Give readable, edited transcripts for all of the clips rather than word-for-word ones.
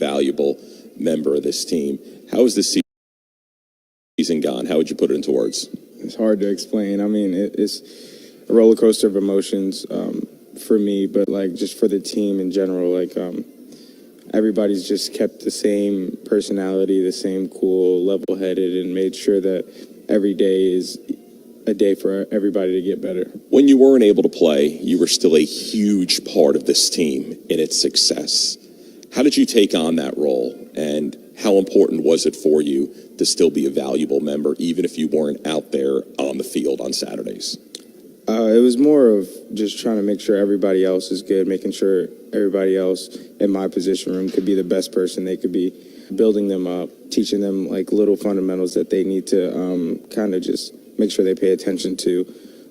valuable member of this team. How has this season gone? How would you put it into words? It's hard to explain. I mean, it's a roller coaster of emotions for me, but like just for the team in general, like everybody's just kept the same personality, the same cool, level-headed, and made sure that every day is a day for everybody to get better. When you weren't able to play, you were still a huge part of this team in its success. How did you take on that role, and how important was it for you to still be a valuable member, even if you weren't out there on the field on Saturdays? It was more of just trying to make sure everybody else is good, making sure everybody else in my position room could be the best person they could be, building them up, teaching them like little fundamentals that they need to kind of just make sure they pay attention to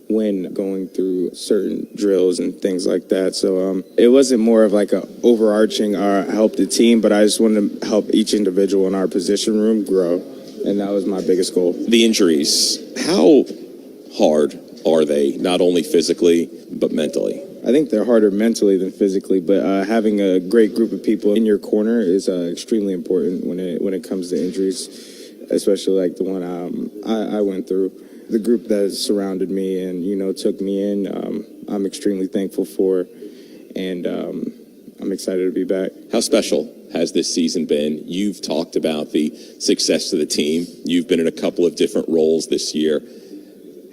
when going through certain drills and things like that. So it wasn't more of like a overarching help the team, but I just wanted to help each individual in our position room grow, and that was my biggest goal. The injuries, how hard are they, not only physically, but mentally? I think they're harder mentally than physically, but having a great group of people in your corner is extremely important when it comes to injuries, especially like the one I went through. The group that surrounded me and, you know, took me in, I'm extremely thankful for, and I'm excited to be back. How special has this season been? You've talked about the success of the team. You've been in a couple of different roles this year.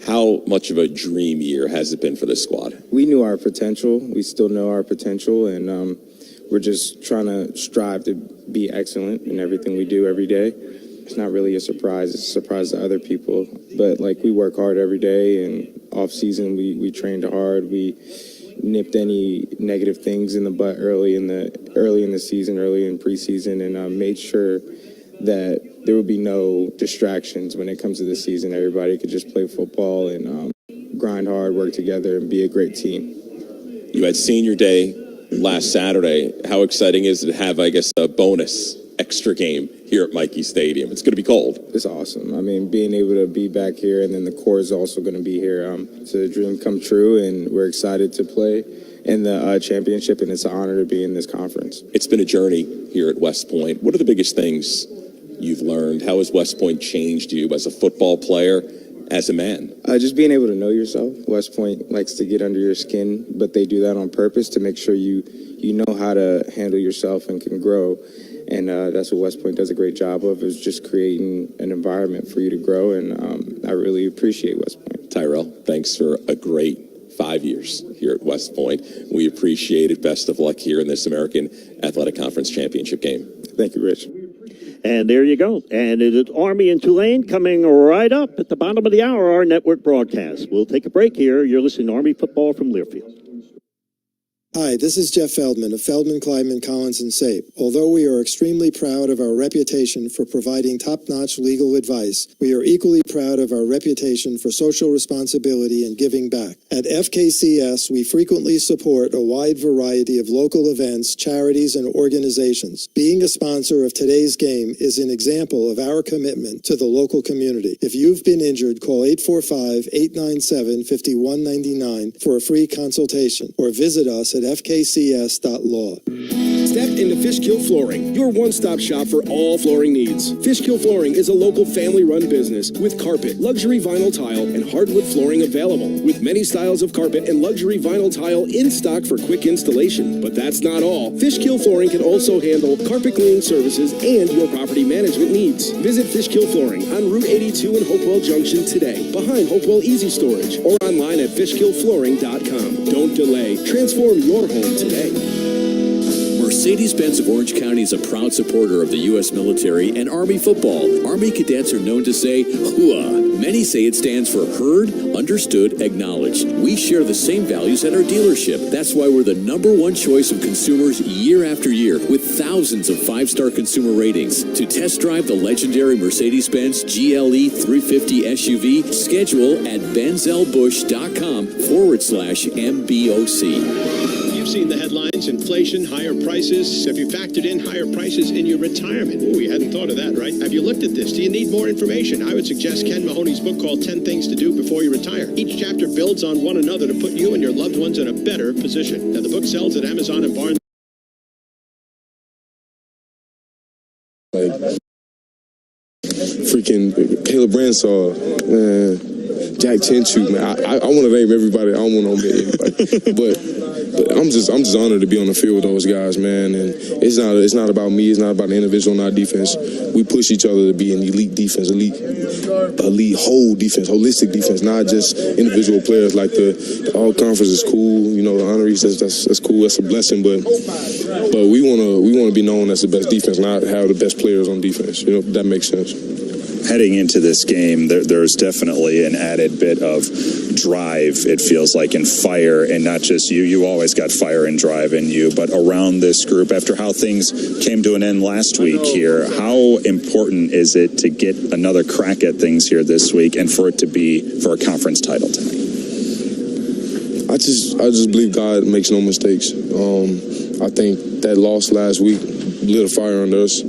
How much of a dream year has it been for this squad? We knew our potential. We still know our potential, and we're just trying to strive to be excellent in everything we do every day. It's not really a surprise. It's a surprise to other people. But, like, we work hard every day, and off-season we trained hard. We nipped any negative things in the butt early in the season, early in preseason, and made sure that there would be no distractions when it comes to the season. Everybody could just play football and grind hard, work together, and be a great team. You had senior day last Saturday. How exciting is it to have, I guess, a bonus extra game here at Michie Stadium? It's going to be cold. It's awesome. I mean, being able to be back here, and then the core is also going to be here. It's a dream come true, and we're excited to play in the championship, and it's an honor to be in this conference. It's been a journey here at West Point. What are the biggest things you've learned? How has West Point changed you as a football player, as a man? Just being able to know yourself. West Point likes to get under your skin, but they do that on purpose to make sure you know how to handle yourself and can grow. And that's what West Point does a great job of, is just creating an environment for you to grow. And I really appreciate West Point. Tyrell, thanks for a great 5 years here at West Point. We appreciate it. Best of luck here in this American Athletic Conference Championship game. Thank you, Rich. And there you go. And it is Army and Tulane coming right up at the bottom of the hour, our network broadcast. We'll take a break here. You're listening to Army Football from Learfield. Hi, this is Jeff Feldman of Feldman, Kleiman, Collins & Sape. Although we are extremely proud of our reputation for providing top-notch legal advice, we are equally proud of our reputation for social responsibility and giving back. At FKCS, we frequently support a wide variety of local events, charities, and organizations. Being a sponsor of today's game is an example of our commitment to the local community. If you've been injured, call 845-897-5199 for a free consultation, or visit us at fkcs.law. Step into Fishkill Flooring, your one-stop shop for all flooring needs. Fishkill Flooring is a local family-run business with carpet, luxury vinyl tile, and hardwood flooring available, with many styles of carpet and luxury vinyl tile in stock for quick installation. But that's not all. Fishkill Flooring can also handle carpet cleaning services and your property management needs. Visit Fishkill Flooring on Route 82 in Hopewell Junction today, behind Hopewell Easy Storage, or online at fishkillflooring.com. Don't delay. Transform your home today. Mercedes-Benz of Orange County is a proud supporter of the U.S. military and Army football. Army cadets are known to say, HUA. Many say it stands for heard, understood, acknowledged. We share the same values at our dealership. That's why we're the #1 choice of consumers year after year, with thousands of 5-star consumer ratings. To test drive the legendary Mercedes-Benz GLE 350 SUV, schedule at benzellbusch.com/MBOC. You've seen the headlines: inflation, higher prices. Have you factored in higher prices in your retirement? Oh, you hadn't thought of that, right? Have you looked at this? Do you need more information? I would suggest Ken Mahoney's book called 10 Things to Do Before You Retire. Each chapter builds on one another to put you and your loved ones in a better position. Now, the book sells at Amazon and Barnes like freaking Caleb Bransaw, man. Jack Chinchu, man. I want to name everybody. I don't want to omit anybody. But I'm just honored to be on the field with those guys, man. And it's not about me. It's not about the individual on our defense. We push each other to be an elite defense, elite whole defense, holistic defense, not just individual players. Like the all conference is cool. You know, the honorees, that's cool. That's a blessing. But we wanna be known as the best defense, not have the best players on defense. You know, if that makes sense. Heading into this game, there's definitely an added bit of drive, it feels like, and fire, and not just you. You always got fire and drive in you, but around this group, after how things came to an end last week here, how important is it to get another crack at things here this week and for it to be for a conference title tonight? I just believe God makes no mistakes. I think that loss last week lit a fire under us.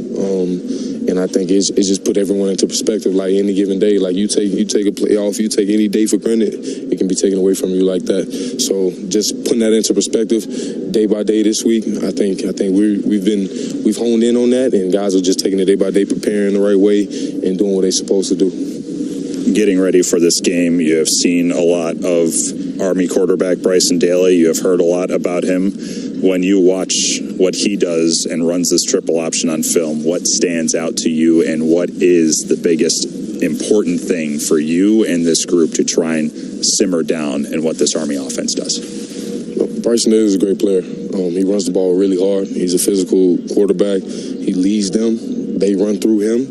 And I think it just put everyone into perspective. Like any given day, like you take a play off, you take any day for granted, it can be taken away from you like that. So just putting that into perspective, day by day this week, I think we've honed in on that, and guys are just taking it day by day, preparing the right way, and doing what they're supposed to do. Getting ready for this game, you have seen a lot of Army quarterback Bryson Daly. You have heard a lot about him. When you watch what he does and runs this triple option on film, what stands out to you, and what is the biggest important thing for you and this group to try and simmer down in what this Army offense does? Bryson Daly is a great player. He runs the ball really hard. He's a physical quarterback. He leads them. They run through him.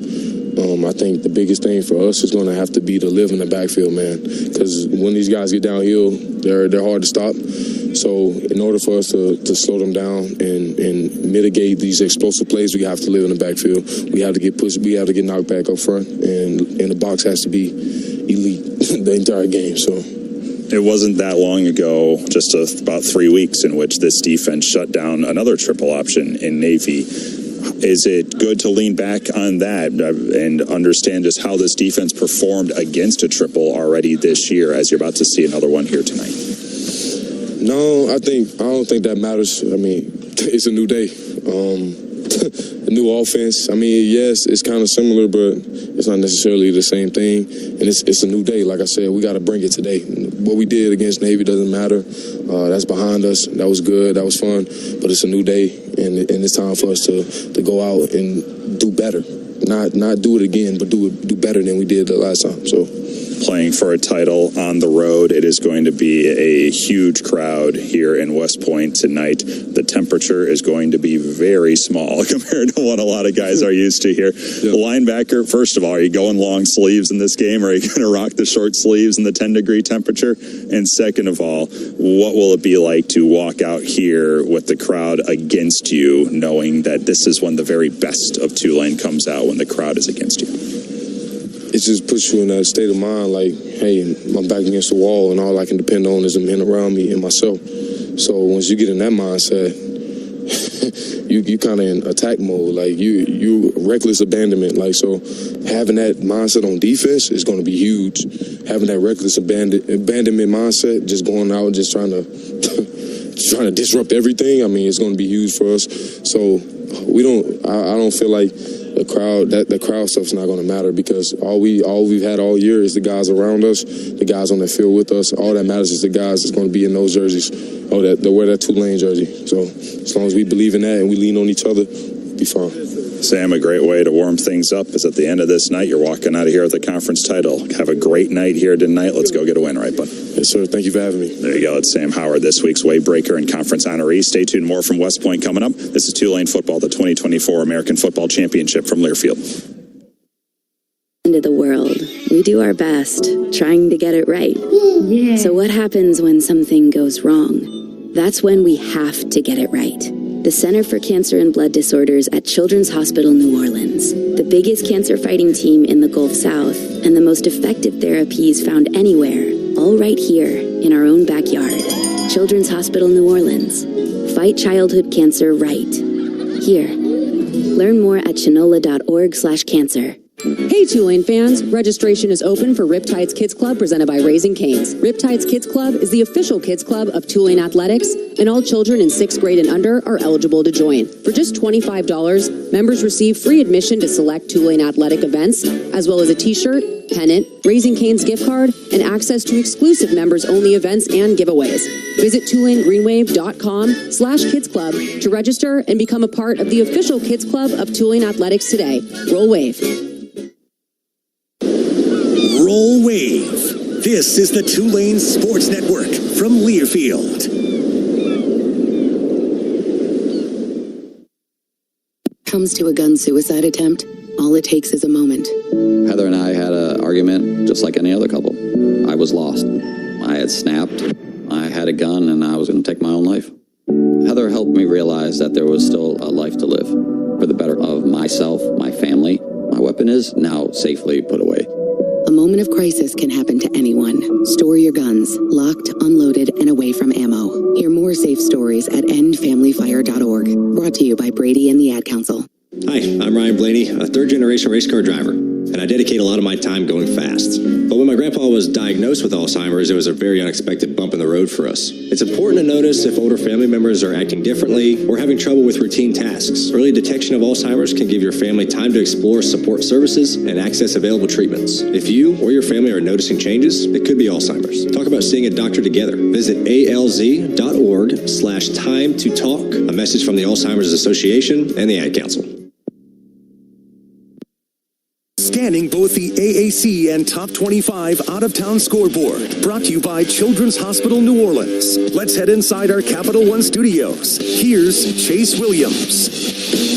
I think the biggest thing for us is going to have to be to live in the backfield, man. Because when these guys get downhill, they're hard to stop. So in order for us to slow them down and mitigate these explosive plays, we have to live in the backfield. We have to get pushed. We have to get knocked back up front, and the box has to be elite the entire game. So. It wasn't that long ago, just about 3 weeks, in which this defense shut down another triple option in Navy. Is it good to lean back on that and understand just how this defense performed against a triple already this year, as you're about to see another one here tonight? No, I don't think that matters. I mean, it's a new day. A new offense. I mean, yes, it's kind of similar, but it's not necessarily the same thing. And it's a new day. Like I said, we got to bring it today. What we did against Navy doesn't matter. That's behind us. That was good. That was fun. But it's a new day, and it's time for us to go out and do better. Not do it again, but do better than we did the last time. So. Playing for a title on the road, it is going to be a huge crowd here in West Point tonight. The temperature is going to be very small compared to what a lot of guys are used to here. Yeah. Linebacker, first of all, are you going long sleeves in this game, or are you going to rock the short sleeves in the 10-degree temperature? And second of all, what will it be like to walk out here with the crowd against you, knowing that this is when the very best of Tulane comes out, when the crowd is against you? It just puts you in that state of mind, like, hey, I'm back against the wall, and all I can depend on is the men around me and myself. So once you get in that mindset, you kind of in attack mode, like you reckless abandonment. Like, so having that mindset on defense is going to be huge. Having that reckless abandonment mindset, just going out and just trying to disrupt everything. I mean, it's going to be huge for us. So I don't feel like the crowd stuff's not going to matter, because all we've had all year is the guys around us, the guys on the field with us. All that matters is the guys that's going to be in those jerseys, or that wear that Tulane jersey. So as long as we believe in that and we lean on each other, be fine. Sam, a great way to warm things up is at the end of this night, you're walking out of here with the conference title. Have a great night here tonight. Let's go get a win, right, bud? Yes, sir. Thank you for having me. There you go. It's Sam Howard, this week's Way Breaker and conference honoree. Stay tuned. More from West Point coming up. This is Tulane football, the 2024 American Football Championship from Learfield. Into the world, we do our best, trying to get it right. Yeah. So what happens when something goes wrong? That's when we have to get it right. The Center for Cancer and Blood Disorders at Children's Hospital New Orleans, the biggest cancer fighting team in the Gulf South, and the most effective therapies found anywhere, all right here in our own backyard. Children's Hospital New Orleans. Fight childhood cancer right here. Learn more at chinola.org/cancer. Hey Tulane fans, registration is open for Riptide's Kids Club presented by Raising Cane's. Riptide's Kids Club is the official kids club of Tulane Athletics, and all children in 6th grade and under are eligible to join. For just $25, members receive free admission to select Tulane athletic events, as well as a t-shirt, pennant, Raising Cane's gift card, and access to exclusive members-only events and giveaways. Visit TulaneGreenWave.com/Kids Club to register and become a part of the official kids club of Tulane Athletics today. Roll Wave. Roll Wave. This is the Tulane Sports Network from Learfield. Comes to a gun suicide attempt, all it takes is a moment. Heather and I had an argument just like any other couple. I was lost. I had snapped. I had a gun and I was going to take my own life. Heather helped me realize that there was still a life to live for the better of myself, my family. My weapon is now safely put away. A moment of crisis can happen to anyone. Store your guns, locked, unloaded, and away from ammo. Hear more safe stories at endfamilyfire.org. Brought to you by Brady and the Ad Council. Hi, I'm Ryan Blaney, a third-generation race car driver, and I dedicate a lot of my time going fast. But when my grandpa was diagnosed with Alzheimer's, it was a very unexpected bump in the road for us. It's important to notice if older family members are acting differently or having trouble with routine tasks. Early detection of Alzheimer's can give your family time to explore support services and access available treatments. If you or your family are noticing changes, it could be Alzheimer's. Talk about seeing a doctor together. Visit alz.org/time to talk. A message from the Alzheimer's Association and the Ad Council. Scanning both the AAC and Top 25 out-of-town scoreboard. Brought to you by Children's Hospital New Orleans. Let's head inside our Capital One studios. Here's Chase Williams.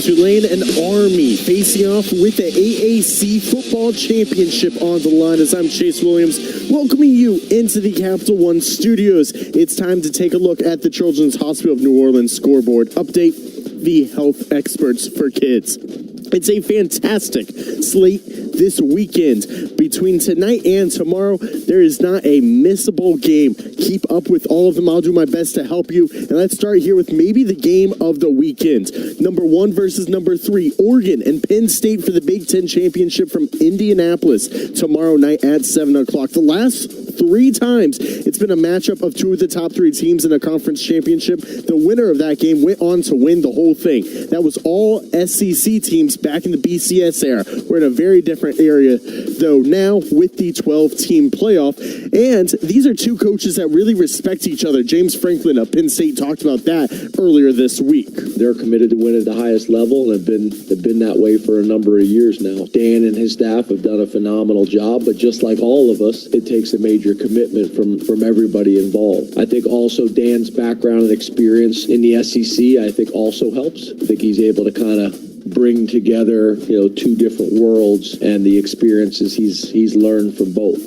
Tulane and Army facing off with the AAC Football Championship on the line as I'm Chase Williams, welcoming you into the Capital One studios. It's time to take a look at the Children's Hospital of New Orleans scoreboard. Update the health experts for kids. It's a fantastic slate this weekend. Between tonight and tomorrow, there is not a missable game. Keep up with all of them. I'll do my best to help you. And let's start here with maybe the game of the weekend. Number 1 versus number 3, Oregon and Penn State for the Big Ten Championship from Indianapolis tomorrow night at 7 o'clock. The last 3 times it's been a matchup of 2 of the top 3 teams in a conference championship. The winner of that game went on to win the whole thing. That was all SEC teams back in the BCS era. We're in a very different area, though, now with the 12-team playoff. And these are 2 coaches that really respect each other. James Franklin of Penn State talked about that earlier this week. They're committed to win at the highest level and have been that way for a number of years now. Dan and his staff have done a phenomenal job, but just like all of us, it takes a major commitment from everybody involved. I think also Dan's background and experience in the SEC, I think also helps. I think he's able to kind of bring together, 2 different worlds and the experiences he's learned from both.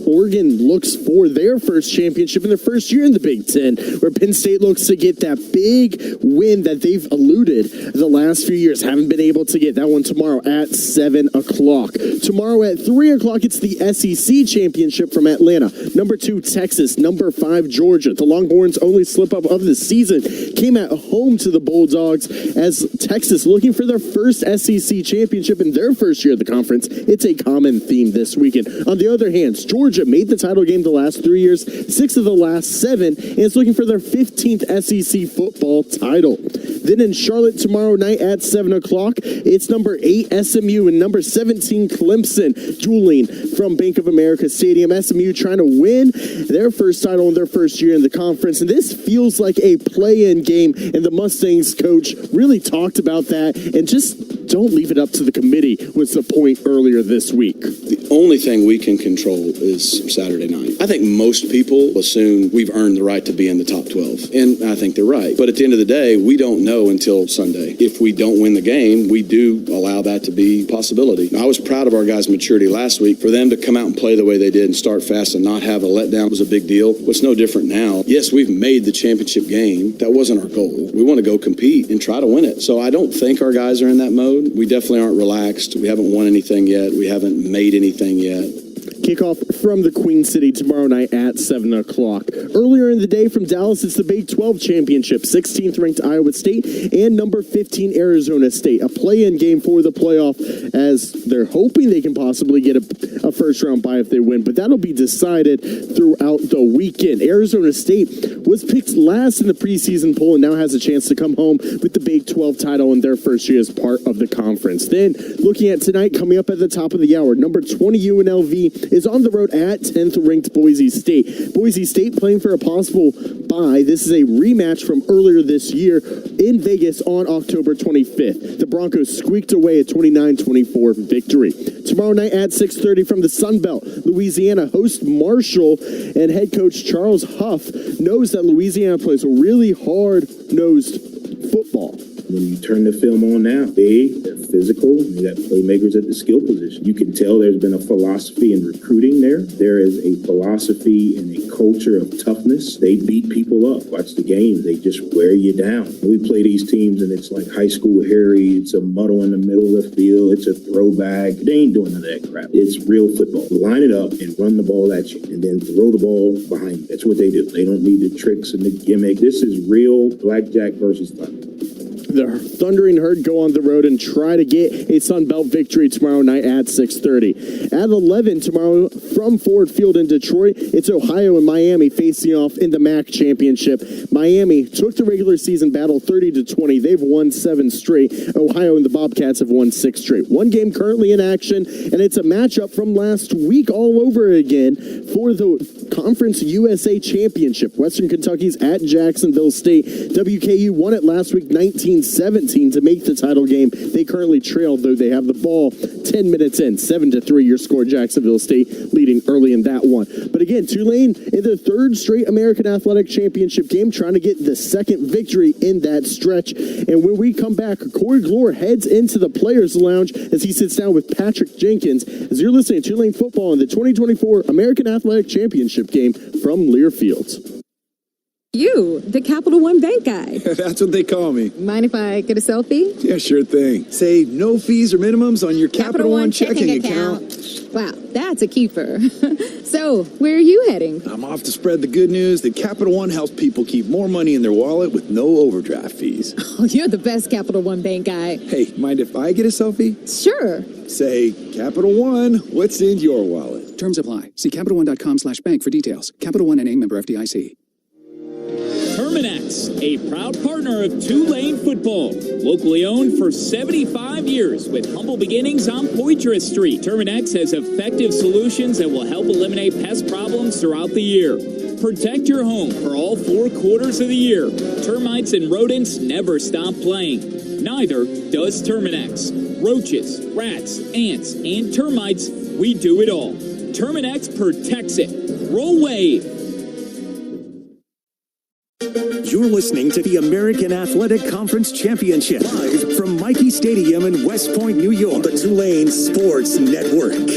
Oregon looks for their first championship in their first year in the Big Ten, where Penn State looks to get that big win that they've eluded the last few years. Haven't been able to get that one tomorrow at 7 o'clock. Tomorrow at 3 o'clock, it's the SEC Championship from Atlanta. Number 2, Texas. Number 5, Georgia. The Longhorns' only slip-up of the season came at home to the Bulldogs as Texas looking for their first SEC championship in their first year of the conference. It's a common theme this weekend. On the other hand, Georgia made the title game the last 3 years, 6 of the last 7, and is looking for their 15th SEC football title. Then in Charlotte tomorrow night at 7 o'clock, it's number 8 SMU and number 17 Clemson dueling from Bank of America Stadium. SMU trying to win their first title in their first year in the conference, and this feels like a play-in game, and the Mustangs coach really talked about that, and just don't leave it up to the committee was the point earlier this week. The only thing we can control is Saturday night. I think most people assume we've earned the right to be in the top 12, and I think they're right. But at the end of the day, we don't know until Sunday. If we don't win the game, we do allow that to be a possibility. Now, I was proud of our guys' maturity last week. For them to come out and play the way they did and start fast and not have a letdown was a big deal. What's no different now? Yes, we've made the championship game. That wasn't our goal. We want to go compete and try to win it. So I don't think our guys are in that mode. We definitely aren't relaxed. We haven't won anything yet. We haven't made anything yet. Kickoff from the Queen City tomorrow night at 7 o'clock. Earlier in the day from Dallas, it's the Big 12 Championship. 16th ranked Iowa State and number 15 Arizona State. A play-in game for the playoff as they're hoping they can possibly get a first-round bye if they win. But that'll be decided throughout the weekend. Arizona State was picked last in the preseason poll and now has a chance to come home with the Big 12 title in their first year as part of the conference. Then, looking at tonight, coming up at the top of the hour, number 20 UNLV is on the road at 10th ranked Boise State. Boise State playing for a possible bye. This is a rematch from earlier this year in Vegas on October 25th. The Broncos squeaked away a 29-24 victory. Tomorrow night at 6:30 from the Sun Belt, Louisiana hosts Marshall, and head coach Charles Huff knows that Louisiana plays a really hard-nosed football. When you turn the film on now, they're physical, and you got playmakers at the skill position. You can tell there's been a philosophy in recruiting there. There is a philosophy and a culture of toughness. They beat people up. Watch the games. They just wear you down. We play these teams, and it's like high school Harry. It's a muddle in the middle of the field. It's a throwback. They ain't doing none of that crap. It's real football. Line it up and run the ball at you, and then throw the ball behind you. That's what they do. They don't need the tricks and the gimmick. This is real blackjack versus thunder. The Thundering Herd go on the road and try to get a Sun Belt victory tomorrow night at 6:30. At 11 tomorrow from Ford Field in Detroit, it's Ohio and Miami facing off in the MAC Championship. Miami took the regular season battle 30-20. They've won 7 straight. Ohio and the Bobcats have won 6 straight. One game currently in action, and it's a matchup from last week all over again for the Conference USA Championship. Western Kentucky's at Jacksonville State. WKU won it last week 19-17 to make the title game. They currently trail, though they have the ball 10 minutes in. 7-3 your score. Jacksonville State leading early in that one. But again, Tulane in their 3rd straight American Athletic Championship game, trying to get the 2nd victory in that stretch. And when we come back, Corey Glore heads into the Players Lounge as he sits down with Patrick Jenkins as you're listening to Tulane Football in the 2024 American Athletic Championship game from Learfield. You, the Capital One Bank guy. That's what they call me. Mind if I get a selfie? Yeah, sure thing. Say no fees or minimums on your Capital One checking account. Wow, that's a keeper. So, where are you heading? I'm off to spread the good news that Capital One helps people keep more money in their wallet with no overdraft fees. Oh, you're the best Capital One Bank guy. Hey, mind if I get a selfie? Sure. Say, Capital One, what's in your wallet? Terms apply. See CapitalOne.com/bank for details. Capital One NA, member FDIC. Terminex, a proud partner of Tulane football. Locally owned for 75 years with humble beginnings on Poitras Street. Terminex has effective solutions that will help eliminate pest problems throughout the year. Protect your home for all 4 quarters of the year. Termites and rodents never stop playing. Neither does Terminex. Roaches, rats, ants, and termites, we do it all. Terminex protects it. Roll Wave. You're listening to the American Athletic Conference Championship, live from Mikey Stadium in West Point, New York, on the Tulane Sports Network.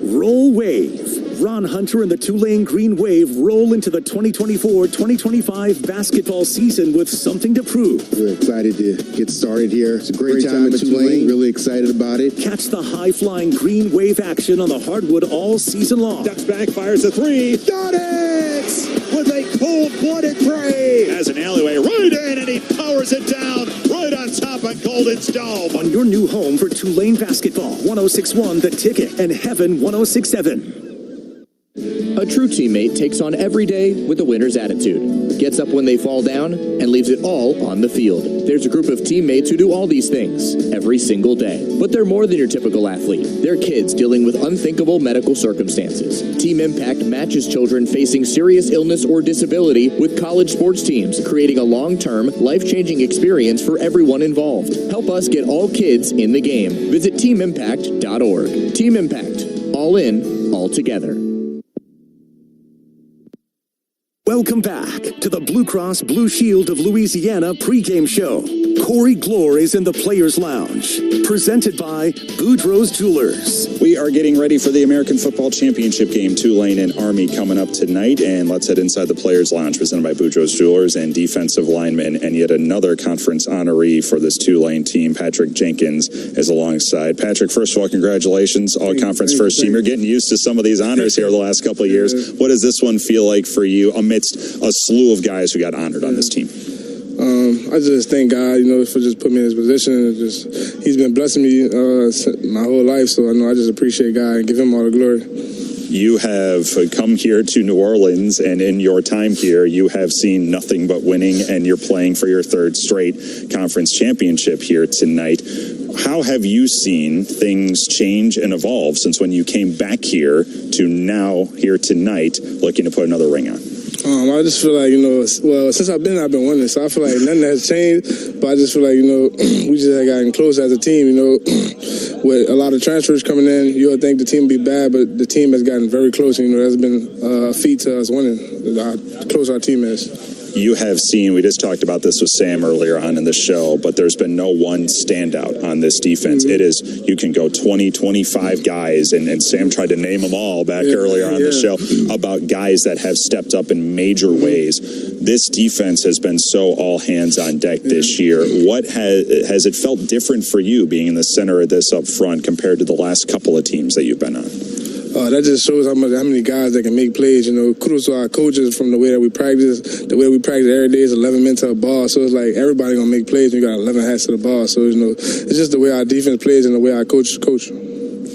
Roll Wave. Ron Hunter and the Tulane Green Wave roll into the 2024-2025 basketball season with something to prove. We're excited to get started here. It's a great time at Tulane. Really excited about it. Catch the high-flying Green Wave action on the hardwood all season long. Ducks back, fires a 3. Got it! With a cold-blooded three. Has an alleyway right in, and he powers it down right on top of Golden's Dome. On your new home for Tulane basketball, 106.1 The Ticket and Heaven 106.7. A true teammate takes on every day with a winner's attitude, gets up when they fall down, and leaves it all on the field. There's a group of teammates who do all these things every single day. But they're more than your typical athlete. They're kids dealing with unthinkable medical circumstances. Team Impact matches children facing serious illness or disability with college sports teams, creating a long-term, life-changing experience for everyone involved. Help us get all kids in the game. Visit teamimpact.org. Team Impact. All in, all together. Welcome back to the Blue Cross Blue Shield of Louisiana pregame show. Corey Glore is in the Players Lounge, presented by Boudreaux's Jewelers. We are getting ready for the American Football Championship Game, Tulane and Army coming up tonight, and let's head inside the Players Lounge, presented by Boudreaux's Jewelers and defensive lineman, and yet another conference honoree for this Tulane team. Patrick Jenkins is alongside. Patrick, first of all, congratulations, all-conference first team. You're getting used to some of these honors here the last couple of years. What does this one feel like for you amidst a slew of guys who got honored on this team? I just thank God, for just putting me in this position. And he's been blessing me my whole life, so I just appreciate God and give him all the glory. You have come here to New Orleans, and in your time here, you have seen nothing but winning, and you're playing for your third straight conference championship here tonight. How have you seen things change and evolve since when you came back here to now here tonight looking to put another ring on? I just feel like, since I've been winning, so I feel like nothing has changed, but I just feel like, we just have gotten close as a team, with a lot of transfers coming in. You would think the team would be bad, but the team has gotten very close, that's been a feat to us winning, how close our team is. You have seen, we just talked about this with Sam earlier on in the show, but there's been no one standout on this defense. It is, you can go 20, 25 guys, and Sam tried to name them all back earlier on the show, about guys that have stepped up in major ways. This defense has been so all hands on deck this year. What has it felt different for you being in the center of this up front compared to the last couple of teams that you've been on? That just shows how many guys that can make plays. Kudos to our coaches from the way that we practice. The way we practice every day is 11 men to a ball. So it's like everybody gonna make plays. We got 11 hats to the ball. So it's just the way our defense plays and the way our coaches coach.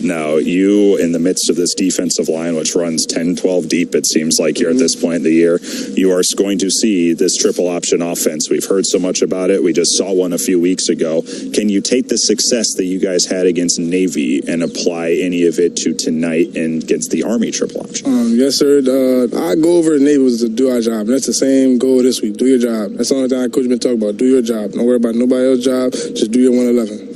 Now, you, in the midst of this defensive line, which runs 10, 12 deep, it seems like here at this point in the year, you are going to see this triple option offense. We've heard so much about it. We just saw one a few weeks ago. Can you take the success that you guys had against Navy and apply any of it to tonight and against the Army triple option? Yes, sir. Our goal over the Navy was to do our job. That's the same goal this week. Do your job. That's the only thing our coach has been talking about. Do your job. Don't worry about nobody else's job. Just do your 111.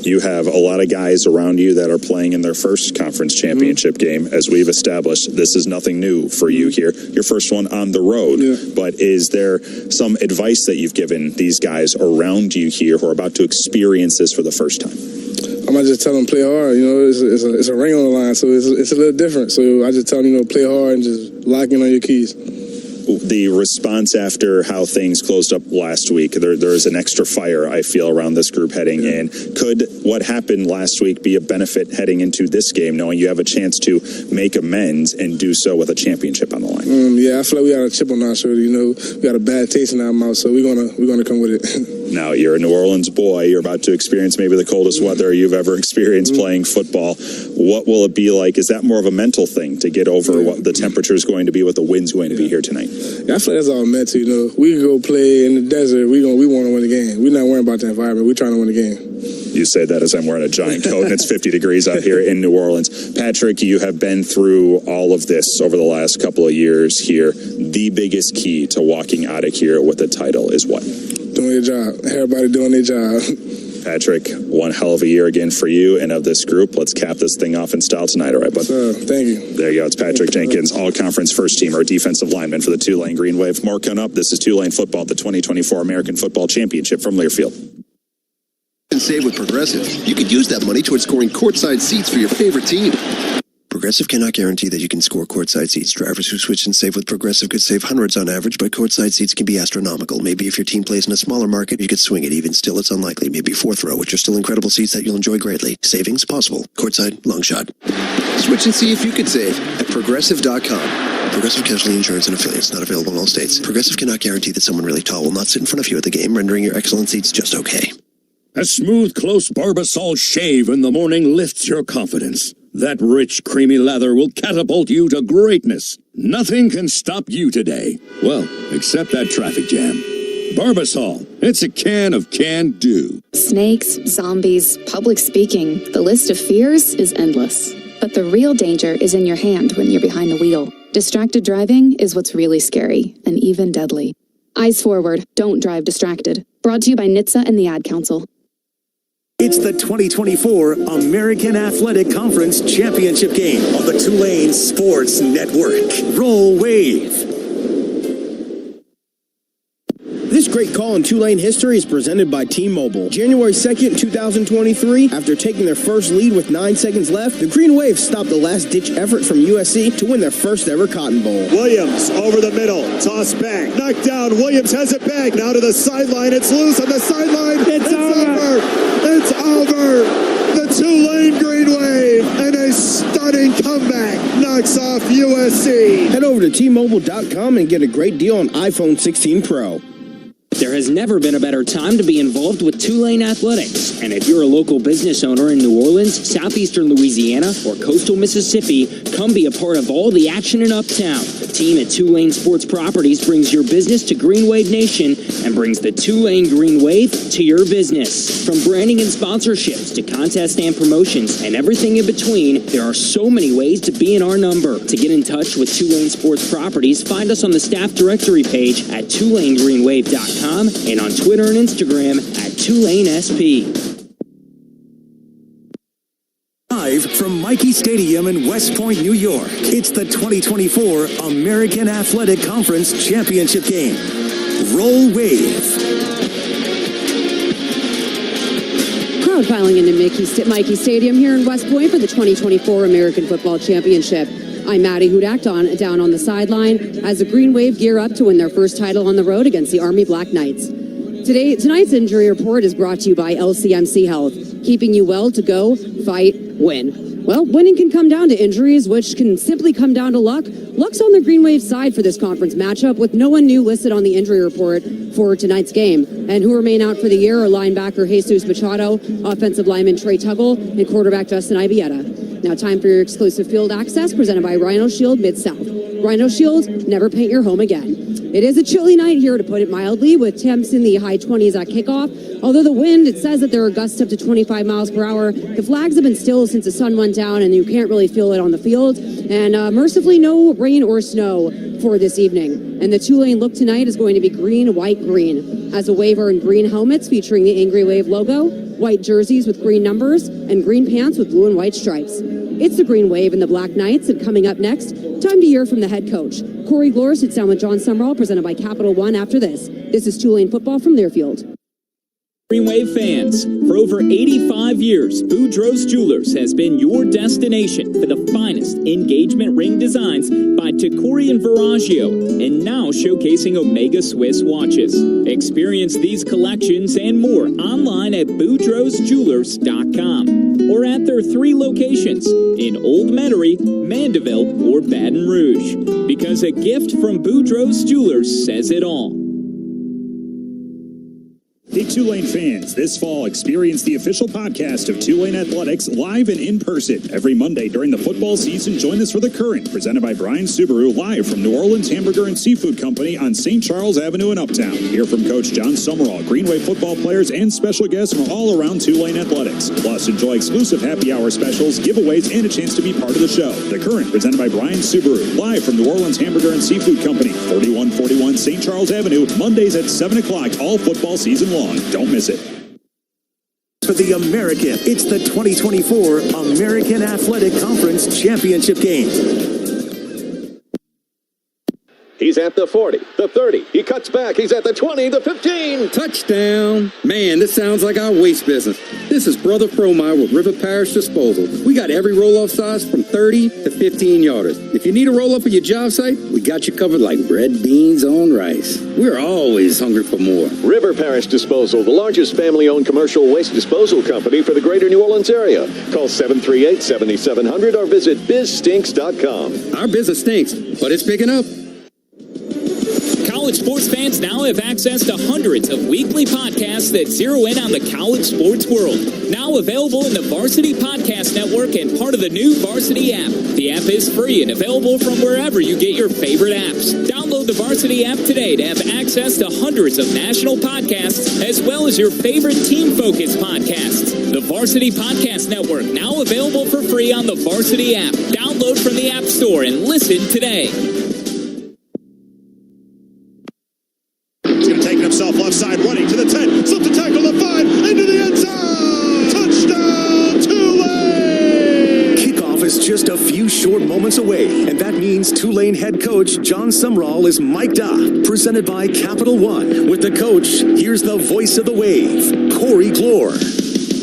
You have a lot of guys around you that are playing in their first conference championship game. As we've established, this is nothing new for you here. Your first one on the road. But is there some advice that you've given these guys around you here who are about to experience this for the first time? I might just tell them play hard. It's a ring on the line, so it's a little different. So I just tell them, play hard and just lock in on your keys. The response after how things closed up last week, there is an extra fire, I feel, around this group heading in. Could what happened last week be a benefit heading into this game, knowing you have a chance to make amends and do so with a championship on the line? I feel like we got a chip on our shoulder. We got a bad taste in our mouth, so we're gonna come with it. Now, you're a New Orleans boy. You're about to experience maybe the coldest weather you've ever experienced playing football. What will it be like? Is that more of a mental thing to get over what the temperature is going to be, what the wind's going to be here tonight? Yeah, I feel like that's all mental. We can go play in the desert. We want to win the game. We're not worrying about the environment. We're trying to win the game. You say that as I'm wearing a giant coat and it's 50 degrees out here in New Orleans. Patrick, you have been through all of this over the last couple of years here. The biggest key to walking out of here with a title is what? Doing your job. Everybody doing their job. Patrick, one hell of a year again for you and of this group. Let's cap this thing off in style tonight, all right, bud? Thank you. There you go. It's Patrick Jenkins, all-conference first-teamer, defensive lineman for the Tulane Green Wave. More coming up. This is Tulane football, the 2024 American Football Championship from Learfield. And save with Progressive. You could use that money towards scoring courtside seats for your favorite team. Progressive cannot guarantee that you can score courtside seats. Drivers who switch and save with Progressive could save hundreds on average, but courtside seats can be astronomical. Maybe if your team plays in a smaller market, you could swing it. Even still, it's unlikely. Maybe fourth row, which are still incredible seats that you'll enjoy greatly. Savings possible. Courtside, long shot. Switch and see if you could save at Progressive.com. Progressive Casualty Insurance and Affiliates. Not available in all states. Progressive cannot guarantee that someone really tall will not sit in front of you at the game, rendering your excellent seats just okay. A smooth, close Barbasol shave in the morning lifts your confidence. That rich, creamy lather will catapult you to greatness. Nothing can stop you today. Well, except that traffic jam. Barbasol. It's a can of can-do. Snakes, zombies, public speaking. The list of fears is endless. But the real danger is in your hand when you're behind the wheel. Distracted driving is what's really scary and even deadly. Eyes forward. Don't drive distracted. Brought to you by NHTSA and the Ad Council. It's the 2024 American Athletic Conference Championship Game on the Tulane Sports Network. Roll Wave. This great call in Tulane history is presented by T-Mobile. January 2nd, 2023, after taking their first lead with 9 seconds left, the Green Wave stopped the last-ditch effort from USC to win their first-ever Cotton Bowl. Williams over the middle, toss back, knocked down. Williams has it back, now to the sideline. It's loose on the sideline. It's over. It's over. The Tulane Green Wave, and a stunning comeback knocks off USC. Head over to T-Mobile.com and get a great deal on iPhone 16 Pro. There has never been a better time to be involved with Tulane Athletics. And if you're a local business owner in New Orleans, southeastern Louisiana, or coastal Mississippi, come be a part of all the action in Uptown. The team at Tulane Sports Properties brings your business to Green Wave Nation and brings the Tulane Green Wave to your business. From branding and sponsorships to contests and promotions and everything in between, there are so many ways to be in our number. To get in touch with Tulane Sports Properties, find us on the staff directory page at TulaneGreenWave.com and on Twitter and Instagram at TulaneSP. Live from Mikey Stadium in West Point, New York, it's the 2024 American Athletic Conference Championship Game. Roll Wave. Crowd filing into Mikey Stadium here in West Point for the 2024 American Football Championship. I'm Maddie Hudak down on the sideline as the Green Wave gear up to win their first title on the road against the Army Black Knights. Tonight's injury report is brought to you by LCMC Health, keeping you well to go, fight, win. Well, winning can come down to injuries, which can simply come down to luck. Luck's on the Green Wave side for this conference matchup, with no one new listed on the injury report for tonight's game. And who remain out for the year are linebacker Jesus Machado, offensive lineman Trey Tuggle, and quarterback Justin Ibieta. Now time for your exclusive field access presented by Rhino Shield Mid-South. Rhino Shield, never paint your home again. It is a chilly night here, to put it mildly, with temps in the high 20s at kickoff. Although the wind, it says that there are gusts up to 25 miles per hour. The flags have been still since the sun went down, and you can't really feel it on the field. And mercifully, no rain or snow for this evening. And the Tulane look tonight is going to be green, white, green. As a Wave are in green helmets featuring the Angry Wave logo, white jerseys with green numbers, and green pants with blue and white stripes. It's the Green Wave and the Black Knights, and coming up next, time to hear from the head coach. Corey Glore sits down with John Summerall, presented by Capital One after this. This is Tulane football from Learfield. Green Wave fans, for over 85 years, Boudreaux's Jewelers has been your destination for the finest engagement ring designs by Tacori and Verragio, and now showcasing Omega Swiss watches. Experience these collections and more online at BoudreauxJewelers.com or at their 3 locations in Old Metairie, Mandeville, or Baton Rouge. Because a gift from Boudreaux's Jewelers says it all. Hey Tulane fans, this fall experience the official podcast of Tulane Athletics live and in person. Every Monday during the football season, join us for The Current, presented by Brian Subaru, live from New Orleans Hamburger and Seafood Company on St. Charles Avenue in Uptown. Hear from Coach John Summerall, Green Wave football players, and special guests from all around Tulane Athletics. Plus, enjoy exclusive happy hour specials, giveaways, and a chance to be part of the show. The Current, presented by Brian Subaru, live from New Orleans Hamburger and Seafood Company, 4141 St. Charles Avenue, Mondays at 7 o'clock, all football season long. Don't miss it. For the American, it's the 2024 American Athletic Conference Championship Game. He's at the 40, the 30. He cuts back. He's at the 20, the 15. Touchdown. Man, this sounds like our waste business. This is Brother Fromeyer with River Parish Disposal. We got every roll-off size from 30 to 15 yarders. If you need a roll-up at your job site, we got you covered like red beans on rice. We're always hungry for more. River Parish Disposal, the largest family-owned commercial waste disposal company for the greater New Orleans area. Call 738-7700 or visit bizstinks.com. Our business stinks, but it's picking up. College sports fans now have access to hundreds of weekly podcasts that zero in on the college sports world. Now available in the Varsity Podcast Network and part of the new Varsity app. The app is free and available from wherever you get your favorite apps. Download the Varsity app today to have access to hundreds of national podcasts as well as your favorite team-focused podcasts. The Varsity Podcast Network, now available for free on the Varsity app. Download from the App Store and listen today. Taking himself left side, running to the 10, slipped the tackle the 5, into the end zone! Touchdown, Tulane! Kickoff is just a few short short moments away, and that means Tulane head coach John Sumrall is mic'd up. Presented by Capital One. With the coach, here's the voice of the Wave, Corey Glore.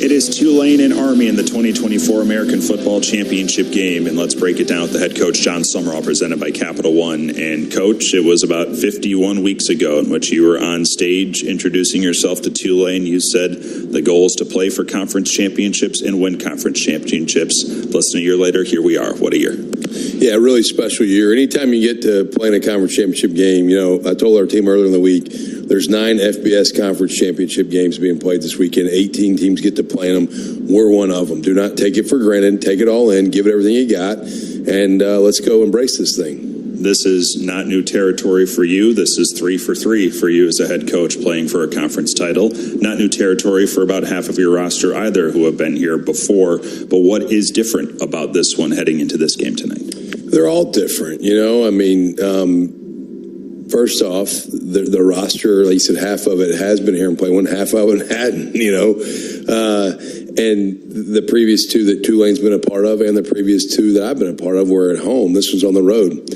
It is Tulane and Army in the 2024 American Football Championship Game, and let's break it down with the head coach, John Sumrall, presented by Capital One. And, Coach, it was about 51 weeks ago in which you were on stage introducing yourself to Tulane. You said the goal is to play for conference championships and win conference championships. Less than a year later, here we are. What a year. Yeah, a really special year. Anytime you get to play in a conference championship game, you know, I told our team earlier in the week, there's 9 FBS conference championship games being played this weekend. 18 teams get to play in them. We're one of them. Do not take it for granted. Take it all in. Give it everything you got. And let's go embrace this thing. This is not new territory for you. This is 3 for 3 for you as a head coach playing for a conference title. Not new territory for about half of your roster either who have been here before. But what is different about this one heading into this game tonight? They're all different, you know. I mean, first off, the roster, like you said, half of it has been here and played one, half of it hadn't, you know. And the previous 2 that Tulane's been a part of and the previous 2 that I've been a part of were at home. This was on the road.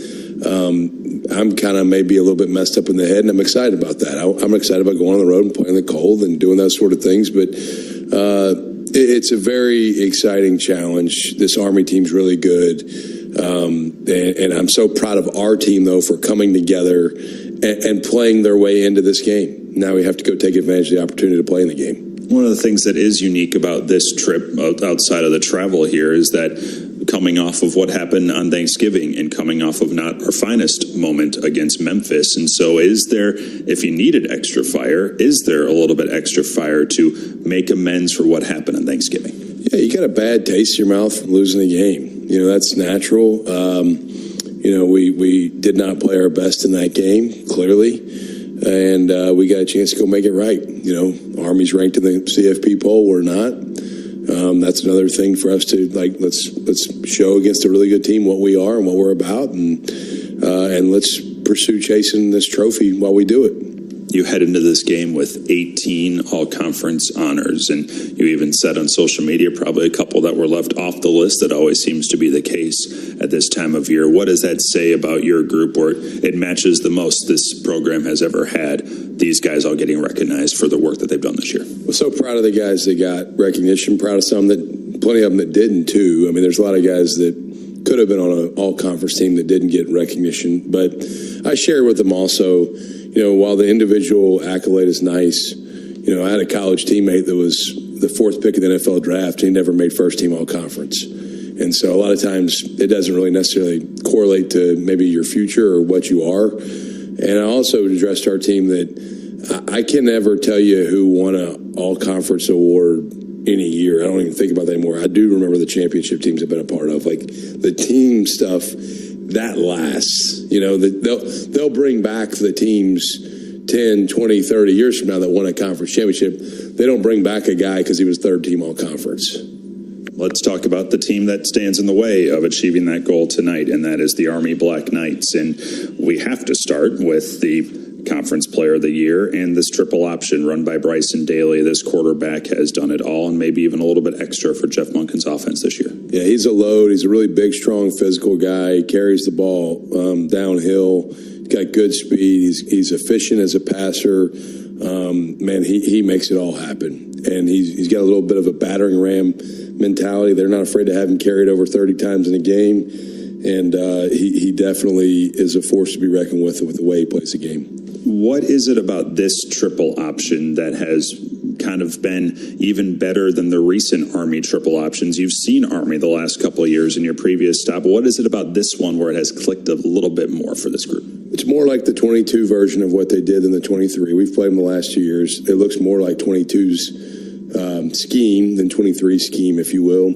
I'm kind of maybe a little bit messed up in the head, and I'm excited about that. I'm excited about going on the road and playing in the cold and doing those sort of things. But it's a very exciting challenge. This Army team's really good. And I'm so proud of our team, though, for coming together and playing their way into this game. Now we have to go take advantage of the opportunity to play in the game. One of the things that is unique about this trip outside of the travel here is that coming off of what happened on Thanksgiving and coming off of not our finest moment against Memphis. And so is there, if you needed extra fire, is there a little bit extra fire to make amends for what happened on Thanksgiving? Yeah, you got a bad taste in your mouth from losing the game. You know, that's natural. You know, we did not play our best in that game, clearly. And we got a chance to go make it right. You know, Army's ranked in the CFP poll. We're not. That's another thing for us to, like, let's show against a really good team what we are and what we're about. And let's pursue chasing this trophy while we do it. You head into this game with 18 all-conference honors, and you even said on social media probably a couple that were left off the list. That always seems to be the case at this time of year. What does that say about your group where it matches the most this program has ever had, these guys all getting recognized for the work that they've done this year? We're so proud of the guys that got recognition, proud of some that, plenty of them that didn't too. I mean, there's a lot of guys that could have been on an all-conference team that didn't get recognition, but I share with them also, you know, while the individual accolade is nice, you know, I had a college teammate that was the 4th pick of the NFL draft. He never made first team all conference. And so a lot of times it doesn't really necessarily correlate to maybe your future or what you are. And I also addressed our team that I can never tell you who won an all conference award in a year. I don't even think about that anymore. I do remember the championship teams I've been a part of. Like the team stuff, that lasts. You know, they'll bring back the teams 10, 20, 30 years from now that won a conference championship. They don't bring back a guy because he was 3rd team all conference. Let's talk about the team that stands in the way of achieving that goal tonight, and that is the Army Black Knights. And we have to start with the Conference Player of the Year and this triple option run by Bryson Daly. This quarterback has done it all, and maybe even a little bit extra for Jeff Monken's offense this year. Yeah, he's a load. He's a really big, strong, physical guy. He carries the ball downhill. He's got good speed. He's efficient as a passer. Man, he makes it all happen. And he's got a little bit of a battering ram mentality. They're not afraid to have him carried over 30 times in a game. And he definitely is a force to be reckoned with the way he plays the game. What is it about this triple option that has kind of been even better than the recent Army triple options? You've seen Army the last couple of years in your previous stop. What is it about this one where it has clicked a little bit more for this group? It's more like the 22 version of what they did in the 23. We've played them the last 2 years. It looks more like 22's scheme than 23's scheme, if you will.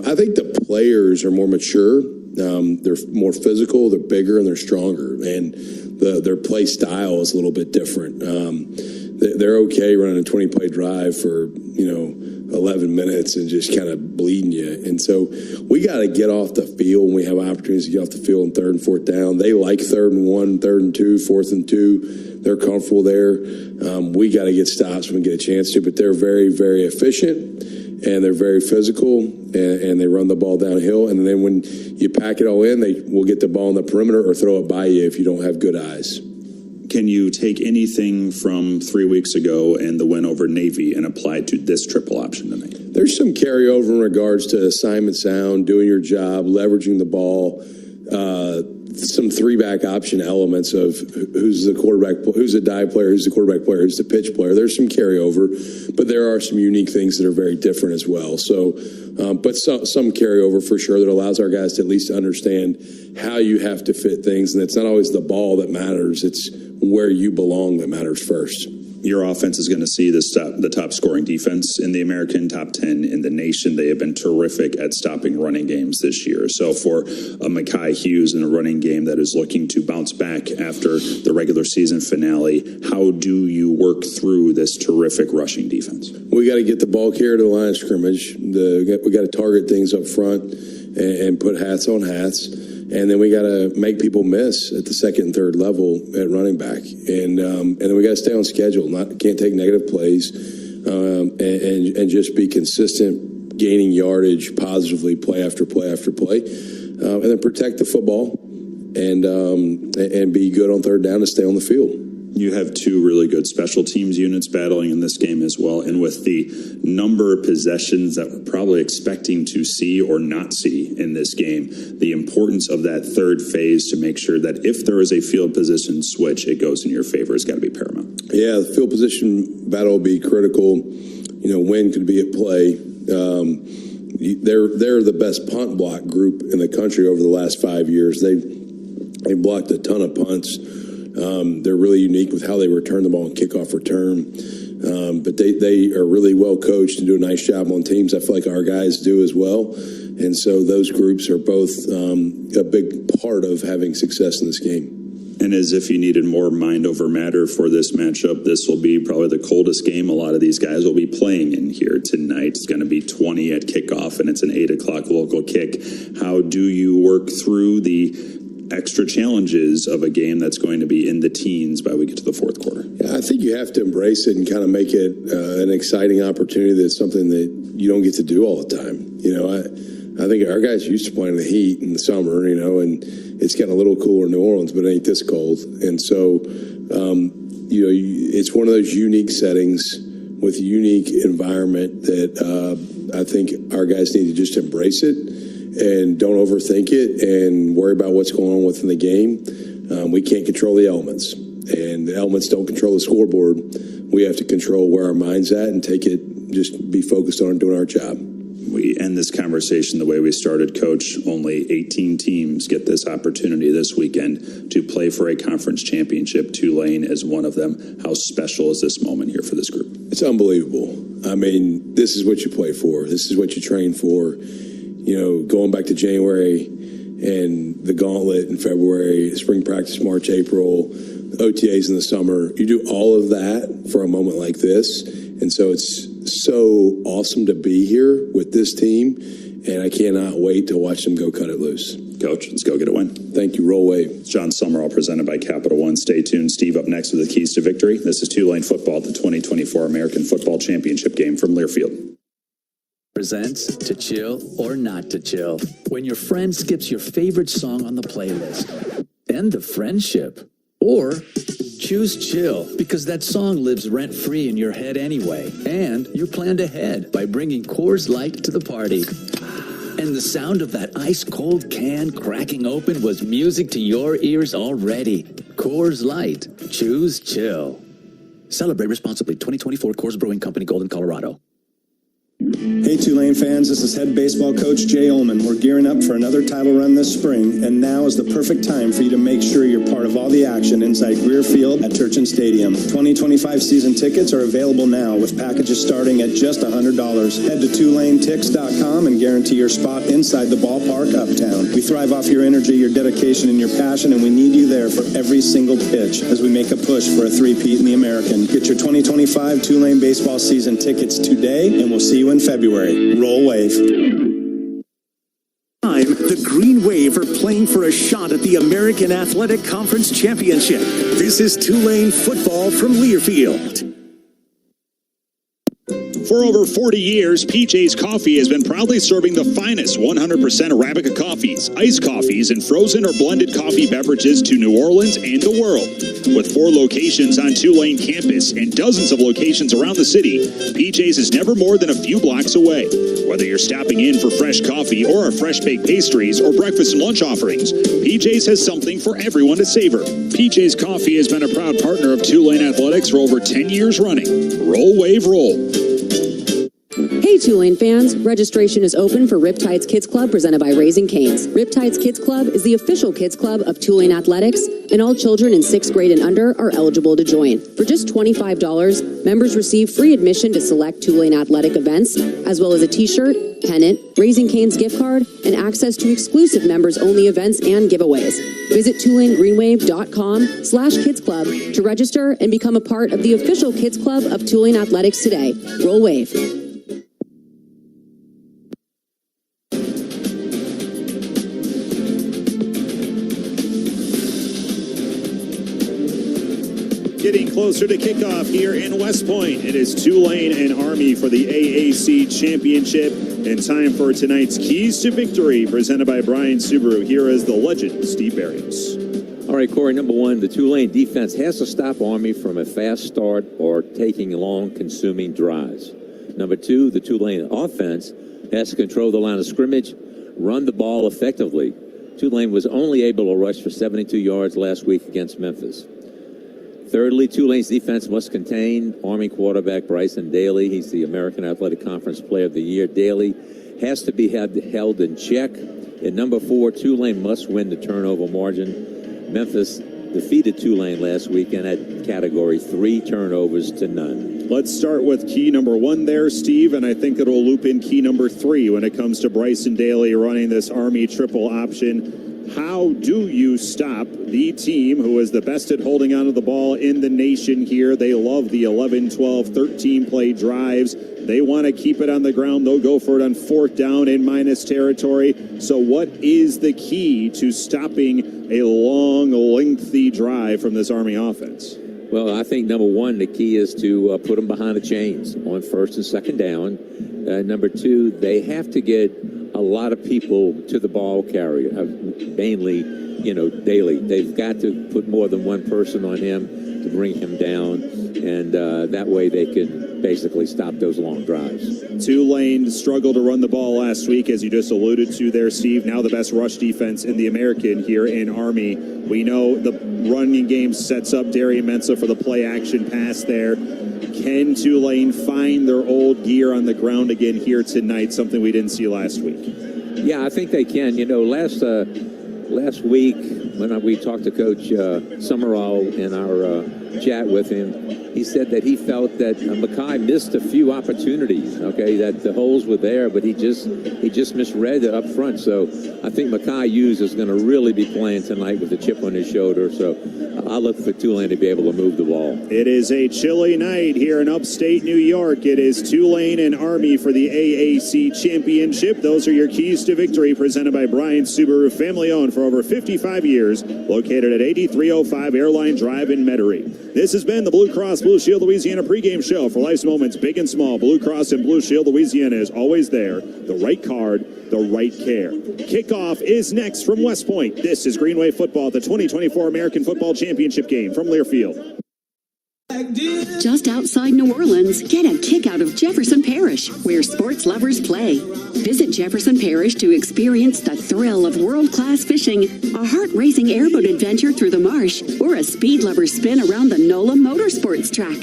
I think the players are more mature. They're more physical, they're bigger, and they're stronger. And their play style is a little bit different. They're okay running a 20-play drive for, 11 minutes and just kind of bleeding you. And so we got to get off the field when we have opportunities to get off the field in 3rd and 4th down. They like 3rd and 1, 3rd and 2, 4th and 2. They're comfortable there. We got to get stops when we get a chance to, but they're very, very efficient. and they're very physical, and they run the ball downhill. And then when you pack it all in, they will get the ball on the perimeter or throw it by you if you don't have good eyes. Can you take anything from 3 weeks ago and the win over Navy and apply it to this triple option tonight? There's some carryover in regards to assignment sound, doing your job, leveraging the ball, some three-back option elements of who's the quarterback, who's the dive player, who's the quarterback player, who's the pitch player. There's some carryover, but there are some unique things that are very different as well. So, but some carryover for sure that allows our guys to at least understand how you have to fit things. And it's not always the ball that matters. It's where you belong that matters first. Your offense is going to see the top scoring defense in the American, top 10 in the nation. They have been terrific at stopping running games this year. So for a Mekhi Hughes in a running game that is looking to bounce back after the regular season finale, how do you work through this terrific rushing defense? We got to get the ball carrier to the line of scrimmage. We got to target things up front and put hats on hats. And then we got to make people miss at the second and third level at running back. And then we got to stay on schedule. Can't take negative plays and just be consistent, gaining yardage positively play after play after play. And then protect the football and be good on third down to stay on the field. You have two really good special teams units battling in this game as well. And with the number of possessions that we're probably expecting to see or not see in this game, the importance of that third phase to make sure that if there is a field position switch, it goes in your favor has got to be paramount. Yeah, the field position battle will be critical. You know, wind could be at play. They're the best punt block group in the country over the last 5 years. They blocked a ton of punts. They're really unique with how they return the ball and kickoff return. But they are really well coached and do a nice job on teams. I feel like our guys do as well. And so those groups are both a big part of having success in this game. And as if you needed more mind over matter for this matchup, this will be probably the coldest game a lot of these guys will be playing in here tonight. It's going to be 20 at kickoff, and it's an 8 o'clock local kick. How do you work through the extra challenges of a game that's going to be in the teens by we get to the fourth quarter? Yeah, I think you have to embrace it and kind of make it an exciting opportunity. That's something that you don't get to do all the time. You know, I think our guys used to play in the heat in the summer, you know, and it's getting a little cooler in New Orleans, but it ain't this cold. And so, you know, it's one of those unique settings with unique environment that I think our guys need to just embrace it and don't overthink it and worry about what's going on within the game. We can't control the elements, and the elements don't control the scoreboard. We have to control where our mind's at and just be focused on doing our job. We end this conversation the way we started, Coach. Only 18 teams get this opportunity this weekend to play for a conference championship. Tulane is one of them. How special is this moment here for this group? It's unbelievable. I mean, this is what you play for. This is what you train for. You know, going back to January and the gauntlet in February, spring practice, March, April, OTAs in the summer, you do all of that for a moment like this. And so it's so awesome to be here with this team, and I cannot wait to watch them go cut it loose. Coach, let's go get a win. Thank you. Roll Wave. John Summerall, presented by Capital One. Stay tuned. Steve up next with the keys to victory. This is Tulane football at the 2024 American Football Championship Game from Learfield. Presents To Chill or Not to Chill. When your friend skips your favorite song on the playlist. End the friendship. Or choose chill, because that song lives rent-free in your head anyway. And you planned ahead by bringing Coors Light to the party. And the sound of that ice-cold can cracking open was music to your ears already. Coors Light. Choose chill. Celebrate responsibly. 2024 Coors Brewing Company, Golden, Colorado. Hey Tulane fans, this is head baseball coach Jay Ullman. We're gearing up for another title run this spring, and now is the perfect time for you to make sure you're part of all the action inside Greer Field at Turchin Stadium. 2025 season tickets are available now with packages starting at just $100. Head to TulaneTix.com and guarantee your spot inside the ballpark uptown. We thrive off your energy, your dedication, and your passion, and we need you there for every single pitch as we make a push for a three-peat in the American. Get your 2025 Tulane baseball season tickets today, and we'll see you in February. Roll Wave. The Green Wave are playing for a shot at the American Athletic Conference Championship. This is Tulane football from Learfield. For over 40 years, PJ's Coffee has been proudly serving the finest 100% Arabica coffees, iced coffees, and frozen or blended coffee beverages to New Orleans and the world. With 4 locations on Tulane campus and dozens of locations around the city, PJ's is never more than a few blocks away. Whether you're stopping in for fresh coffee or our fresh baked pastries or breakfast and lunch offerings, PJ's has something for everyone to savor. PJ's Coffee has been a proud partner of Tulane Athletics for over 10 years running. Roll, Wave, roll. Hey Tulane fans, registration is open for Riptide's Kids Club presented by Raising Cane's. Riptide's Kids Club is the official kids club of Tulane Athletics, and all children in 6th grade and under are eligible to join. For just $25, members receive free admission to select Tulane Athletic events, as well as a t-shirt, pennant, Raising Cane's gift card, and access to exclusive members-only events and giveaways. Visit TulaneGreenWave.com/Kids Club to register and become a part of the official kids club of Tulane Athletics today. Roll Wave. Getting closer to kickoff here in West Point. It is Tulane and Army for the AAC Championship. And time for tonight's Keys to Victory, presented by Brian Subaru. Here is the legend, Steve Barrios. All right, Corey, number 1, the Tulane defense has to stop Army from a fast start or taking long, consuming drives. Number 2, the Tulane offense has to control the line of scrimmage, run the ball effectively. Tulane was only able to rush for 72 yards last week against Memphis. Thirdly, Tulane's defense must contain Army quarterback Bryson Daly. He's the American Athletic Conference Player of the Year. Daly has to be held in check. And number 4, Tulane must win the turnover margin. Memphis defeated Tulane last weekend at category 3 turnovers to none. Let's start with key number 1 there, Steve, and I think it'll loop in key number 3 when it comes to Bryson Daly running this Army triple option. How do you stop the team who is the best at holding onto the ball in the nation here? They love the 11, 12, 13 play drives. They want to keep it on the ground. They'll go for it on 4th down in minus territory. So what is the key to stopping a long, lengthy drive from this Army offense? Well, I think number 1, the key is to put them behind the chains on 1st and 2nd down. Number 2, they have to get a lot of people to the ball carrier, mainly, Daly. They've got to put more than one person on him to bring him down, and that way they can basically stop those long drives. Tulane struggled to run the ball last week, as you just alluded to there, Steve. Now the best rush defense in the American here in Army. We know the running game sets up Darian Mensah for the play-action pass there. Can Tulane find their old gear on the ground again here tonight, something we didn't see last week? Yeah, I think they can. Last week when we talked to Coach Summerall in our chat with him, he said that he felt that Mackay missed a few opportunities, that the holes were there, but he just misread it up front. So I think Mackay Hughes is going to really be playing tonight with a chip on his shoulder. So I look for Tulane to be able to move the ball. It is a chilly night here in upstate New York. It is Tulane and Army for the AAC Championship. Those are your keys to victory, presented by Brian Subaru, family owned for over 55 years, located at 8305 Airline Drive in Metairie. This has been the Blue Cross Blue Shield Louisiana pregame show. For life's moments, big and small, Blue Cross and Blue Shield Louisiana is always there. The right card, the right care. Kickoff is next from West Point. This is Green Wave football at the 2024 American Football Championship Game from Learfield. Just outside New Orleans, get a kick out of Jefferson Parish, where sports lovers play. Visit Jefferson Parish to experience the thrill of world-class fishing, a heart-racing airboat adventure through the marsh, or a speed lover spin around the NOLA Motorsports track.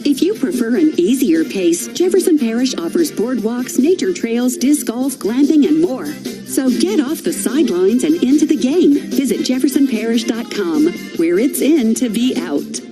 If you prefer an easier pace, Jefferson Parish offers boardwalks, nature trails, disc golf, glamping, and more. So get off the sidelines and into the game. Visit jeffersonparish.com, where it's in to be out.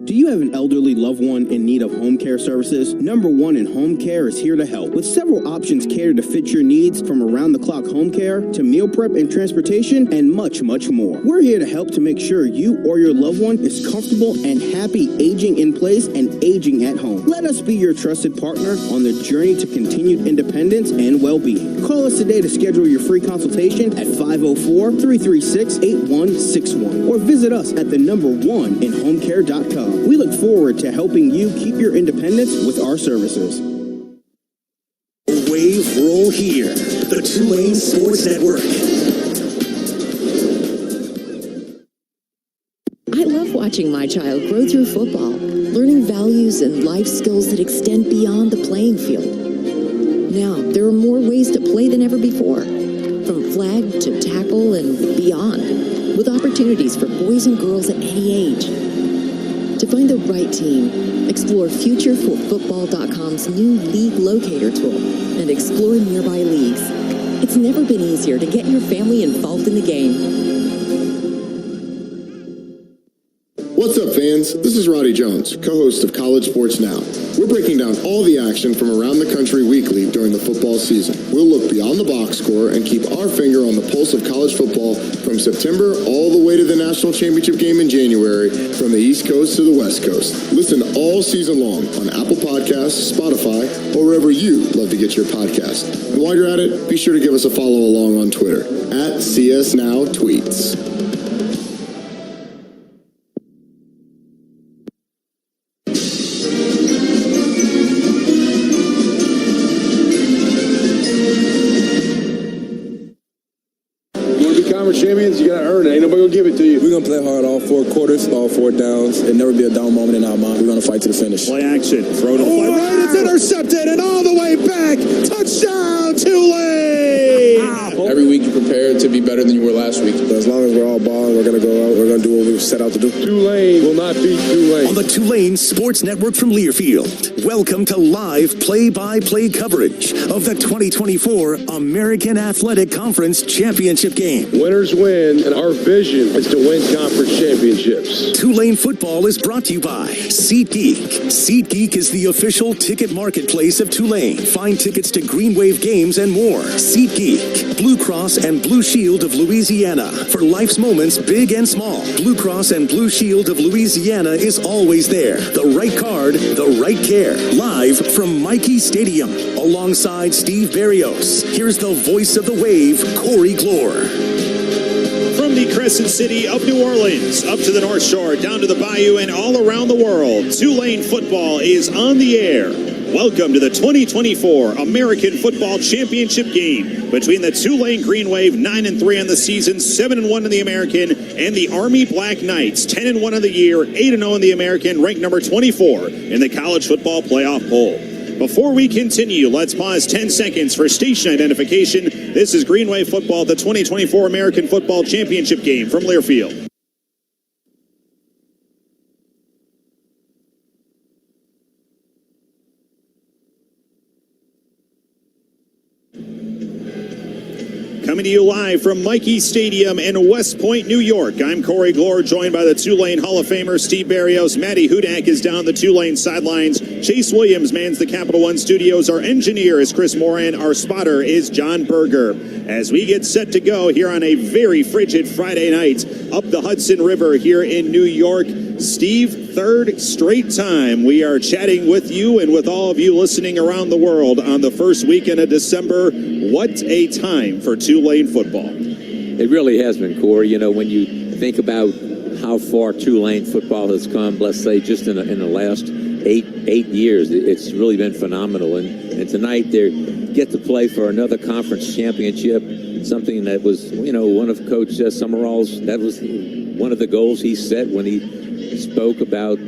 Do you have an elderly loved one in need of home care services? Number 1 in Home Care is here to help, with several options catered to fit your needs, from around-the-clock home care to meal prep and transportation, and much, much more. We're here to help to make sure you or your loved one is comfortable and happy aging in place and aging at home. Let us be your trusted partner on the journey to continued independence and well-being. Call us today to schedule your free consultation at 504-336-8161, or visit us at the number 1 in homecare.com. We look forward to helping you keep your independence with our services. wave roll here. The Tulane Sports Network. I love watching my child grow through football, learning values and life skills that extend beyond the playing field. Now, there are more ways to play than ever before, from flag to tackle and beyond, with opportunities for boys and girls at any age. To find the right team, explore FutureForFootball.com's new League Locator tool and explore nearby leagues. It's never been easier to get your family involved in the game. What's up, fans? This is Roddy Jones, co-host of College Sports Now. We're breaking down all the action from around the country weekly during the football season. We'll look beyond the box score and keep our finger on the pulse of college football from September all the way to the national championship game in January, from the East Coast to the West Coast. Listen all season long on Apple Podcasts, Spotify, or wherever you love to get your podcast. And while you're at it, be sure to give us a follow along on Twitter at CSNowTweets. Champions, you gotta earn it. Ain't nobody gonna give it to you. We're gonna play hard all 4 quarters, all 4 downs. There'll never be a down moment in our mind. We're gonna fight to the finish. Play action. Throw to the play. Right, it's intercepted and all the way back. Touchdown, Tulane! Every week you prepare to be better than you were last week. As long as we're all balling, we're gonna go out. We're gonna do what we set out to do. Tulane will not beat Tulane. On the Tulane Sports Network from Learfield, welcome to live play-by-play coverage of the 2024 American Athletic Conference Championship Game. Winners win, and our vision is to win conference championships. Tulane football is brought to you by SeatGeek. SeatGeek is the official ticket marketplace of Tulane. Find tickets to Green Wave games and more. SeatGeek, Blue Cross and Blue Shield of Louisiana. For life's moments, big and small, Blue Cross and Blue Shield of Louisiana is always there. The right card, the right care. Live from Mikey Stadium, alongside Steve Barrios. Here's the voice of the Wave, Corey Glore. From the Crescent City of New Orleans, up to the North Shore, down to the Bayou, and all around the world, Tulane football is on the air. Welcome to the 2024 American Football Championship Game between the Tulane Green Wave, 9-3 on the season, 7-1 in the American, and the Army Black Knights, 10-1 on the year, 8-0 in the American, ranked number 24 in the college football playoff poll. Before we continue, let's pause 10 seconds for station identification. This is Green Wave Football, the 2024 American Football Championship Game from Learfield. Coming to you live from Mikey Stadium in West Point, New York. I'm Corey Glore, joined by the Tulane Hall of Famer Steve Barrios. Matty Hudak is down the Tulane sidelines. Chase Williams mans the Capital One studios. Our engineer is Chris Moran. Our spotter is John Berger. As we get set to go here on a very frigid Friday night up the Hudson River here in New York. Steve, third straight time we are chatting with you and with all of you listening around the world on the first weekend of December. What a time for Tulane football. It really has been, Corey. You know, when you think about how far Tulane football has come, let's say just in the last eight years, it's really been phenomenal. And tonight they get to play for another conference championship, something that was, you know, one of Coach Summerall's, that was one of the goals he set when he spoke about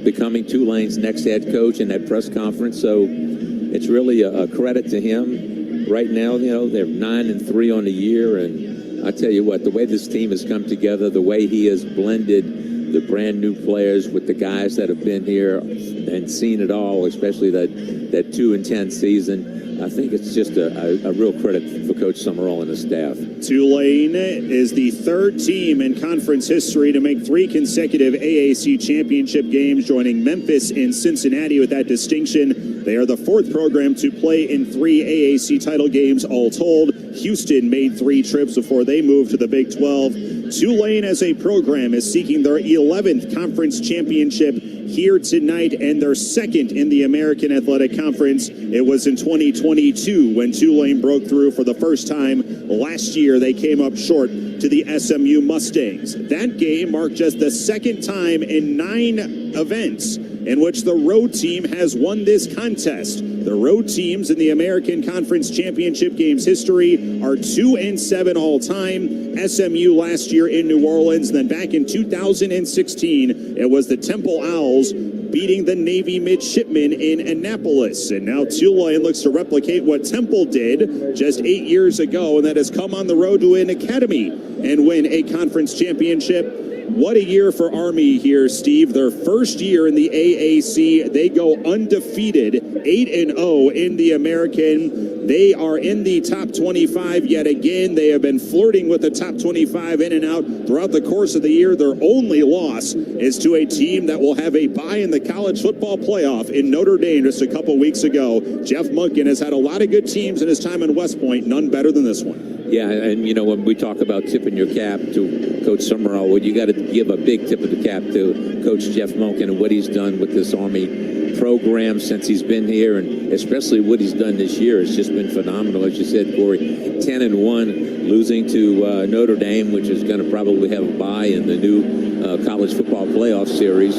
becoming Tulane's next head coach in that press conference. So it's really a credit to him. Right now, you know, they're 9-3 on the year, and I tell you what, the way this team has come together, the way he has blended the brand new players with the guys that have been here and seen it all, especially that 2-10 season, I think it's just a real credit for Coach Summerall and his staff. Tulane is the third team in conference history to make 3 consecutive AAC Championship games, joining Memphis and Cincinnati with that distinction. They are the 4th program to play in 3 AAC title games all told. Houston made 3 trips before they moved to the Big 12. Tulane as a program is seeking their 11th conference championship here tonight and their 2nd in the American Athletic Conference. It was in 2022 when Tulane broke through for the first time. Last year they came up short to the SMU Mustangs. That game marked just the 2nd time in 9 events in which the road team has won this contest. The road teams in the American Conference Championship Games history are 2-7 all time. SMU last year in New Orleans. Then back in 2016, it was the Temple Owls beating the Navy Midshipmen in Annapolis. And now Tulane looks to replicate what Temple did just 8 years ago, and that has come on the road to an academy and win a conference championship. What a year for Army here, Steve. Their first year in the AAC, they go undefeated, 8-0 in the American. They are in the top 25 yet again. They have been flirting with the top 25 in and out throughout the course of the year. Their only loss is to a team that will have a bye in the college football playoff in Notre Dame just a couple weeks ago. Jeff Monken has had a lot of good teams in his time in West Point, none better than this one. Yeah, and you know, when we talk about tipping your cap to Coach Summerall, well, you got to give a big tip of the cap to Coach Jeff Monken and what he's done with this Army program since he's been here, and especially what he's done this year. It's just been phenomenal. As you said, Corey, 10-1, losing to Notre Dame, which is going to probably have a bye in the new college football playoff series.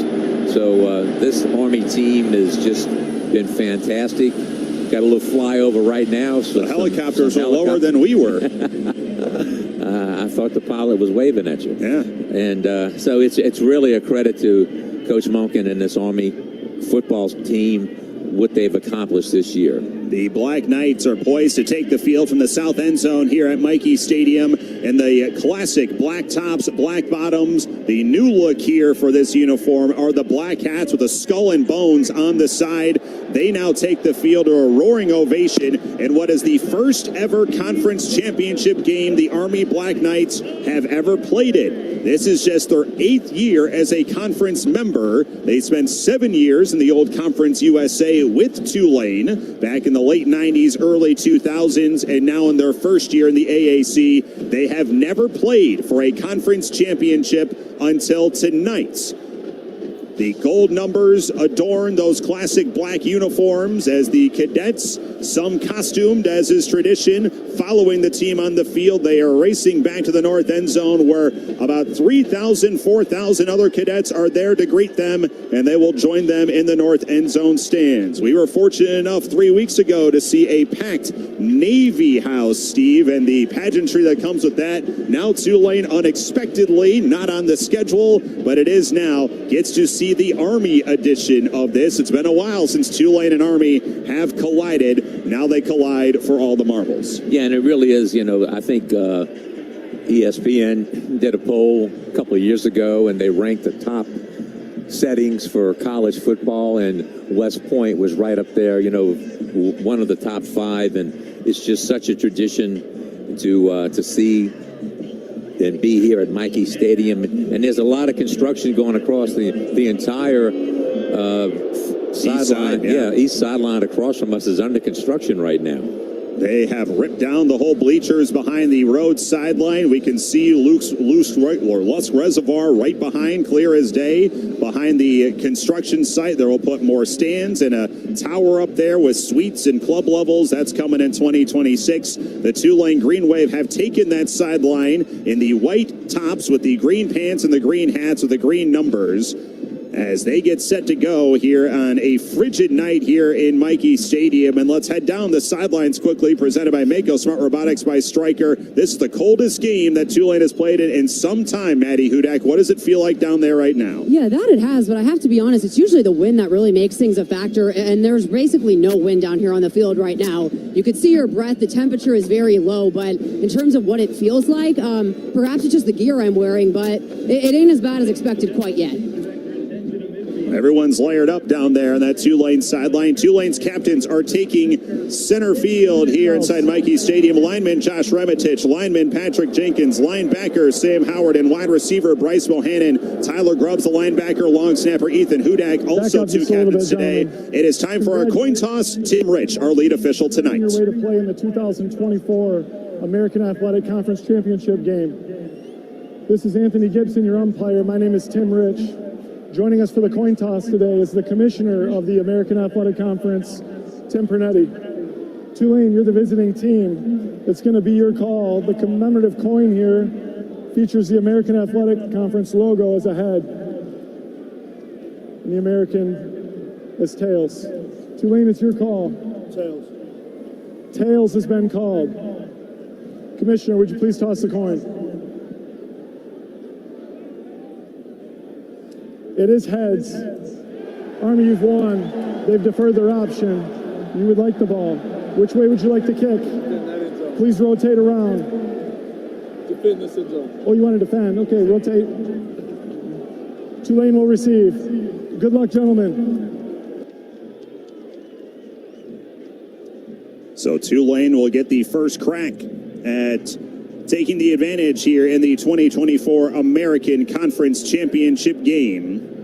So this Army team has just been fantastic. Got a little flyover right now. So the helicopters are lower than we were. I thought the pilot was waving at you. Yeah. And so it's really a credit to Coach Monken and this Army football team, what they've accomplished this year. The Black Knights are poised to take the field from the south end zone here at Michie Stadium in the classic black tops, black bottoms. The new look here for this uniform are the black hats with the skull and bones on the side. They now take the field to a roaring ovation in what is the first ever conference championship game the Army Black Knights have ever played in. This is just their 8th year as a conference member. They spent 7 years in the old Conference USA with Tulane back in the late 90s, early 2000s, and now in their first year in the AAC, they have never played for a conference championship until tonight. The gold numbers adorn those classic black uniforms as the cadets, some costumed as is tradition, following the team on the field. They are racing back to the north end zone where about 3,000, 4,000 other cadets are there to greet them, and they will join them in the north end zone stands. We were fortunate enough 3 weeks ago to see a packed Navy house, Steve, and the pageantry that comes with that. Now Tulane unexpectedly, not on the schedule, but it is now, gets to see the Army edition of this. It's been a while since Tulane and Army have collided. Now they collide for all the marbles. Yeah, and it really is, you know, I think ESPN did a poll a couple of years ago, and they ranked the top settings for college football, and West Point was right up there, you know, one of the top 5, and it's just such a tradition to see and be here at Michie Stadium. And there's a lot of construction going across the entire sideline. East sideline across from us is under construction right now. They have ripped down the whole bleachers behind the road sideline. We can see Lusk Reservoir right behind, clear as day. Behind the construction site, they will put more stands and a tower up there with suites and club levels. That's coming in 2026. The Tulane Green Wave have taken that sideline in the white tops with the green pants and the green hats with the green numbers, as they get set to go here on a frigid night here in Michie Stadium. And let's head down the sidelines quickly, presented by Mako Smart Robotics by Stryker. This is the coldest game that Tulane has played in some time, Maddie Hudak. What does it feel like down there right now? Yeah, that it has, but I have to be honest, it's usually the wind that really makes things a factor, and there's basically no wind down here on the field right now. You could see your breath, the temperature is very low, but in terms of what it feels like, perhaps it's just the gear I'm wearing, but it ain't as bad as expected quite yet. Everyone's layered up down there on that Tulane sideline. Tulane's captains are taking center field here inside Michie Stadium. Lineman Josh Remitich, lineman Patrick Jenkins, linebacker Sam Howard, and wide receiver Bryce Bohannon. Tyler Grubbs, the linebacker, long snapper Ethan Hudak, also two captains today. It is time for our coin toss. Tim Rich, our lead official tonight. Your way to play in the 2024 American Athletic Conference Championship Game. This is Anthony Gibson, your umpire. My name is Tim Rich. Joining us for the coin toss today is the commissioner of the American Athletic Conference, Tim Pernetti. Tulane, you're the visiting team. It's going to be your call. The commemorative coin here features the American Athletic Conference logo as a head. And the American It's tails. Tulane, it's your call. Tails. Tails has been called. Commissioner, would you please toss the coin? It is heads. Army, you've won. They've deferred their option. You would like the ball. Which way would you like to kick? Please rotate around. Defend this end zone. Oh, you want to defend? Okay, rotate. Tulane will receive. Good luck, gentlemen. So Tulane will get the first crack at taking the advantage here in the 2024 American Conference Championship game.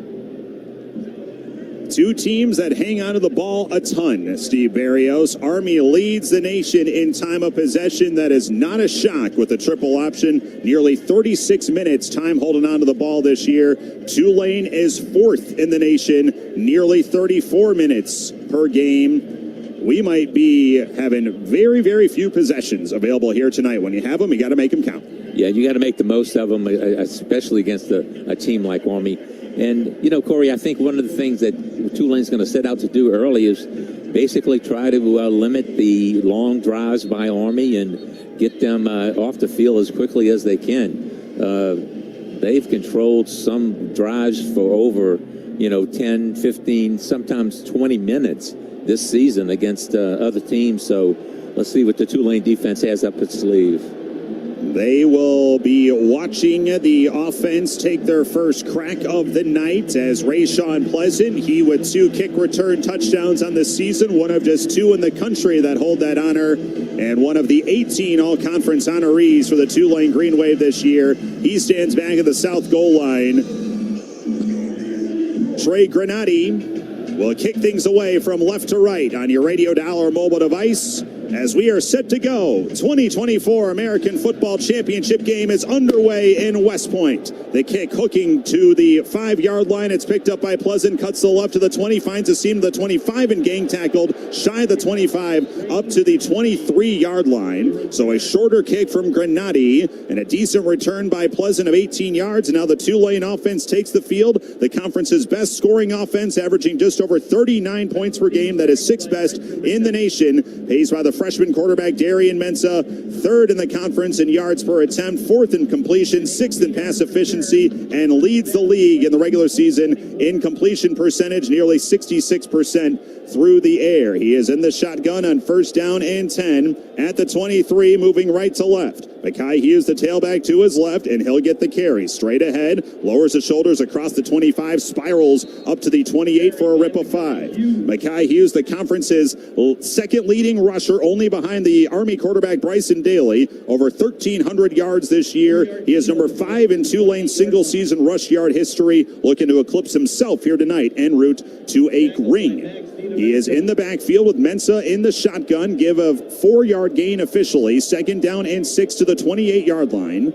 Two teams that hang on to the ball a ton, Steve Barrios. Army leads the nation in time of possession. That is not a shock with the triple option. Nearly 36 minutes time holding on to the ball this year. Tulane is fourth in the nation, nearly 34 minutes per game. We might be having very, very few possessions available here tonight. When you have them, you got to make them count. Yeah, you got to make the most of them, especially against a team like Army. And, you know, Corey, I think one of the things that Tulane's going to set out to do early is basically try to limit the long drives by Army and get them off the field as quickly as they can. They've controlled some drives for over, 10, 15, sometimes 20 minutes this season against other teams. So let's see what the Tulane defense has up its sleeve. They will be watching the offense take their first crack of the night as Rayshawn Pleasant, he with 2 kick return touchdowns on the season, one of just 2 in the country that hold that honor, and one of the 18 all-conference honorees for the Tulane Green Wave this year. He stands back at the south goal line. Trey Granati will kick things away from left to right on your radio dial or mobile device as we are set to go. 2024 American Football Championship game is underway in West Point. The kick hooking to the 5-yard line. It's picked up by Pleasant, cuts the left to the 20, finds a seam to the 25 and gang tackled shy of the 25 up to the 23-yard line. So a shorter kick from Granati and a decent return by Pleasant of 18 yards. And now the Tulane offense takes the field. The conference's best scoring offense, averaging just over 39 points per game. That is 6th best in the nation. Paced by the freshman quarterback Darian Mensah, 3rd in the conference in yards per attempt, 4th in completion, 6th in pass efficiency, and leads the league in the regular season in completion percentage, nearly 66% through the air. He is in the shotgun on 1st down and 10 at the 23, moving right to left. Mekhi Hughes, the tailback, to his left, and he'll get the carry. Straight ahead, lowers the shoulders across the 25, spirals up to the 28 for a rip of 5. Mekhi Hughes, the conference's second leading rusher, only behind the Army quarterback Bryson Daly, over 1,300 yards this year. He is number 5 in Tulane's single-season rush yard history, looking to eclipse himself here tonight en route to a ring. He is in the backfield with Mensah in the shotgun. Give a 4-yard gain officially. 2nd down and 6 to the 28-yard line.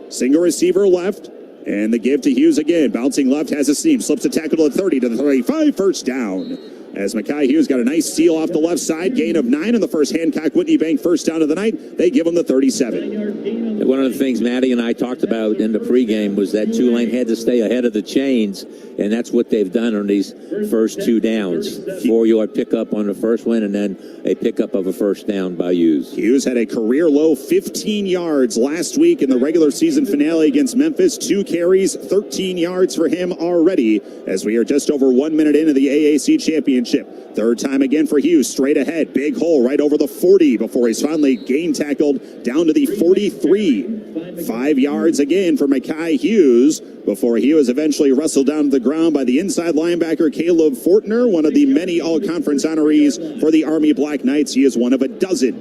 Single receiver left. And the give to Hughes again. Bouncing left, has a seam. Slips a tackle to the 30 to the 35. 1st down. As Mekhi Hughes got a nice steal off the left side. Gain of 9 on the first Hancock-Whitney Bank 1st down of the night. They give him the 37. One of the things Maddie and I talked about in the pregame was that Tulane had to stay ahead of the chains, and that's what they've done on these first 2 downs. 4-yard pickup on the first one, and then a pickup of a 1st down by Hughes. Hughes had a career-low 15 yards last week in the regular season finale against Memphis. 2 carries, 13 yards for him already, as we are just over 1 minute into the AAC Championship. 3rd time again for Hughes, straight ahead. Big hole right over the 40 before he's finally gain tackled down to the 43. 5 yards again for Mekhi Hughes before he was eventually wrestled down to the ground by the inside linebacker Caleb Fortner, one of the many all-conference honorees for the Army Black Knights. He is one of a dozen.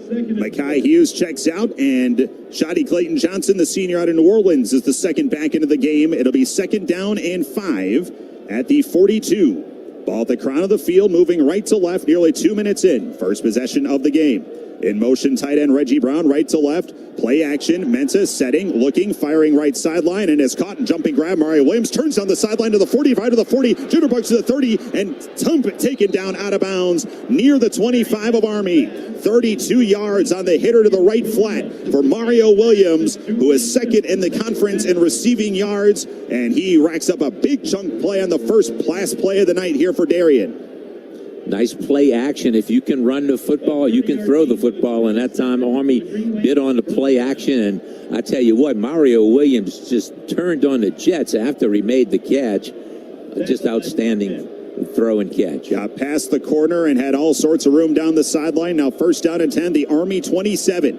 Mekhi Hughes checks out, and Shotty Clayton Johnson, the senior out of New Orleans, is the second back into the game. It'll be 2nd down and 5 at the 42. Ball at the crown of the field, moving right to left, nearly 2 minutes in. First possession of the game. In motion, tight end Reggie Brown, right to left. Play action, Mensah setting, looking, firing right sideline, and is caught and jumping grab. Mario Williams turns down the sideline to the 45 to the 40, jitterbugs to the 30, and taken down out of bounds near the 25 of Army. 32 yards on the hitter to the right flat for Mario Williams, who is second in the conference in receiving yards, and he racks up a big chunk play on the first pass play of the night here for Darien. Nice play action. If you can run the football, you can throw the football. And that time, Army bid on the play action. And I tell you what, Mario Williams just turned on the Jets after he made the catch. Just outstanding throw and catch. Got past the corner and had all sorts of room down the sideline. Now first down and 10, the Army 27.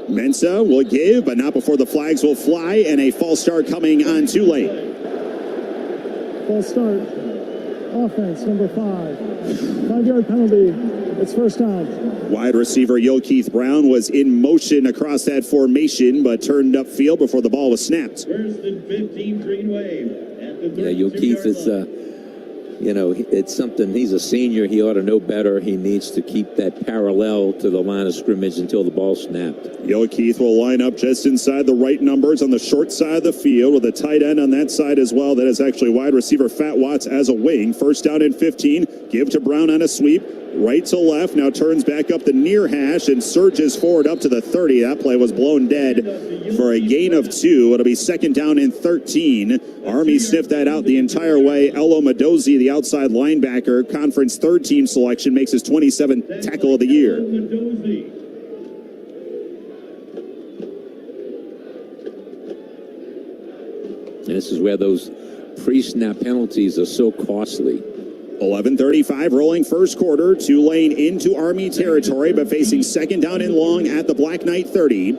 Mensah will give, but not before the flags will fly, and a false start coming on Tulane. False start. Offense, number 5. 5-yard penalty. It's first down. Wide receiver Keith Brown was in motion across that formation, but turned upfield before the ball was snapped. First and 15, Green Wave. Yeah, Keith is, it's something. He's a senior. He ought to know better. He needs to keep that parallel to the line of scrimmage until the ball snapped. Keith will line up just inside the right numbers on the short side of the field with a tight end on that side as well. That is actually wide receiver Fat Watts as a wing. First down and 15. Give to Brown on a sweep. Right to left. Now turns back up the near hash and surges forward up to the 30. That play was blown dead for a gain of 2. It'll be second down and 13. Army sniffed that out the entire way. Elo Madozi, the outside linebacker, conference third team selection, makes his 27th tackle of the year. And this is where those pre-snap penalties are so costly. 11:35 rolling first quarter. Tulane into Army territory, but facing second down and long at the Black Knight 30.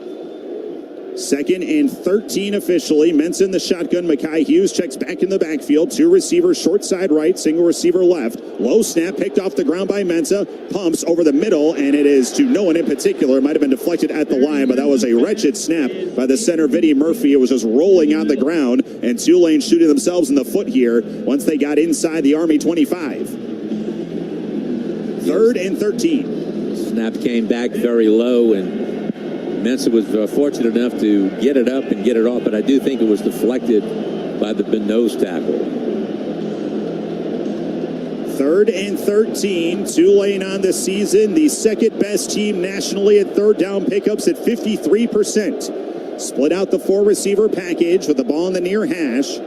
Second and 13 officially. Mensah in the shotgun. Mekhi Hughes checks back in the backfield. 2 receivers, short side right, single receiver left. Low snap picked off the ground by Mensah. Pumps over the middle, and it is to no one in particular. It might have been deflected at the line, but that was a wretched snap by the center, Vinny Murphy. It was just rolling on the ground, and Tulane shooting themselves in the foot here once they got inside the Army 25. Third and 13. Snap came back very low, and Mensah was fortunate enough to get it up and get it off, but I do think it was deflected by the nose tackle. Third and 13. Tulane on the season, the second best team nationally at third down pickups at 53%. Split out the 4 receiver package with the ball in the near hash.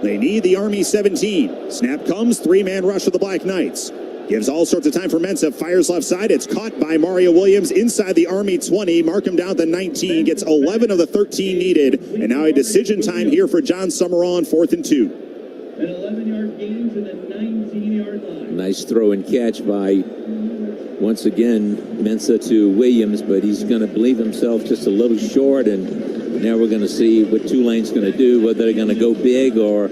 They need the Army 17. Snap comes, 3-man rush for the Black Knights. Gives all sorts of time for Mensah. Fires left side. It's caught by Mario Williams inside the Army 20. Mark him down to 19. Gets 11 of the 13 needed. And now a decision time here for John Summerall on 4th and 2. An 11-yard gain to the 19-yard line. Nice throw and catch by, once again, Mensah to Williams, but he's going to believe himself just a little short. And now we're going to see what Tulane's going to do, whether they're going to go big or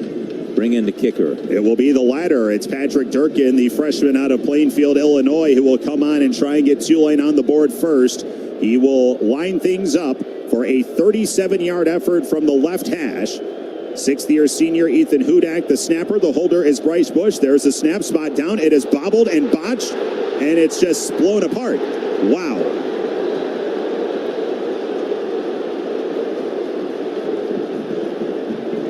bring in the kicker. It will be the latter. It's Patrick Durkin, the freshman out of Plainfield, Illinois, who will come on and try and get Tulane on the board first. He will line things up for a 37-yard effort from the left hash. 6th-year senior Ethan Hudak, the snapper. The holder is Bryce Bush. There's the snap spot down. It is bobbled and botched, and it's just blown apart. Wow.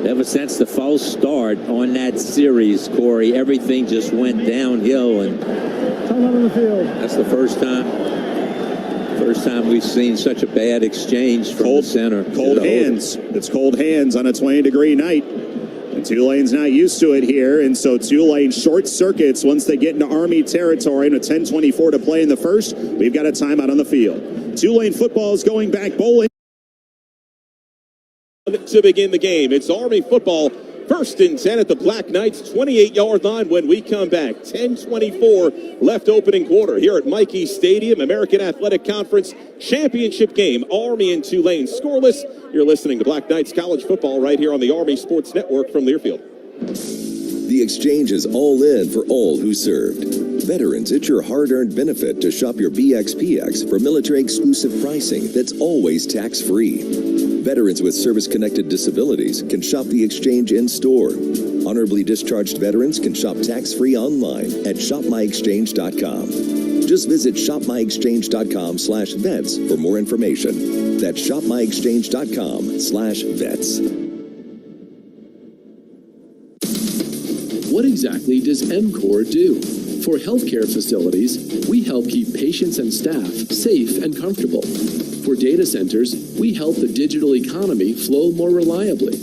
Ever since the false start on that series, Corey, everything just went downhill, and time out on the field. That's the first time we've seen such a bad exchange from the center. Cold hands. It's cold hands on a 20-degree night. And Tulane's not used to it here, and so Tulane short circuits once they get into Army territory. And a 10:24 to play in the first, we've got a timeout on the field. Tulane football is going back bowling. To begin the game, it's Army football, 1st and 10 at the Black Knights 28-yard line when we come back. 10:24 left opening quarter here at Michie Stadium, American Athletic Conference Championship Game. Army and Tulane scoreless. You're listening to Black Knights College Football right here on the Army Sports Network from Learfield. The exchange is all in for all who served. Veterans, it's your hard-earned benefit to shop your BXPX for military-exclusive pricing that's always tax-free. Veterans with service-connected disabilities can shop the exchange in-store. Honorably discharged veterans can shop tax-free online at shopmyexchange.com. Just visit shopmyexchange.com/vets for more information. That's shopmyexchange.com/vets. What exactly does MCOR do? For healthcare facilities, we help keep patients and staff safe and comfortable. For data centers, we help the digital economy flow more reliably.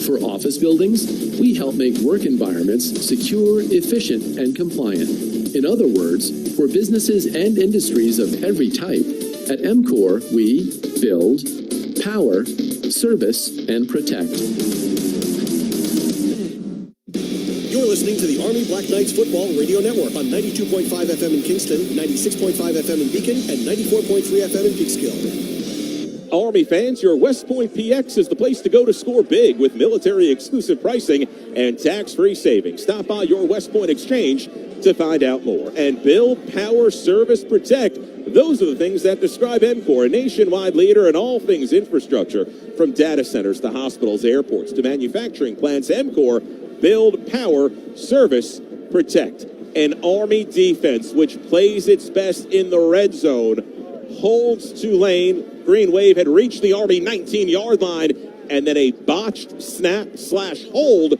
For office buildings, we help make work environments secure, efficient, and compliant. In other words, for businesses and industries of every type, at MCOR, we build, power, service, and protect. You're listening to the Army Black Knights Football Radio Network on 92.5 FM in Kingston, 96.5 FM in Beacon, and 94.3 FM in Peekskill. Army fans, your West Point PX is the place to go to score big with military exclusive pricing and tax-free savings. Stop by your West Point Exchange to find out more. And build, power, service, protect. Those are the things that describe MCOR, a nationwide leader in all things infrastructure, from data centers to hospitals, airports, to manufacturing plants. MCOR, build, power, service, protect. An Army defense which plays its best in the red zone, holds Tulane. Green Wave had reached the Army 19-yard line, and then a botched snap/hold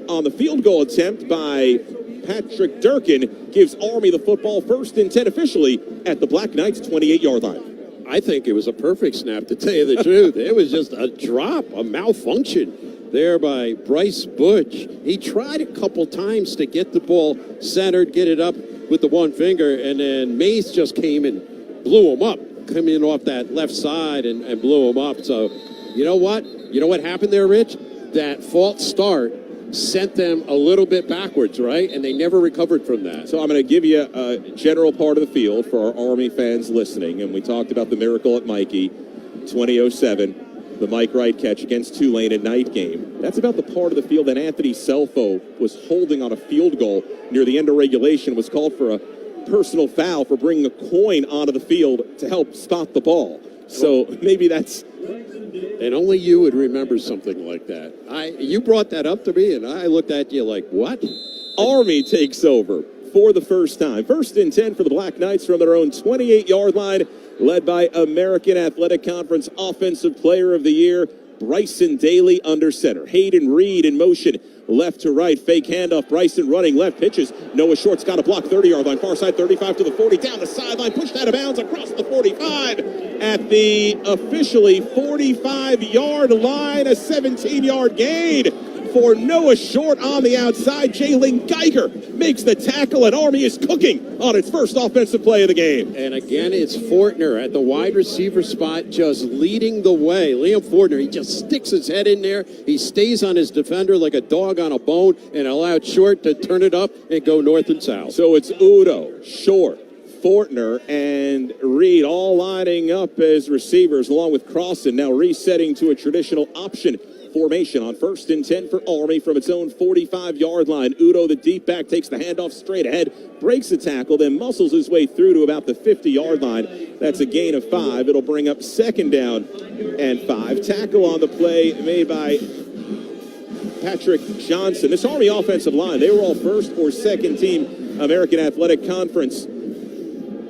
on the field goal attempt by Patrick Durkin gives Army the football 1st and 10 officially at the Black Knights' 28-yard line. I think it was a perfect snap, to tell you the truth. It was just a drop, a malfunction there by Bryce Butch. He tried a couple times to get the ball centered, get it up with the one finger, and then Mace just came and blew him up, coming off that left side and blew him up. So, you know what? You know what happened there, Rich? That false start sent them a little bit backwards, right? And they never recovered from that. So I'm going to give you a general part of the field for our Army fans listening. And we talked about the miracle at Mikey, 2007, the Mike Wright catch against Tulane at night game. That's about the part of the field that Anthony Selfo was holding on a field goal near the end of regulation, was called for a personal foul for bringing a coin onto the field to help spot the ball. So maybe that's... And only you would remember something like that. You brought that up to me, and I looked at you like, what? Army takes over for the first time. 1st and 10 for the Black Knights from their own 28-yard line, led by American Athletic Conference Offensive Player of the Year, Bryson Daly under center. Hayden Reed in motion, left to right, fake handoff. Bryson running left, pitches. Noah Short's got a block, 30-yard line, far side, 35 to the 40, down the sideline, pushed out of bounds across the 45 at the officially 45-yard line, a 17-yard gain for Noah Short on the outside. Jalen Geiger makes the tackle, and Army is cooking on its first offensive play of the game. And again, it's Fortner at the wide receiver spot, just leading the way. Liam Fortner, he just sticks his head in there. He stays on his defender like a dog on a bone and allowed Short to turn it up and go north and south. So it's Udo, Short, Fortner, and Reed all lining up as receivers along with Crossan, now resetting to a traditional option formation on 1st and 10 for Army from its own 45-yard line. Udo, the deep back, takes the handoff straight ahead, breaks the tackle, then muscles his way through to about the 50-yard line. That's a gain of 5. It'll bring up 2nd down and 5. Tackle on the play made by Patrick Johnson. This Army offensive line, they were all 1st or 2nd team American Athletic Conference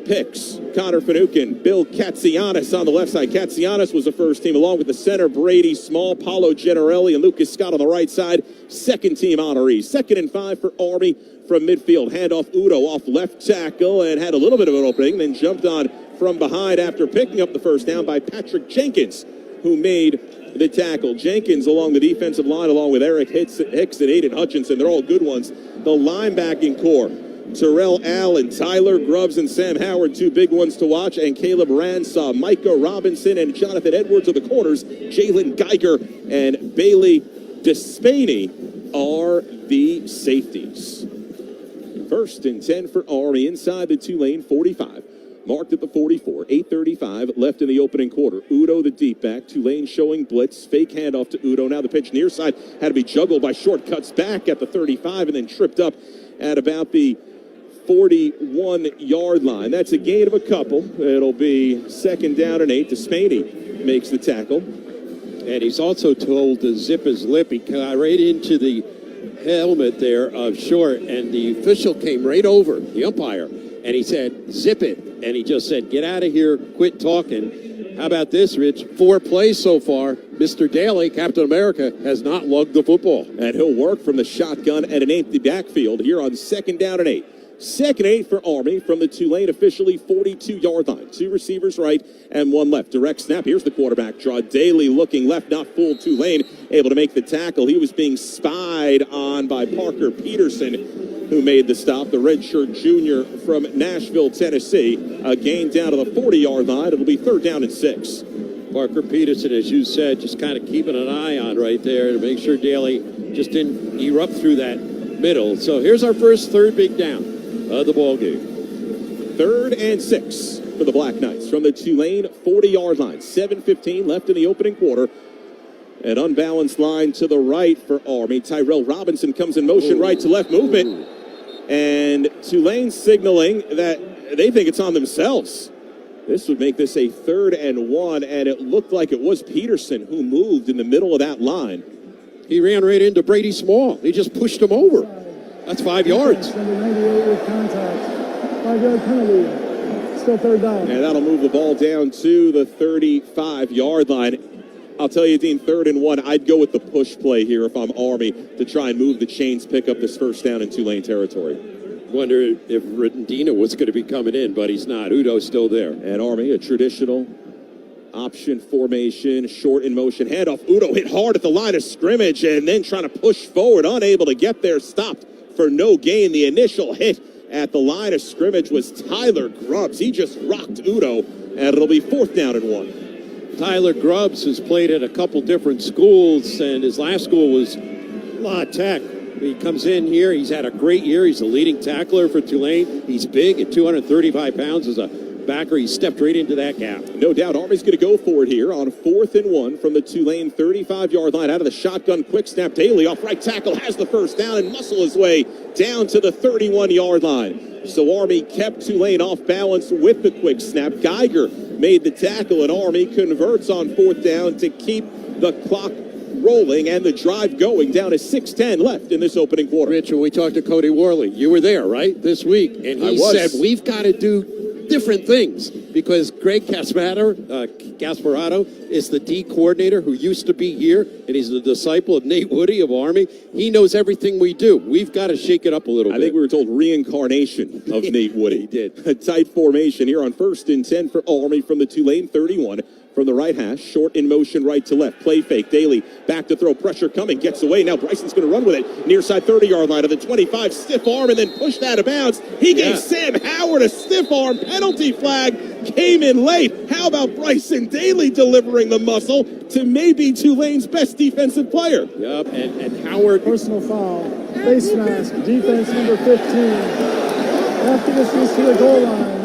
picks. Connor Finucane, Bill Katsianis on the left side. Katsianis was the 1st team, along with the center Brady Small, Paulo Generelli, and Lucas Scott on the right side. 2nd team honorees. 2nd and 5 for Army from midfield. Handoff Udo off left tackle and had a little bit of an opening, then jumped on from behind after picking up the 1st down by Patrick Jenkins, who made the tackle. Jenkins along the defensive line, along with Eric Hicks and Aiden Hutchinson. They're all good ones. The linebacking core, Terrell Allen, Tyler Grubbs, and Sam Howard, 2 big ones to watch, and Caleb Ransaw, Micah Robinson, and Jonathan Edwards are the corners. Jalen Geiger and Bailey Despaney are the safeties. 1st and 10 for Army inside the Tulane 45. Marked at the 44, 8:35 left in the opening quarter. Udo, the deep back. Tulane showing blitz. Fake handoff to Udo. Now the pitch near side had to be juggled by Short. Cuts back at the 35 and then tripped up at about the 41-yard line. That's a gain of a couple. It'll be 2nd down and 8. Despaney makes the tackle. And he's also told to zip his lip. He got right into the helmet there of Short, and the official came right over, the umpire, and he said, zip it. And he just said, get out of here, quit talking. How about this, Rich? 4 plays so far. Mr. Daly, Captain America, has not lugged the football. And he'll work from the shotgun at an empty backfield here on 2nd down and 8. 2nd and 8 for Army from the Tulane officially 42-yard line. 2 receivers right and 1 left. Direct snap. Here's the quarterback draw. Daly looking left, not full. Tulane able to make the tackle. He was being spied on by Parker Peterson, who made the stop. The redshirt junior from Nashville, Tennessee. A gain down to the 40-yard line. It'll be 3rd down and 6. Parker Peterson, as you said, just kind of keeping an eye on right there to make sure Daly just didn't erupt through that middle. So here's our first 3rd big down of the ball game. 3rd and 6 for the Black Knights from the Tulane 40-yard line. 7:15 left in the opening quarter. An unbalanced line to the right for Army. Tyrell Robinson comes in motion, right to left movement. And Tulane signaling that they think it's on themselves. This would make this a 3rd and 1, and it looked like it was Peterson who moved in the middle of that line. He ran right into Brady Small. He just pushed him over. That's 5 yards. Number 98 with contact. 5-yard penalty. Still 3rd down. And that'll move the ball down to the 35-yard line. I'll tell you, Dean, 3rd and 1, I'd go with the push play here if I'm Army to try and move the chains, pick up this 1st down in Tulane territory. Wonder if Rittendino was going to be coming in, but he's not. Udo's still there. And Army, a traditional option formation, short in motion, handoff. Udo hit hard at the line of scrimmage and then trying to push forward, unable to get there, stopped for no gain. The initial hit at the line of scrimmage was Tyler Grubbs. He just rocked Udo, and it'll be 4th down and 1. Tyler Grubbs has played at a couple different schools, and his last school was La Tech. He comes in here. He's had a great year. He's a leading tackler for Tulane. He's big at 235 pounds as a backer. He stepped right into that gap. No doubt Army's going to go for it here on 4th and 1 from the Tulane 35-yard line. Out of the shotgun, quick snap. Daly off right tackle, has the 1st down and muscle his way down to the 31-yard line. So Army kept Tulane off balance with the quick snap. Geiger made the tackle, and Army converts on 4th down to keep the clock rolling and the drive going down to 6:10 left in this opening quarter. Rich, when we talked to Cody Worley, you were there, right, this week, and he said we've got to do different things because Greg Gasparotto is the D coordinator who used to be here, and he's the disciple of Nate Woody of Army. He knows everything we do. We've got to shake it up a little bit. I think we were told reincarnation of Nate Woody. He did. A tight formation here on 1st and 10 for Army from the Tulane 31. From the right hash, short in motion, right to left. Play fake. Daly back to throw. Pressure coming. Gets away. Now Bryson's going to run with it. Near side 30-yard line of the 25. Stiff arm and then pushed out of bounds. He gave Sam Howard a stiff arm. Penalty flag came in late. How about Bryson Daly delivering the muscle to maybe Tulane's best defensive player? Yep, and Howard. Personal foul. Face mask. Defense number 15. After this is to the goal line.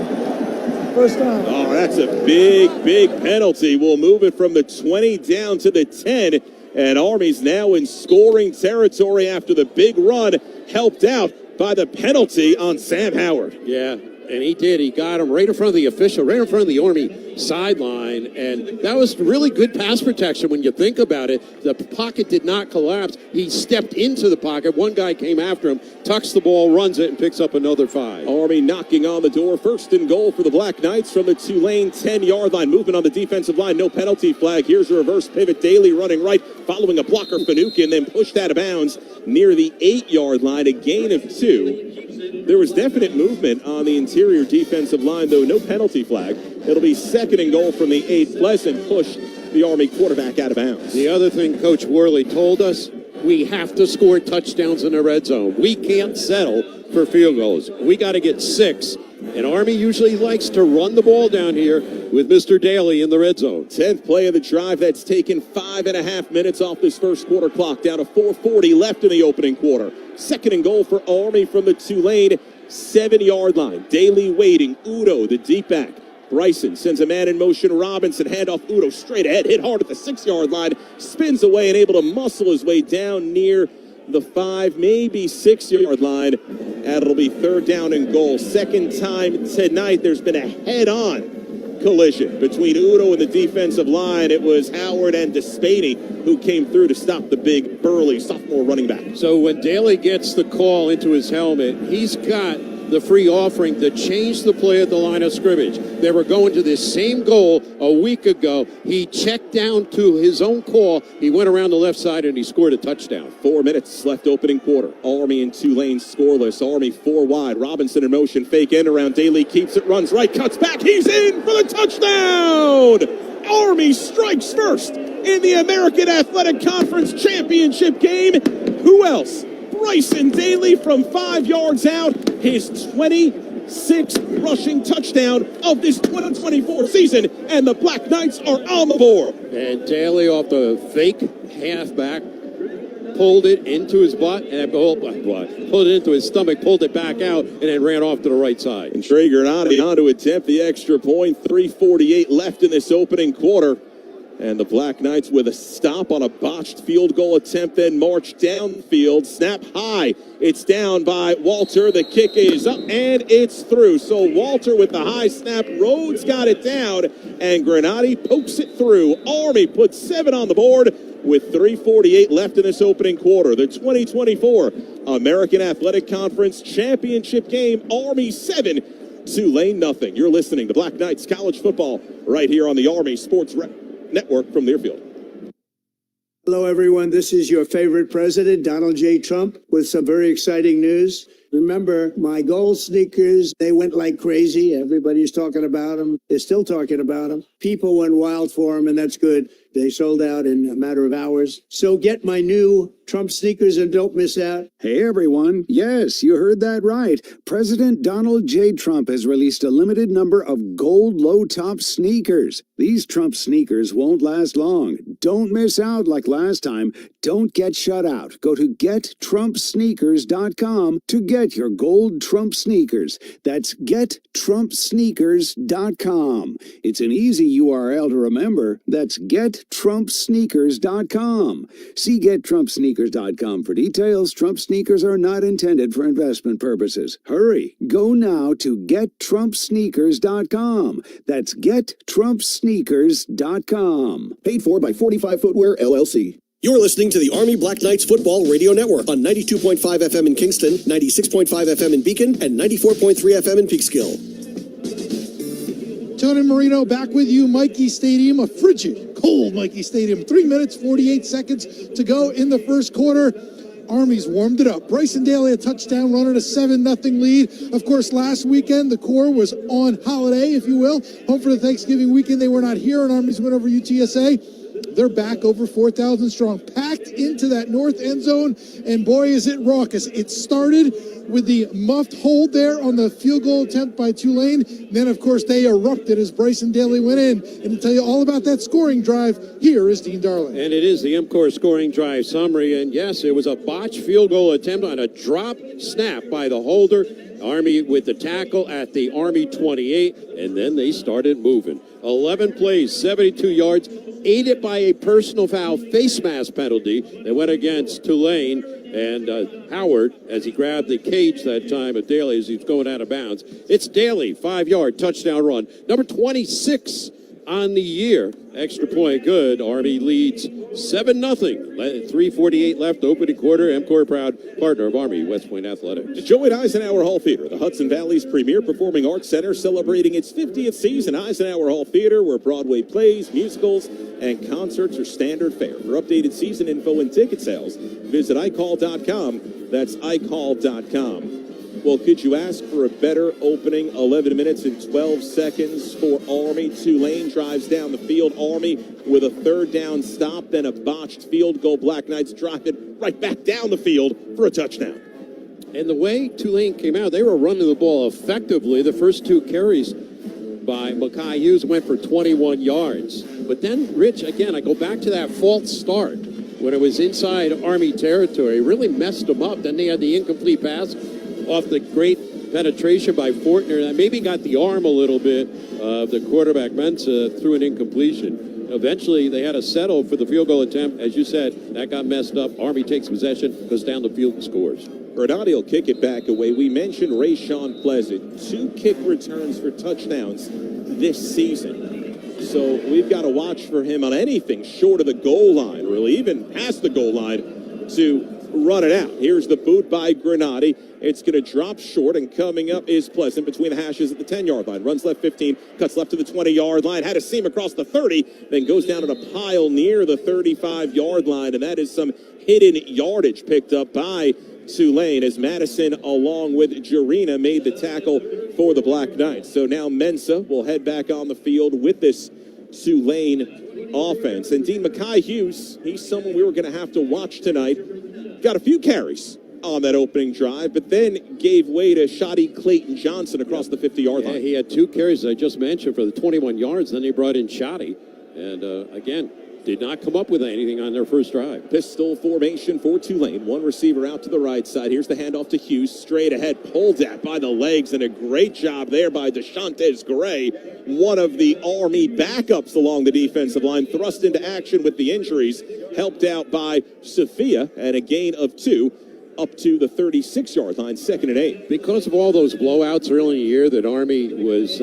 1st down. Oh, that's a big penalty. We'll move it from the 20 down to the 10. And Army's now in scoring territory after the big run, helped out by the penalty on Sam Howard. Yeah, and he did. He got him right in front of the official, right in front of the Army sideline. And that was really good pass protection when you think about it. The pocket did not collapse. He stepped into the pocket. One guy came after him, tucks the ball, runs it, and picks up another 5. Army knocking on the door. 1st and goal for the Black Knights from the Tulane 10-yard line. Movement on the defensive line. No penalty flag. Here's a reverse pivot. Daly running right, following a blocker, Finucane, then pushed out of bounds near the 8-yard line. A gain of 2. There was definite movement on the interior defensive line, though no penalty flag. It'll be 2nd and goal from the 8. Pleasant pushed the Army quarterback out of bounds. The other thing Coach Worley told us, we have to score touchdowns in the red zone. We can't settle for field goals. We got to get 6. And Army usually likes to run the ball down here with Mr. Daly in the red zone. 10th play of the drive. That's taken 5.5 minutes off this first quarter clock. Down to 4:40 left in the opening quarter. 2nd and goal for Army from the Tulane 7-yard line. Daly waiting. Udo, the deep back. Bryson sends a man in motion. Robinson, handoff. Udo straight ahead. Hit hard at the 6-yard line. Spins away and able to muscle his way down near the 5, maybe 6-yard line. And it'll be 3rd down and goal. 2nd time tonight there's been a head-on collision between Udo and the defensive line. It was Howard and Despady who came through to stop the big, burly sophomore running back. So when Daly gets the call into his helmet, he's got the free offering to change the play at the line of scrimmage. They were going to this same goal a week ago. He checked down to his own call. He went around the left side and he scored a touchdown. 4 minutes left opening quarter. Army and Tulane scoreless. Army 4 wide. Robinson in motion. Fake end around. Daly keeps it, runs right, cuts back. He's in for the touchdown! Army strikes first in the American Athletic Conference Championship game. Who else? Bryson Daly from 5 yards out. His 26th rushing touchdown of this 2024 season. And the Black Knights are on the board. And Daly off the fake halfback pulled it into his butt and pulled it into his stomach, pulled it back out, and then ran off to the right side. And Trey Granati on to attempt the extra point. 3:48 left in this opening quarter. And the Black Knights with a stop on a botched field goal attempt, then march downfield. Snap high. It's down by Walter. The kick is up, and it's through. So Walter with the high snap. Rhodes got it down, and Granati pokes it through. Army puts 7 on the board with 3:48 left in this opening quarter. The 2024 American Athletic Conference Championship game. Army 7, Tulane nothing. You're listening to Black Knights College Football right here on the Army Sports Network from Learfield. Hello, everyone. This is your favorite president, Donald J. Trump, with some very exciting news. Remember, my gold sneakers, they went like crazy. Everybody's talking about them. They're still talking about them. People went wild for them, and that's good. They sold out in a matter of hours. So get my new Trump sneakers and don't miss out. Hey, everyone. Yes, you heard that right. President Donald J. Trump has released a limited number of gold low-top sneakers. These Trump sneakers won't last long. Don't miss out like last time. Don't get shut out. Go to gettrumpsneakers.com to get your gold Trump sneakers. That's gettrumpsneakers.com. It's an easy URL to remember. That's gettrumpsneakers.com. See gettrumpsneakers.com for details. Trump sneakers are not intended for investment purposes. Hurry. Go now to gettrumpsneakers.com. That's gettrumpsneakers.com. Paid for by 45 Footwear, LLC. You're listening to the Army Black Knights Football Radio Network on 92.5 FM in Kingston, 96.5 FM in Beacon, and 94.3 FM in Peekskill. Tony Marino back with you. Mikey Stadium, a frigid, cold Mikey Stadium. 3 minutes, 48 seconds to go in the first quarter. Army's warmed it up. Bryson Daly, a touchdown run at a 7-0 lead. Of course, last weekend, the Corps was on holiday, if you will. Home for the Thanksgiving weekend. They were not here, and Army's win over UTSA. They're back over 4,000 strong, packed into that north end zone, and boy, is it raucous. It started with the muffed hold there on the field goal attempt by Tulane. Then, of course, they erupted as Bryson Daly went in. And to tell you all about that scoring drive, here is Dean Darling. And it is the MCOR scoring drive summary. And yes, it was a botched field goal attempt on a drop snap by the holder. Army with the tackle at the Army 28, and then they started moving. 11 plays, 72 yards, aided by a personal foul face mask penalty that went against Tulane and Howard as he grabbed the cage that time of Daly as he was going out of bounds. It's Daly, 5-yard touchdown run. Number 26 on the year. Extra point good. Army leads 7-0. 3:48 left, opening quarter. MCOR proud partner of Army West Point Athletics. Join Eisenhower Hall Theater, the Hudson Valley's premier performing arts center, celebrating its 50th season. Eisenhower Hall Theater, where Broadway plays, musicals, and concerts are standard fare. For updated season info and ticket sales, visit iCall.com. That's iCall.com. Well, could you ask for a better opening? 11 minutes and 12 seconds for Army. Tulane drives down the field. Army with a third down stop, then a botched field goal. Black Knights drive it right back down the field for a touchdown. And the way Tulane came out, they were running the ball effectively. The first 2 carries by Makai Hughes went for 21 yards. But then, Rich, again, I go back to that false start when it was inside Army territory. Really messed them up. Then they had the incomplete pass off the great penetration by Fortner. That maybe got the arm a little bit of the quarterback Mensa through an incompletion. Eventually, they had to settle for the field goal attempt. As you said, that got messed up. Army takes possession, goes down the field and scores. Granati will kick it back away. We mentioned Rayshawn Pleasant. 2 kick returns for touchdowns this season. So we've got to watch for him on anything short of the goal line, really, even past the goal line, to run it out. Here's the boot by Granati. It's going to drop short, and coming up is Pleasant between the hashes at the 10-yard line. Runs left 15, cuts left to the 20-yard line, had a seam across the 30, then goes down in a pile near the 35-yard line, and that is some hidden yardage picked up by Tulane as Madison, along with Jarena, made the tackle for the Black Knights. So now Mensa will head back on the field with this Tulane offense. And Dean Mackay Hughes, he's someone we were going to have to watch tonight. Got a few carries on that opening drive, but then gave way to Shoddy Clayton Johnson across the 50-yard line. He had 2 carries, I just mentioned, for the 21 yards. Then he brought in Shoddy. And, again, did not come up with anything on their first drive. Pistol formation for Tulane. One receiver out to the right side. Here's the handoff to Hughes. Straight ahead, pulled at by the legs, and a great job there by DeShontes Gray, one of the Army backups along the defensive line, thrust into action with the injuries, helped out by Sophia, and a gain of 2 up to the 36-yard line, 2nd and 8. Because of all those blowouts early in the year that Army was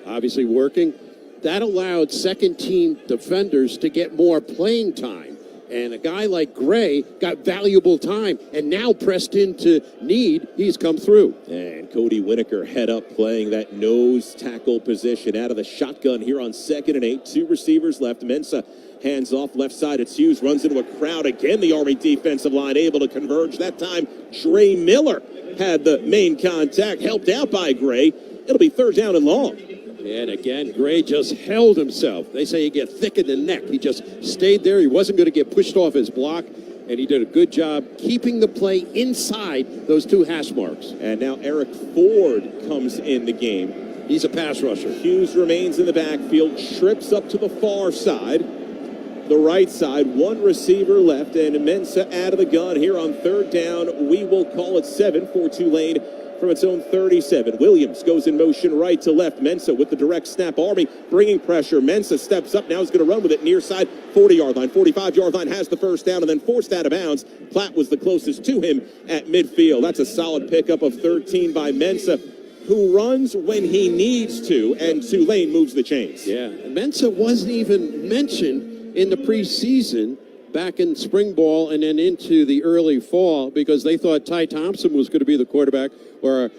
obviously working, that allowed second-team defenders to get more playing time. And a guy like Gray got valuable time, and now pressed into need, he's come through. And Cody Winokur head up playing that nose tackle position out of the shotgun here on 2nd and 8. 2 receivers left. Mensa hands off left side. It's Hughes, runs into a crowd. Again, the Army defensive line able to converge. That time, Dre Miller had the main contact, helped out by Gray. It'll be 3rd down and long. And again, Gray just held himself. They say you get thick in the neck. He just stayed there. He wasn't going to get pushed off his block, and he did a good job keeping the play inside those 2 hash marks. And now Eric Ford comes in the game. He's a pass rusher. Hughes remains in the backfield, trips up to the far side, the right side, 1 receiver left, and Mensa out of the gun here on 3rd down. We will call it 7 for Tulane from its own 37. Williams goes in motion right to left. Mensa with the direct snap. Army bringing pressure. Mensa steps up. Now he's going to run with it near side. 40-yard line, 45-yard line, has the first down, and then forced out of bounds. Platt was the closest to him at midfield. That's a solid pickup of 13 by Mensa, who runs when he needs to, and Tulane moves the chains. Yeah, Mensa wasn't even mentioned in the preseason back in spring ball and then into the early fall because they thought Ty Thompson was going to be the quarterback or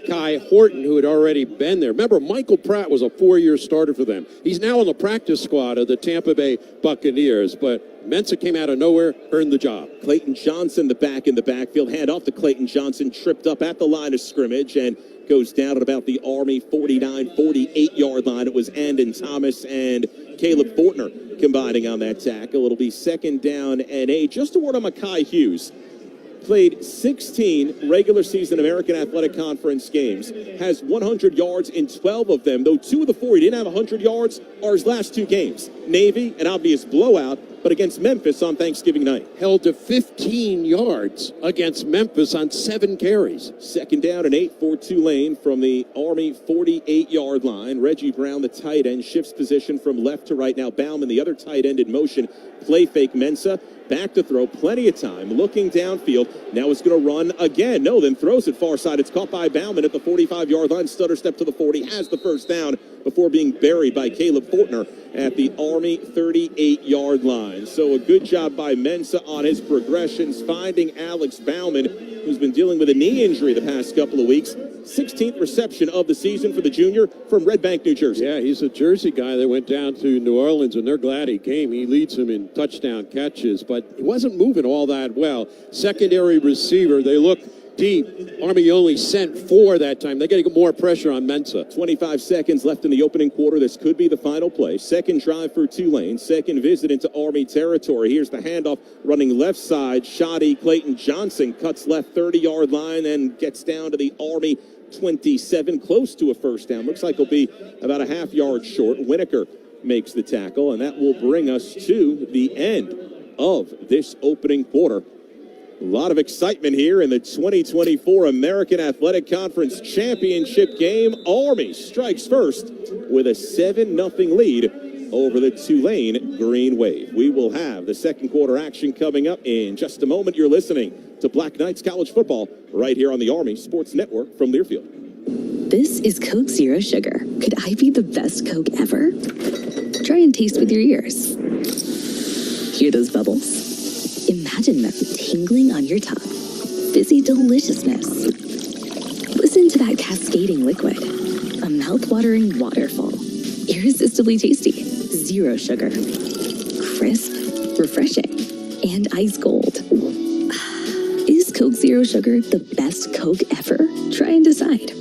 Kai Horton, who had already been there. Remember, Michael Pratt was a 4-year starter for them. He's now on the practice squad of the Tampa Bay Buccaneers, but Mensa came out of nowhere, earned the job. Clayton Johnson, the back in the backfield, hand off to Clayton Johnson, tripped up at the line of scrimmage and goes down at about the Army 49, 48-yard line. It was Andon Thomas and Caleb Fortner combining on that tackle. It'll be 2nd down and 8. Just a word on Mackay Hughes. Played 16 regular season American Athletic Conference games, has 100 yards in 12 of them, though 2 of the 4 he didn't have 100 yards are his last 2 games. Navy, an obvious blowout, but against Memphis on Thanksgiving night. Held to 15 yards against Memphis on 7 carries. 2nd down and 8 for Tulane from the Army 48-yard line. Reggie Brown, the tight end, shifts position from left to right. Now Bauman, the other tight end in motion. Play fake Mensa. Back to throw, plenty of time, looking downfield. Now it's going to run again. No, then throws it far side. It's caught by Bauman at the 45-yard line. Stutter step to the 40, has the first down before being buried by Caleb Fortner at the Army 38-yard line. So a good job by Mensa on his progressions, finding Alex Bauman, who's been dealing with a knee injury the past couple of weeks. 16th reception of the season for the junior from Red Bank, New Jersey. Yeah, he's a Jersey guy that went down to New Orleans, and they're glad he came. He leads them in touchdown catches, but he wasn't moving all that well. Secondary receiver, they look deep. Army only sent 4 that time. They got to get more pressure on Mensa. 25 seconds left in the opening quarter. This could be the final play. 2nd drive for Tulane. 2nd visit into Army territory. Here's the handoff running left side. Shoddy Clayton Johnson cuts left 30-yard line and gets down to the Army 27, close to a first down. Looks like he'll be about a half yard short. Winokur makes the tackle, and that will bring us to the end of this opening quarter. A lot of excitement here in the 2024 American Athletic Conference Championship game. Army strikes first with a 7-0 lead over the Tulane Green Wave. We will have the 2nd quarter action coming up in just a moment. You're listening to Black Knights College Football right here on the Army Sports Network from Learfield. This is Coke Zero Sugar. Could I be the best Coke ever? Try and taste with your ears. Hear those bubbles? Imagine Imagine that tingling on your tongue. Fizzy deliciousness. Listen to that cascading liquid. A mouth-watering waterfall. Irresistibly tasty. Zero sugar. Crisp. Refreshing. And ice cold. Is Coke Zero Sugar the best Coke ever? Try and decide.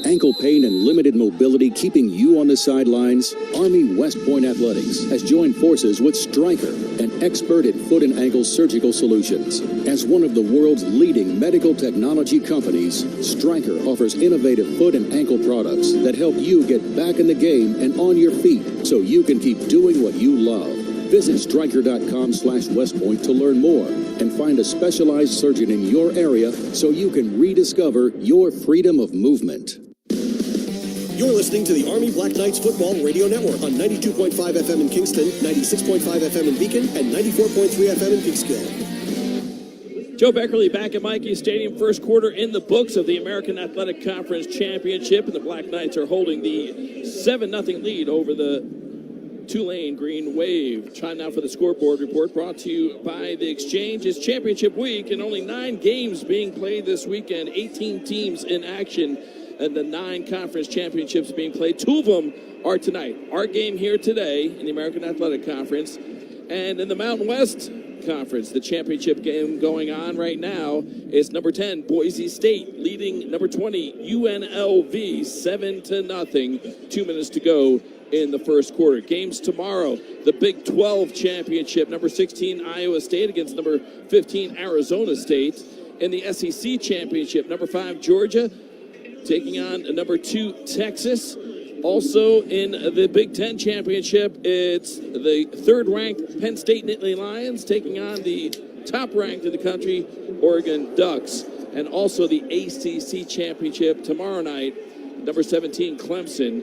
Ankle pain and limited mobility keeping you on the sidelines? Army West Point Athletics has joined forces with Stryker, an expert in foot and ankle surgical solutions. As one of the world's leading medical technology companies, Stryker offers innovative foot and ankle products that help you get back in the game and on your feet so you can keep doing what you love. Visit Stryker.com/WestPoint to learn more and find a specialized surgeon in your area so you can rediscover your freedom of movement. You're listening to the Army Black Knights Football Radio Network on 92.5 FM in Kingston, 96.5 FM in Beacon, and 94.3 FM in Peekskill. Joe Beckerly back at Mikey Stadium. First quarter in the books of the American Athletic Conference Championship, and the Black Knights are holding the 7-0 lead over the Tulane Green Wave. Time now for the scoreboard report brought to you by The Exchange. It's championship week and only 9 games being played this weekend, 18 teams in action, and the 9 conference championships being played. 2 of them are tonight. Our game here today in the American Athletic Conference, and in the Mountain West Conference, the championship game going on right now is number 10, Boise State, leading number 20, UNLV, 7-0. 2 minutes to go in the first quarter. Games tomorrow, the Big 12 championship, number 16, Iowa State against number 15, Arizona State. In the SEC championship, number 5, Georgia, taking on number 2, Texas. Also in the Big 10 championship, it's the 3rd-ranked Penn State Nittany Lions taking on the top-ranked in the country, Oregon Ducks. And also the ACC championship tomorrow night, number 17, Clemson,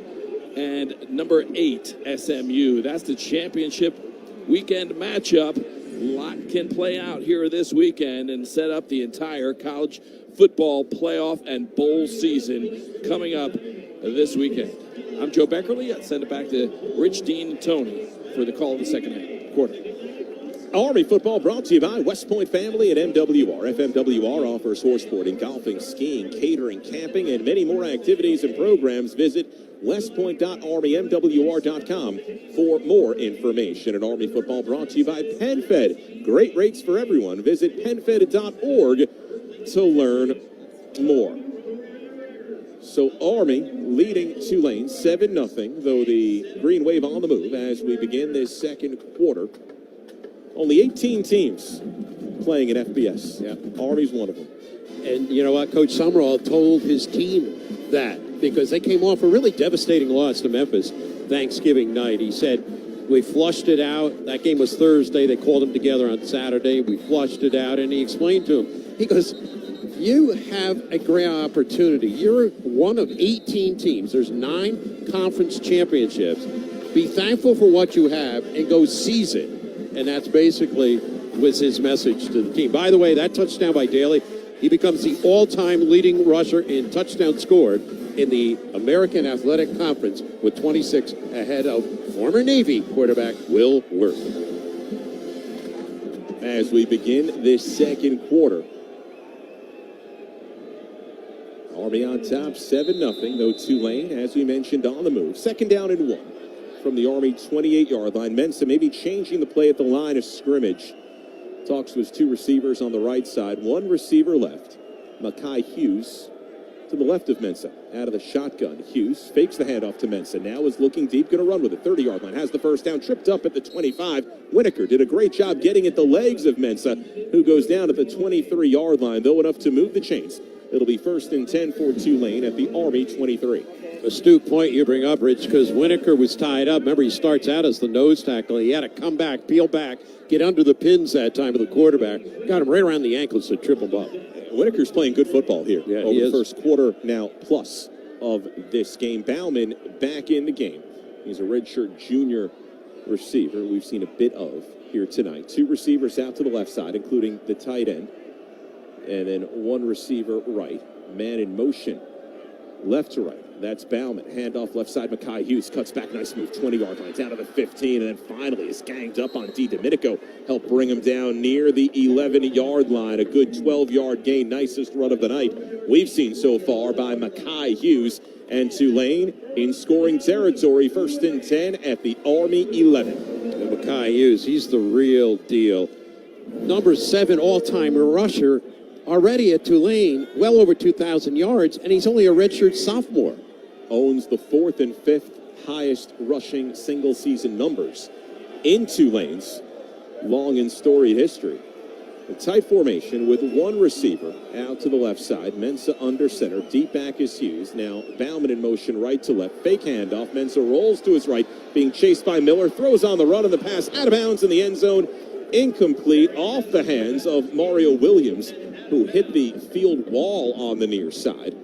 and number 8, SMU. That's the championship weekend matchup. A lot can play out here this weekend and set up the entire college football playoff and bowl season coming up this weekend. I'm Joe Beckerly. I'll send it back to Rich, Dean, and Tony for the call of the second quarter. Army football brought to you by West Point Family and MWR. FMWR offers horse boarding, golfing, skiing, catering, camping, and many more activities and programs. Visit westpoint.armymwr.com for more information. And Army football brought to you by PenFed. Great rates for everyone. Visit penfed.org to learn more. So Army leading Tulane 7-0, though the Green Wave on the move as we begin this second quarter. Only 18 teams playing in FBS. Yeah. Army's one of them. And you know what? Coach Summerall told his team that because they came off a really devastating loss to Memphis Thanksgiving night. He said, we flushed it out. That game was Thursday. They called them together on Saturday. We flushed it out. And he explained to him, he goes, you have a great opportunity. You're one of 18 teams. There's 9 conference championships. Be thankful for what you have and go seize it. And that's basically was his message to the team. By the way, that touchdown by Daly, he becomes the all-time leading rusher in touchdowns scored in the American Athletic Conference with 26 ahead of former Navy quarterback Will Worth. As we begin this second quarter, Army on top 7-0, though Tulane, as we mentioned, on the move. 2nd down and 1 from the Army 28-yard line. Mensa maybe changing the play at the line of scrimmage. Talks to his 2 receivers on the right side. 1 receiver left. Makai Hughes to the left of Mensa. Out of the shotgun. Hughes fakes the handoff to Mensa. Now is looking deep. Going to run with it. 30-yard line. Has the first down. Tripped up at the 25. Whitaker did a great job getting at the legs of Mensa, who goes down at the 23-yard line, though enough to move the chains. It'll be 1st and 10 for Tulane at the Army 23. Astute point you bring up, Rich, because Whitaker was tied up. Remember, he starts out as the nose tackle. He had to come back, peel back, get under the pins that time of the quarterback. Got him right around the ankles to trip him up. Whitaker's playing good football here. Yeah, over the first quarter now plus of this game. Bauman back in the game. He's a redshirt junior receiver we've seen a bit of here tonight. 2 receivers out to the left side, including the tight end. And then 1 receiver right. Man in motion left to right. That's Bauman. Handoff left side. Makai Hughes cuts back. Nice move. 20-yard line down to the 15. And then finally is ganged up on DiDomenico. Helped bring him down near the 11-yard line. A good 12-yard gain. Nicest run of the night we've seen so far by Makai Hughes. And Tulane in scoring territory. 1st and 10 at the Army 11. And Makai Hughes, he's the real deal. Number 7 all-time rusher already at Tulane, well over 2,000 yards, and he's only a redshirt sophomore. Owns the 4th and 5th highest rushing single-season numbers in Tulane's long and storied history. A tight formation with one receiver out to the left side. Mensah under center. Deep back is Hughes. Now Bauman in motion right to left. Fake handoff. Mensah rolls to his right. Being chased by Miller. Throws on the run and the pass out of bounds in the end zone. Incomplete off the hands of Mario Williams, who hit the field wall on the near side.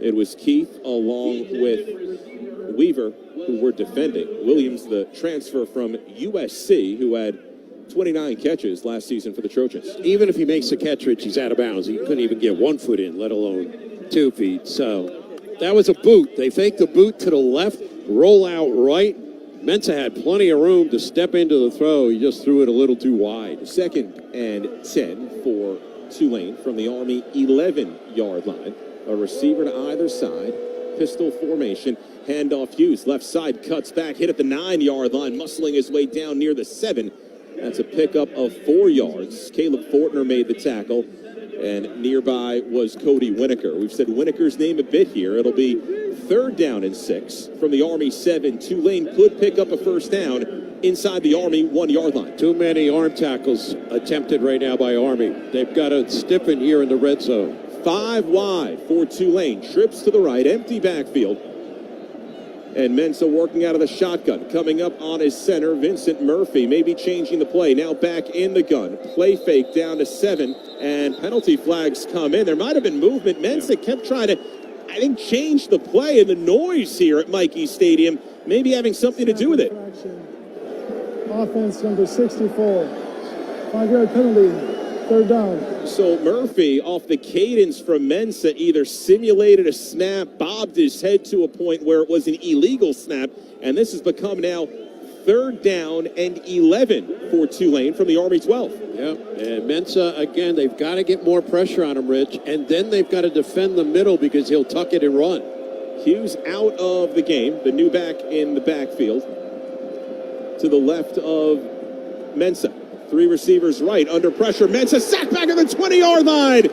It was Keith along with Weaver who were defending. Williams, the transfer from USC, who had 29 catches last season for the Trojans. Even if he makes a catch, Rich, he's out of bounds. He couldn't even get 1 foot in, let alone 2 feet. So that was a boot. They faked the boot to the left, roll out right. Mensah had plenty of room to step into the throw. He just threw it a little too wide. 2nd and 10 for Tulane from the Army 11-yard line. A receiver to either side. Pistol formation. Handoff Hughes. Left side cuts back. Hit at the 9-yard line. Muscling his way down near the 7. That's a pickup of 4 yards. Caleb Fortner made the tackle. And nearby was Cody Winokur. We've said Winokur's name a bit here. It'll be 3rd down and 6 from the Army 7. Tulane could pick up a 1st down inside the Army 1-yard line. Too many arm tackles attempted right now by Army. They've got to stiffen here in the red zone. 5 wide for Tulane. Trips to the right. Empty backfield. And Mensah working out of the shotgun. Coming up on his center, Vincent Murphy maybe changing the play. Now back in the gun. Play fake down to 7. And penalty flags come in. There might have been movement. Mensah kept trying to, I think, change the play. And the noise here at Michie Stadium maybe having something to do with it. Offense number 64. 5-yard penalty. 3rd down. So Murphy, off the cadence from Mensah, either simulated a snap, bobbed his head to a point where it was an illegal snap, and this has become now 3rd down and 11 for Tulane from the Army 12. Yeah, and Mensah, again, they've got to get more pressure on him, Rich, and then they've got to defend the middle because he'll tuck it and run. Hughes out of the game, the new back in the backfield. To the left of Mensah. 3 receivers right, under pressure. Mensah sacked back at the 20-yard line.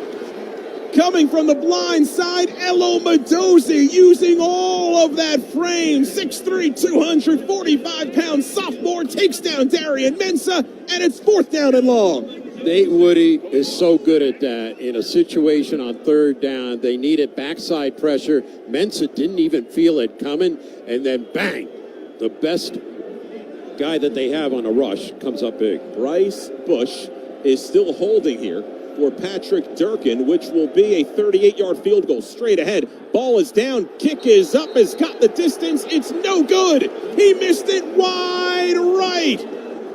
Coming from the blind side, Elo Madozi using all of that frame. 6'3", 245-pound sophomore takes down Darian Mensah, and it's 4th down and long. Nate Woody is so good at that. In a situation on 3rd down, they needed backside pressure. Mensah didn't even feel it coming, and then bang, the best guy that they have on a rush comes up big. Bryce Bush is still holding here for Patrick Durkin, which will be a 38-yard field goal straight ahead. Ball is down, kick is up, has got the distance, it's no good. He missed it wide right.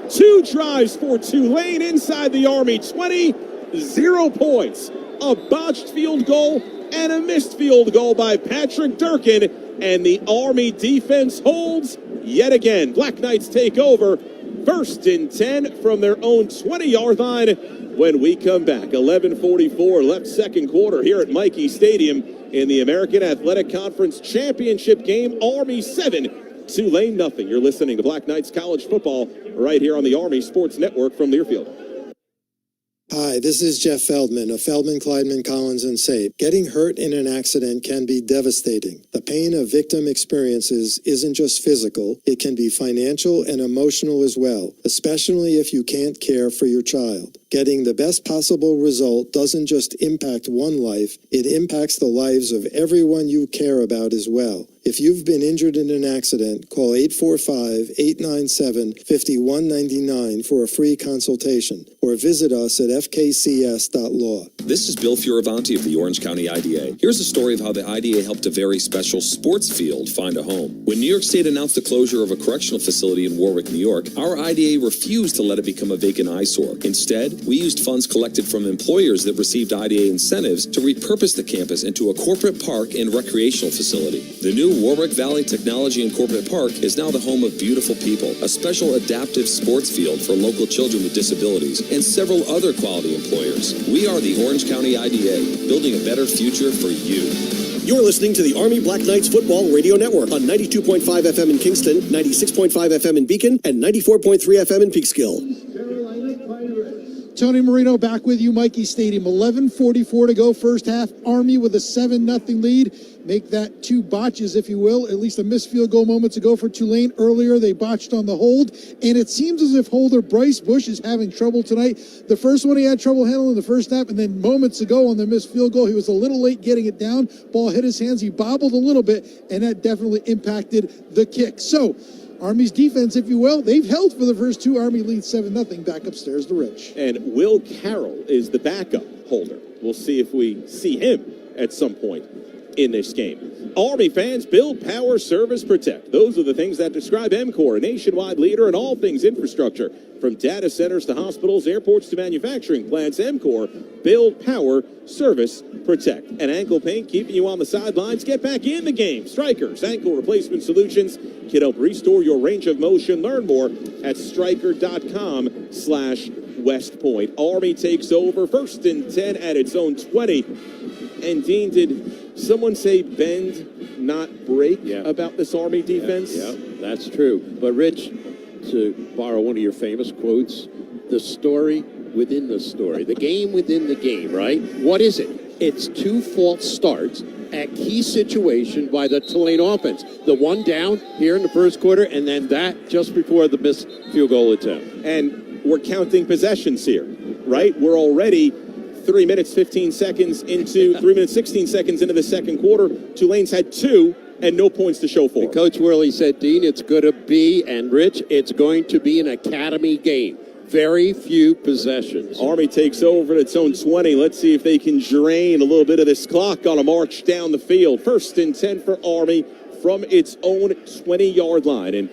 2 drives for Tulane inside the Army 20, 0 points. A botched field goal and a missed field goal by Patrick Durkin, and the Army defense holds yet again. Black Knights take over. 1st and 10 from their own 20-yard line when we come back. 11:44 left 2nd quarter here at Michie Stadium in the American Athletic Conference Championship Game. Army 7, Tulane nothing. You're listening to Black Knights College Football right here on the Army Sports Network from Learfield. Hi, this is Jeff Feldman of Feldman, Kleidman, Collins & Sape. Getting hurt in an accident can be devastating. The pain a victim experiences isn't just physical, it can be financial and emotional as well, especially if you can't care for your child. Getting the best possible result doesn't just impact one life, it impacts the lives of everyone you care about as well. If you've been injured in an accident, call 845-897-5199 for a free consultation or visit us at fkcs.law. This is Bill Fioravanti of the Orange County IDA. Here's a story of how the IDA helped a very special sports field find a home. When New York State announced the closure of a correctional facility in Warwick, New York, our IDA refused to let it become a vacant eyesore. Instead, We used funds collected from employers that received IDA incentives to repurpose the campus into a corporate park and recreational facility. The new Warwick Valley Technology and Corporate Park is now the home of Beautiful People, a special adaptive sports field for local children with disabilities, and several other quality employers. We are the Orange County IDA, building a better future for you. You're listening to the Army Black Knights Football Radio Network on 92.5 FM in Kingston, 96.5 FM in Beacon, and 94.3 FM in Peekskill. Tony Marino back with you, Mikey Stadium. 11:44 to go, first half. Army with a 7-0 lead. Make that 2 botches, if you will. At least a missed field goal moments ago for Tulane. Earlier, they botched on the hold. And it seems as if holder Bryce Bush is having trouble tonight. The first one he had trouble handling the first snap, and then moments ago on the missed field goal, he was a little late getting it down. Ball hit his hands. He bobbled a little bit, and that definitely impacted the kick. So, Army's defense, if you will, they've held for the first 2. Army leads 7-0 back upstairs to Rich. And Will Carroll is the backup holder. We'll see if we see him at some point in this game. Army fans, build, power, service, protect. Those are the things that describe MCOR, a nationwide leader in all things infrastructure. From data centers to hospitals, airports to manufacturing plants, MCOR, build, power, service, protect. And ankle pain keeping you on the sidelines? Get back in the game. Strikers, ankle replacement solutions can help restore your range of motion. Learn more at striker.com/West Point. Army takes over, 1st and 10 at its own 20. And Dean, did someone say bend, not break about this Army defense? Yeah, that's true. But Rich, to borrow one of your famous quotes, the story within the story, the game within the game, right? What is it? It's 2 false starts at key situation by the Tulane offense. The one down here in the first quarter, and then that just before the missed field goal attempt. And we're counting possessions here, right? We're already 3 minutes, 15 seconds into 3 minutes, 16 seconds into the second quarter. Tulane's had 2 and no points to show for. And Coach Worley said, Dean, it's going to be, and Rich, it's going to be an academy game. Very few possessions. Army takes over at its own 20. Let's see if they can drain a little bit of this clock on a march down the field. 1st and 10 for Army from its own 20-yard line. And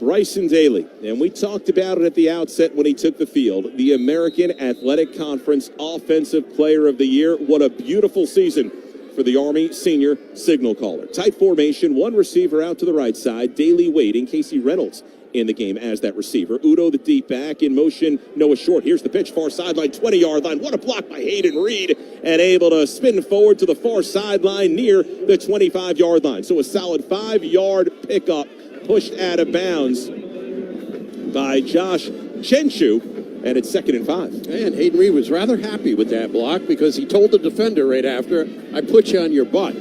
Bryson Daly, and we talked about it at the outset when he took the field, the American Athletic Conference Offensive Player of the Year. What a beautiful season for the Army senior signal caller. Tight formation, 1 receiver out to the right side, Daly waiting, Casey Reynolds in the game as that receiver. Udo, the deep back, in motion, Noah Short. Here's the pitch, far sideline, 20-yard line. What a block by Hayden Reed, and able to spin forward to the far sideline near the 25-yard line. So a solid 5-yard pickup, pushed out of bounds by Josh Chenshu, and it's 2nd and 5. And Hayden Reed was rather happy with that block because he told the defender right after, I put you on your butt.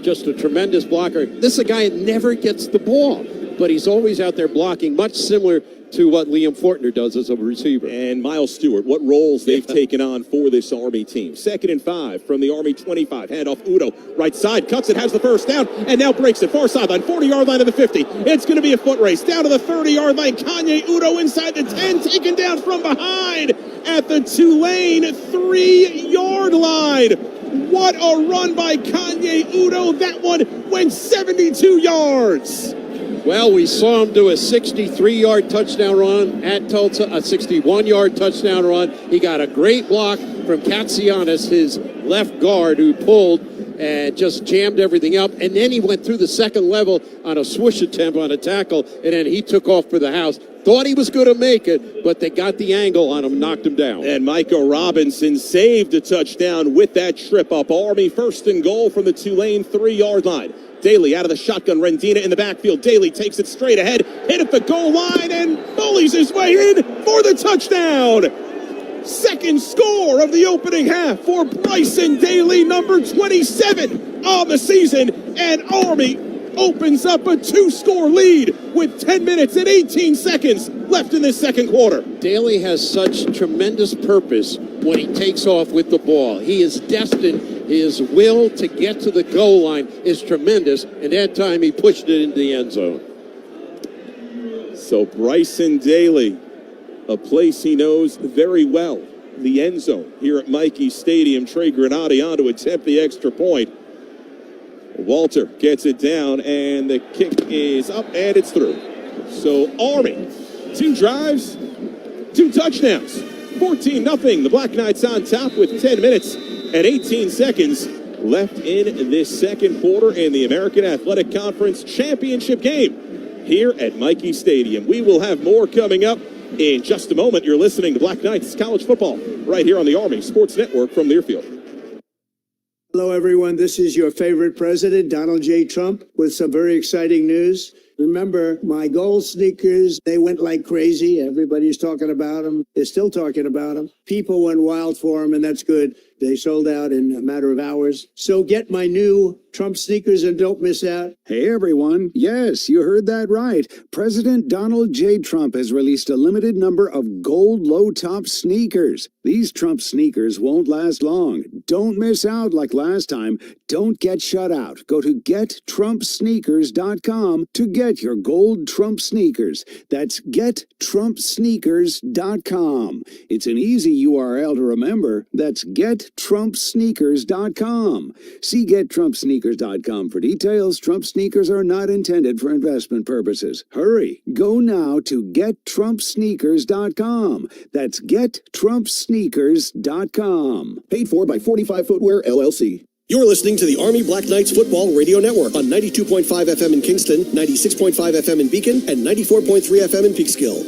Just a tremendous blocker. This is a guy that never gets the ball, but he's always out there blocking, much similar to what Liam Fortner does as a receiver. And Miles Stewart, what roles they've taken on for this Army team. 2nd and 5 from the Army 25. Handoff Udo, right side, cuts it, has the first down, and now breaks it. Far sideline, 40-yard line to the 50. It's going to be a foot race. Down to the 30-yard line. Kanye Udo inside the 10, taken down from behind at the Tulane 3-yard line. What a run by Kanye Udo. That one went 72 yards. Well, we saw him do a 63-yard touchdown run at Tulsa, a 61-yard touchdown run. He got a great block from Katsianis, his left guard, who pulled and just jammed everything up. And then he went through the second level on a swoosh attempt on a tackle, and then he took off for the house. Thought he was going to make it, but they got the angle on him, knocked him down. And Micah Robinson saved a touchdown with that trip up. Army 1st and goal from the Tulane 3-yard line. Daly out of the shotgun. Rendina in the backfield. Daly takes it straight ahead. Hit at the goal line and bullies his way in for the touchdown. 2nd score of the opening half for Bryson Daly, number 27 on the season. And Army opens up a 2-score lead with 10 minutes and 18 seconds left in this second quarter. Daly has such tremendous purpose when he takes off with the ball. He is destined. His will to get to the goal line is tremendous, and that time he pushed it into the end zone. So Bryson Daly, a place he knows very well, the end zone here at Mikey Stadium. Trey Granati on to attempt the extra point. Walter gets it down, and the kick is up, and it's through. So Army, 2 drives, 2 touchdowns. 14-0. The Black Knights on top with 10 minutes and 18 seconds left in this second quarter in the American Athletic Conference Championship game here at Michie Stadium. We will have more coming up in just a moment. You're listening to Black Knights College Football right here on the Army Sports Network from Learfield. Hello, everyone. This is your favorite president, Donald J. Trump, with some very exciting news. Remember, my gold sneakers, they went like crazy. Everybody's talking about them. They're still talking about them. People went wild for them, and that's good. They sold out in a matter of hours. So get my new Trump sneakers and don't miss out. Hey everyone, yes, you heard that right. President Donald J. Trump has released a limited number of gold low-top sneakers. These Trump sneakers won't last long. Don't miss out like last time. Don't get shut out. Go to gettrumpsneakers.com to get your gold Trump sneakers. That's gettrumpsneakers.com. It's an easy URL to remember. That's gettrumpsneakers.com. See gettrumpsneakers.com for details. Trump sneakers are not intended for investment purposes. Hurry. Go now to gettrumpsneakers.com. That's gettrumpsneakers.com. Paid for by 45 Footwear, LLC. You're listening to the Army Black Knights Football Radio Network on 92.5 FM in Kingston, 96.5 FM in Beacon, and 94.3 FM in Peekskill.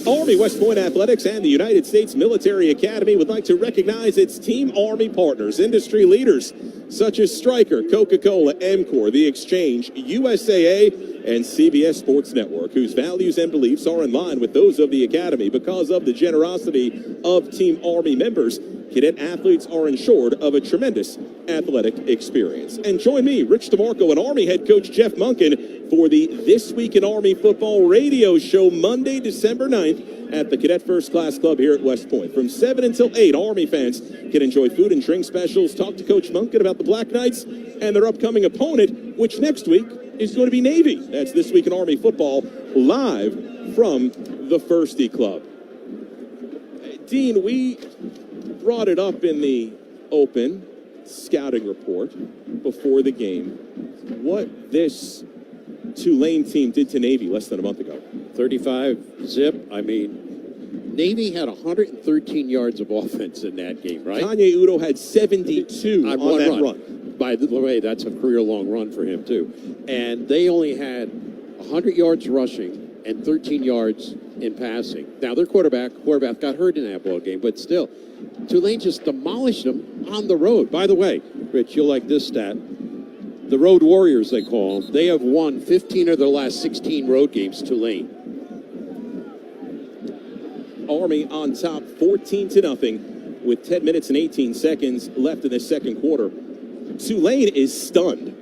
Army West Point Athletics and the United States Military Academy would like to recognize its Team Army partners, industry leaders such as Stryker, Coca-Cola, MCOR, The Exchange, USAA, and CBS Sports Network, whose values and beliefs are in line with those of the Academy. Because of the generosity of Team Army members, cadet athletes are ensured of a tremendous athletic experience. And join me, Rich DeMarco, and Army head coach Jeff Munkin for the This Week in Army Football radio show Monday, December 9th at the Cadet First Class Club here at West Point. From 7 until 8, Army fans can enjoy food and drink specials, talk to Coach Munkin about the Black Knights and their upcoming opponent, which next week is going to be Navy. That's This Week in Army Football, live from the Firsty Club. Dean, we brought it up in the open scouting report before the game what this Tulane team did to Navy less than a month ago. 35 zip. I mean, Navy had 113 yards of offense in that game, right? Kanye Udo had 72 on that run. By the way, that's a career-long run for him, too. And they only had 100 yards rushing and 13 yards in passing. Now, their quarterback got hurt in that ball game, but still, Tulane just demolished them on the road. By the way, Rich, you'll like this stat. The Road Warriors, they call them, they have won 15 of their last 16 road games, Tulane. Army on top 14-0 with 10 minutes and 18 seconds left in this second quarter. Tulane is stunned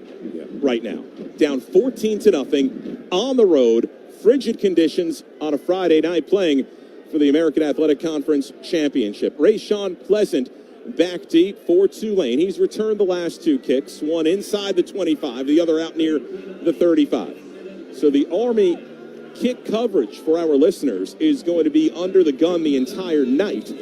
right now. Down 14-0 on the road. Frigid conditions on a Friday night playing for the American Athletic Conference Championship. Rayshawn Pleasant back deep for Tulane. He's returned the last two kicks, one inside the 25, the other out near the 35. So the Army kick coverage for our listeners is going to be under the gun the entire night,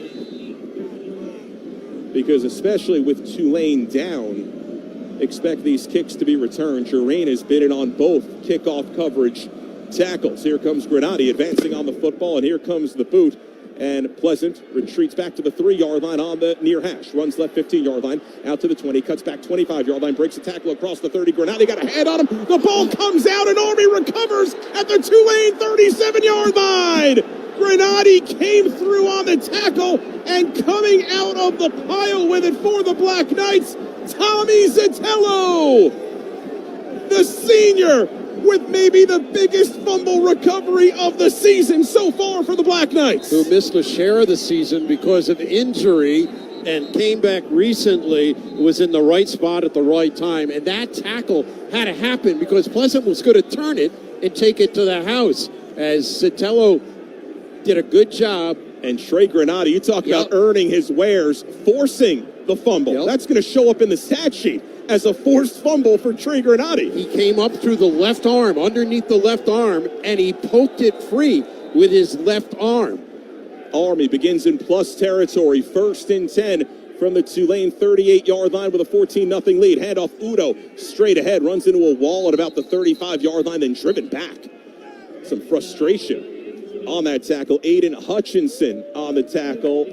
because especially with Tulane down, expect these kicks to be returned. Jerain has been in on both kickoff coverage tackles. Here comes Granati advancing on the football, and here comes the boot. And Pleasant retreats back to the 3-yard line on the near hash. Runs left 15-yard line, out to the 20, cuts back 25-yard line, breaks a tackle across the 30. Granati got a hand on him. The ball comes out, and Army recovers at the Tulane 37-yard line. Granati came through on the tackle, and coming out of the pile with it for the Black Knights, Tommy Zatello, the senior, with maybe the biggest fumble recovery of the season so far for the Black Knights. Who missed a share of the season because of injury and came back recently, was in the right spot at the right time. And that tackle had to happen because Pleasant was going to turn it and take it to the house, as Zatello did a good job. And Trey Granati, you talk about earning his wares, forcing the fumble. That's going to show up in the stat sheet as a forced fumble for Trey Granati. He came up through the left arm, underneath the left arm, and he poked it free with his left arm. Army begins in plus territory, 1st and 10 from the Tulane 38-yard line with a 14-0 lead. Handoff Udo straight ahead, runs into a wall at about the 35-yard line, then driven back. Some frustration on that tackle. Aiden Hutchinson on the tackle.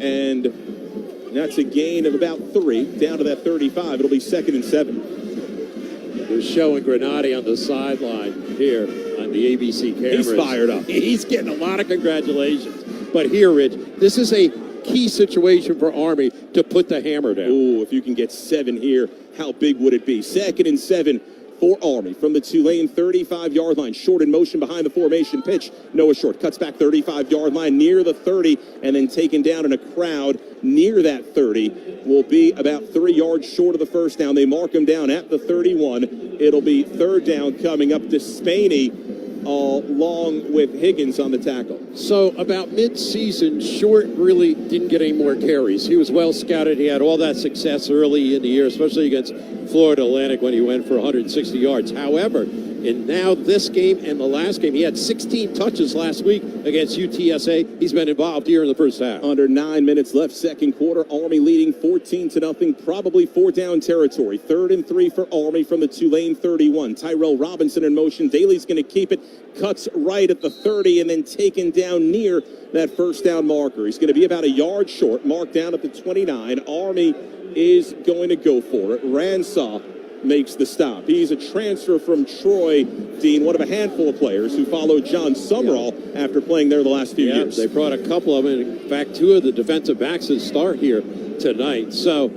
And that's a gain of about 3, down to that 35. It'll be 2nd and 7. They're showing Granati on the sideline here on the ABC cameras. He's fired up. He's getting a lot of congratulations. But here, Rich, this is a key situation for Army to put the hammer down. Ooh, if you can get 7 here, how big would it be? 2nd and 7 for Army from the Tulane 35-yard line. Short in motion behind the formation pitch. Noah Short cuts back 35-yard line near the 30 and then taken down in a crowd near that 30. Will be about 3 yards short of the first down. They mark him down at the 31. It'll be 3rd down coming up to Spaney along with Higgins on the tackle. So about mid-season, Short really didn't get any more carries. He was well scouted. He had all that success early in the year, especially against Florida Atlantic when he went for 160 yards. However, in now this game and the last game, he had 16 touches last week against UTSA. He's been involved here in the first half. Under 9 minutes left, second quarter. Army leading 14-0, probably 4 down territory. 3rd and 3 for Army from the Tulane 31. Tyrell Robinson in motion. Daly's going to keep it. Cuts right at the 30 and then taken down near that first down marker. He's going to be about a yard short, marked down at the 29. Army is going to go for it. Ransaw makes the stop. He's a transfer from Troy, Dean, one of a handful of players who followed John Summerall after playing there the last few years. They brought a couple of them. In fact, 2 of the defensive backs that start here tonight. So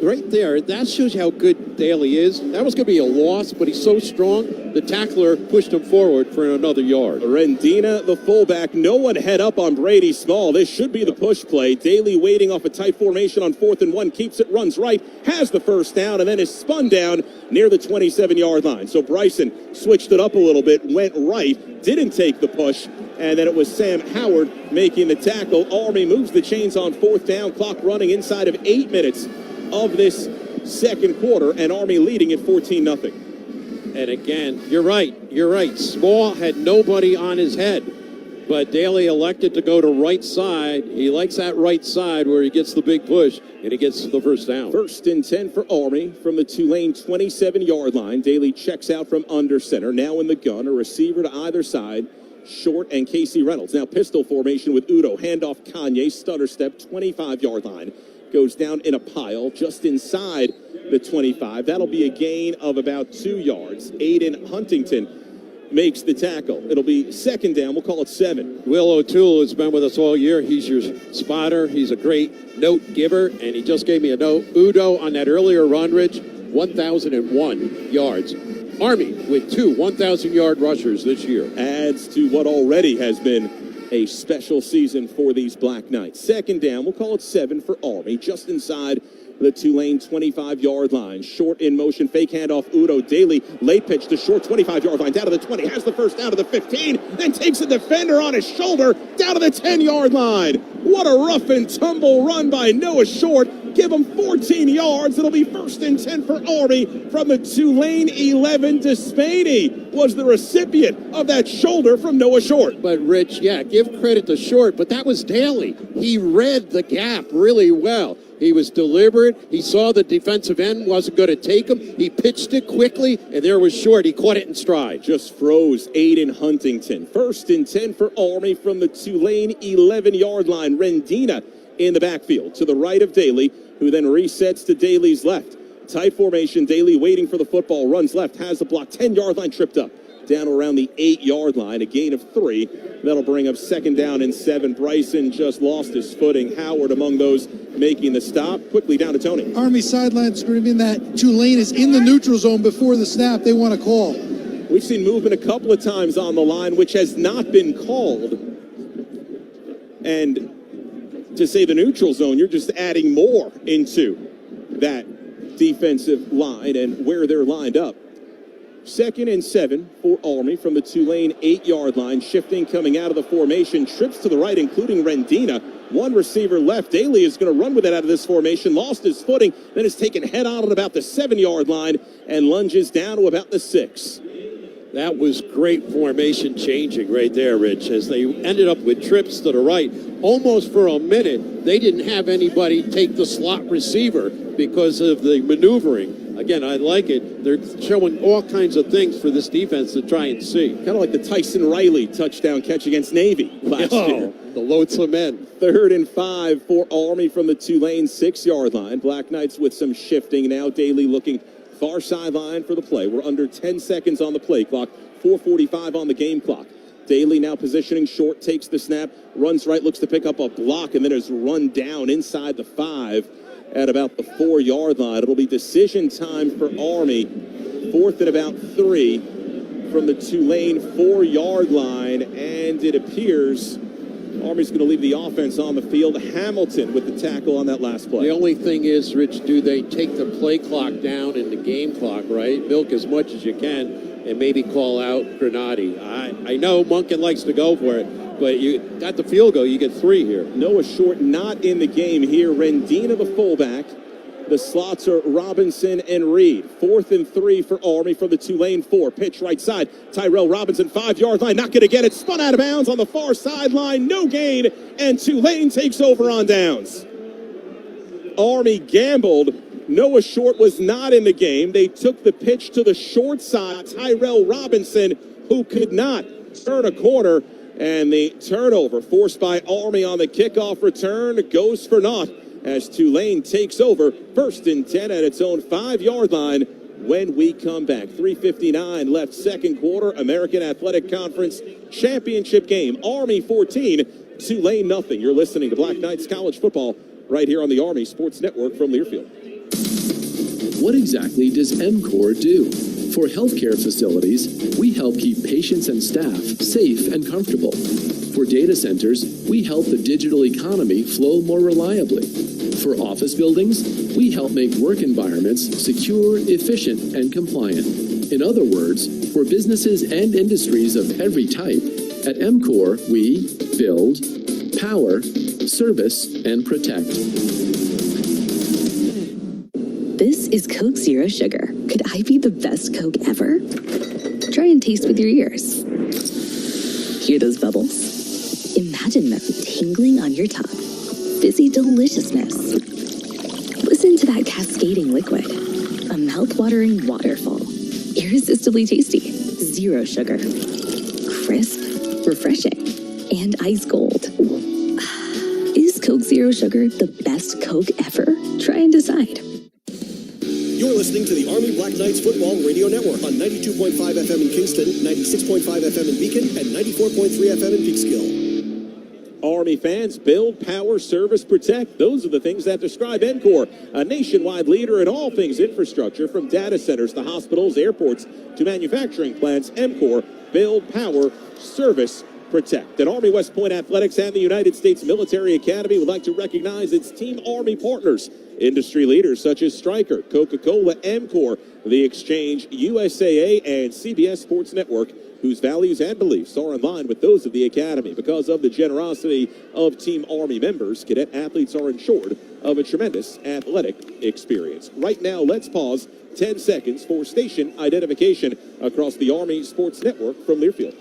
right there, that shows you how good Daly is. That was going to be a loss, but he's so strong, the tackler pushed him forward for another yard. Rendina, the fullback, no one head up on Brady Small. This should be the push play. Daly waiting off a tight formation on 4th and 1, keeps it, runs right, has the first down, and then is spun down near the 27-yard line. So Bryson switched it up a little bit, went right, didn't take the push, and then it was Sam Howard making the tackle. Army moves the chains on 4th down, clock running inside of 8 minutes of this second quarter, and Army leading at 14-0. And again, you're right. Small had nobody on his head, but Daly elected to go to right side. He likes that right side where he gets the big push, and he gets the first down. 1st and 10 for Army from the Tulane 27-yard line. Daly checks out from under center. Now in the gun, a receiver to either side. Short and Casey Reynolds. Now pistol formation with Udo. Handoff Kanye. Stutter step, 25-yard line. Goes down in a pile just inside the 25. That'll be a gain of about 2 yards. Aiden Huntington makes the tackle. It'll be 2nd down. We'll call it 7. Will O'Toole has been with us all year. He's your spotter. He's a great note giver, and he just gave me a note. Udo on that earlier run, Rich, 1,001 yards. Army with 2 1,000-yard rushers this year. Adds to what already has been a special season for these Black Knights. 2nd down, we'll call it 7 for Army, just inside the Tulane 25-yard line. Short in motion, fake handoff, Udo. Daly, late pitch to Short, 25-yard line, down to the 20, has the first down to the 15, then takes a defender on his shoulder, down to the 10-yard line. What a rough and tumble run by Noah Short. Give him 14 yards. It'll be 1st and 10 for Army from the Tulane 11. Despaney was the recipient of that shoulder from Noah Short. But, Rich, give credit to Short, but that was Daly. He read the gap really well. He was deliberate. He saw the defensive end wasn't going to take him. He pitched it quickly, and there was Short. He caught it in stride. Just froze Aiden Huntington. 1st and 10 for Army from the Tulane 11-yard line. Rendina in the backfield to the right of Daly, who then resets to Daly's left. Tight formation, Daly waiting for the football, runs left, has the block, 10-yard line tripped up. Down around the 8-yard line, a gain of 3. That'll bring up 2nd down and 7. Bryson just lost his footing. Howard among those making the stop. Quickly down to Tony. Army sideline screaming that Tulane is in the neutral zone before the snap. They want to call. We've seen movement a couple of times on the line, which has not been called. And to say the neutral zone, you're just adding more into that defensive line and where they're lined up. 2nd and 7 for Army from the Tulane 8-yard line. Shifting coming out of the formation. Trips to the right, including Rendina. One receiver left. Daly is going to run with it out of this formation. Lost his footing. Then is taken head on at about the 7-yard line and lunges down to about the 6. That was great formation changing right there, Rich, as they ended up with trips to the right. Almost for a minute, they didn't have anybody take the slot receiver because of the maneuvering. Again, I like it. They're showing all kinds of things for this defense to try and see. Kind of like the Tyson Riley touchdown catch against Navy last year. The loadsome end. 3rd and 5 for Army from the Tulane 6-yard line. Black Knights with some shifting now. Daly looking far sideline for the play. We're under 10 seconds on the play clock. 4:45 on the game clock. Daly now positioning short, takes the snap, runs right, looks to pick up a block, and then is run down inside the 5 at about the 4-yard line. It'll be decision time for Army. 4th and about 3 from the Tulane 4-yard line, and it appears Army's going to leave the offense on the field. Hamilton with the tackle on that last play. The only thing is, Rich, do they take the play clock down and the game clock, right? Milk as much as you can and maybe call out Grenady. I know Monken likes to go for it, but you got the field goal. You get 3 here. Noah Short not in the game here. Rendina, the fullback. The slots are Robinson and Reed. 4th and 3 for Army from the Tulane 4. Pitch right side. Tyrell Robinson, 5-yard line. Not going to get it. Spun out of bounds on the far sideline. No gain. And Tulane takes over on downs. Army gambled. Noah Short was not in the game. They took the pitch to the short side. Tyrell Robinson, who could not turn a corner. And the turnover forced by Army on the kickoff return goes for naught as Tulane takes over. 1st and 10 at its own 5-yard line when we come back. 3:59 left, second quarter. American Athletic Conference Championship Game. Army 14, Tulane nothing. You're listening to Black Knights College Football right here on the Army Sports Network from Learfield. What exactly does MCOR do? For healthcare facilities, we help keep patients and staff safe and comfortable. For data centers, we help the digital economy flow more reliably. For office buildings, we help make work environments secure, efficient, and compliant. In other words, for businesses and industries of every type, at MCOR, we build, power, service, and protect. This is Coke Zero Sugar. Could I be the best Coke ever? Try and taste with your ears. Hear those bubbles? Imagine them tingling on your tongue. Fizzy deliciousness. Listen to that cascading liquid. A mouth-watering waterfall. Irresistibly tasty. Zero sugar. Crisp. Refreshing. And ice cold. Is Coke Zero Sugar the best Coke ever? Try and decide. You're listening to the Army Black Knights Football Radio Network on 92.5 FM in Kingston, 96.5 FM in Beacon, and 94.3 FM in Peekskill. Army fans, build, power, service, protect. Those are the things that describe NCOR, a nationwide leader in all things infrastructure, from data centers to hospitals, airports, to manufacturing plants. NCOR, build, power, service, protect. And Army West Point Athletics and the United States Military Academy would like to recognize its Team Army partners. Industry leaders such as Stryker, Coca-Cola, MCOR, The Exchange, USAA, and CBS Sports Network, whose values and beliefs are in line with those of the Academy. Because of the generosity of Team Army members, cadet athletes are assured of a tremendous athletic experience. Right now, let's pause 10 seconds for station identification across the Army Sports Network from Learfield.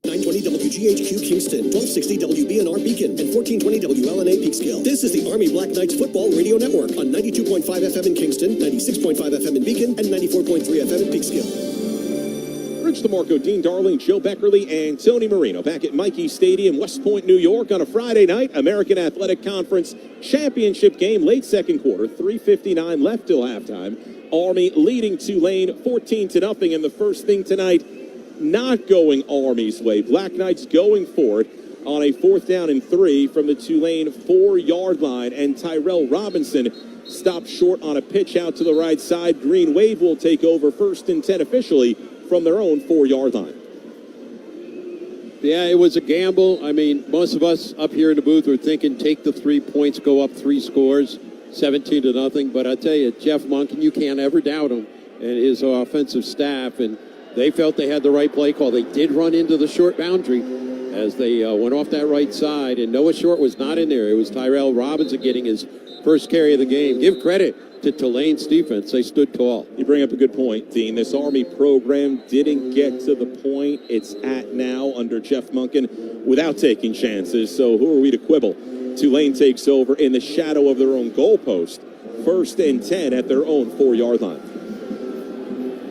920 WGHQ Kingston, 1260 WBNR Beacon, and 1420 WLNA Peekskill. This is the Army Black Knights Football Radio Network on 92.5 FM in Kingston, 96.5 FM in Beacon, and 94.3 FM in Peekskill. Rich DeMarco, Dean Darling, Joe Beckerly, and Tony Marino back at Mikey Stadium, West Point, New York on a Friday night. American Athletic Conference Championship Game, late second quarter, 3:59 left till halftime. Army leading Tulane 14-0, and the first thing tonight, not going Army's way. Black Knights going for it on a 4th down and 3 from the Tulane 4-yard line, and Tyrell Robinson stopped short on a pitch out to the right side. Green Wave will take over 1st and 10 officially from their own 4-yard line. Yeah, it was a gamble. I mean, most of us up here in the booth were thinking take the 3 points, go up 3 scores, 17-0. But I tell you, Jeff Monken, you can't ever doubt him and his offensive staff, and they felt they had the right play call. They did run into the short boundary as they went off that right side, and Noah Short was not in there. It was Tyrell Robinson getting his first carry of the game. Give credit to Tulane's defense. They stood tall. You bring up a good point, Dean. This Army program didn't get to the point it's at now under Jeff Monken without taking chances, so who are we to quibble? Tulane takes over in the shadow of their own goalpost. First and 10 at their own 4-yard line.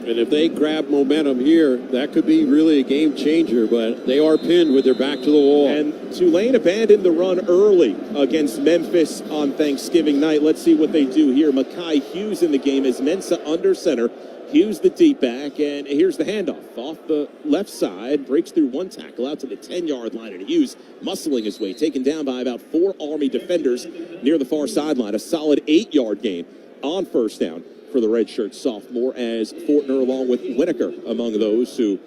And if they grab momentum here, that could be really a game changer, but they are pinned with their back to the wall. And Tulane abandoned the run early against Memphis on Thanksgiving night. Let's see what they do here. Mekhi Hughes in the game as Mensah under center. Hughes the deep back, and here's the handoff. Off the left side, breaks through one tackle out to the 10-yard line, and Hughes muscling his way, taken down by about 4 Army defenders near the far sideline. A solid 8-yard gain on first down for the redshirt sophomore, as Fortner along with Winokur among those who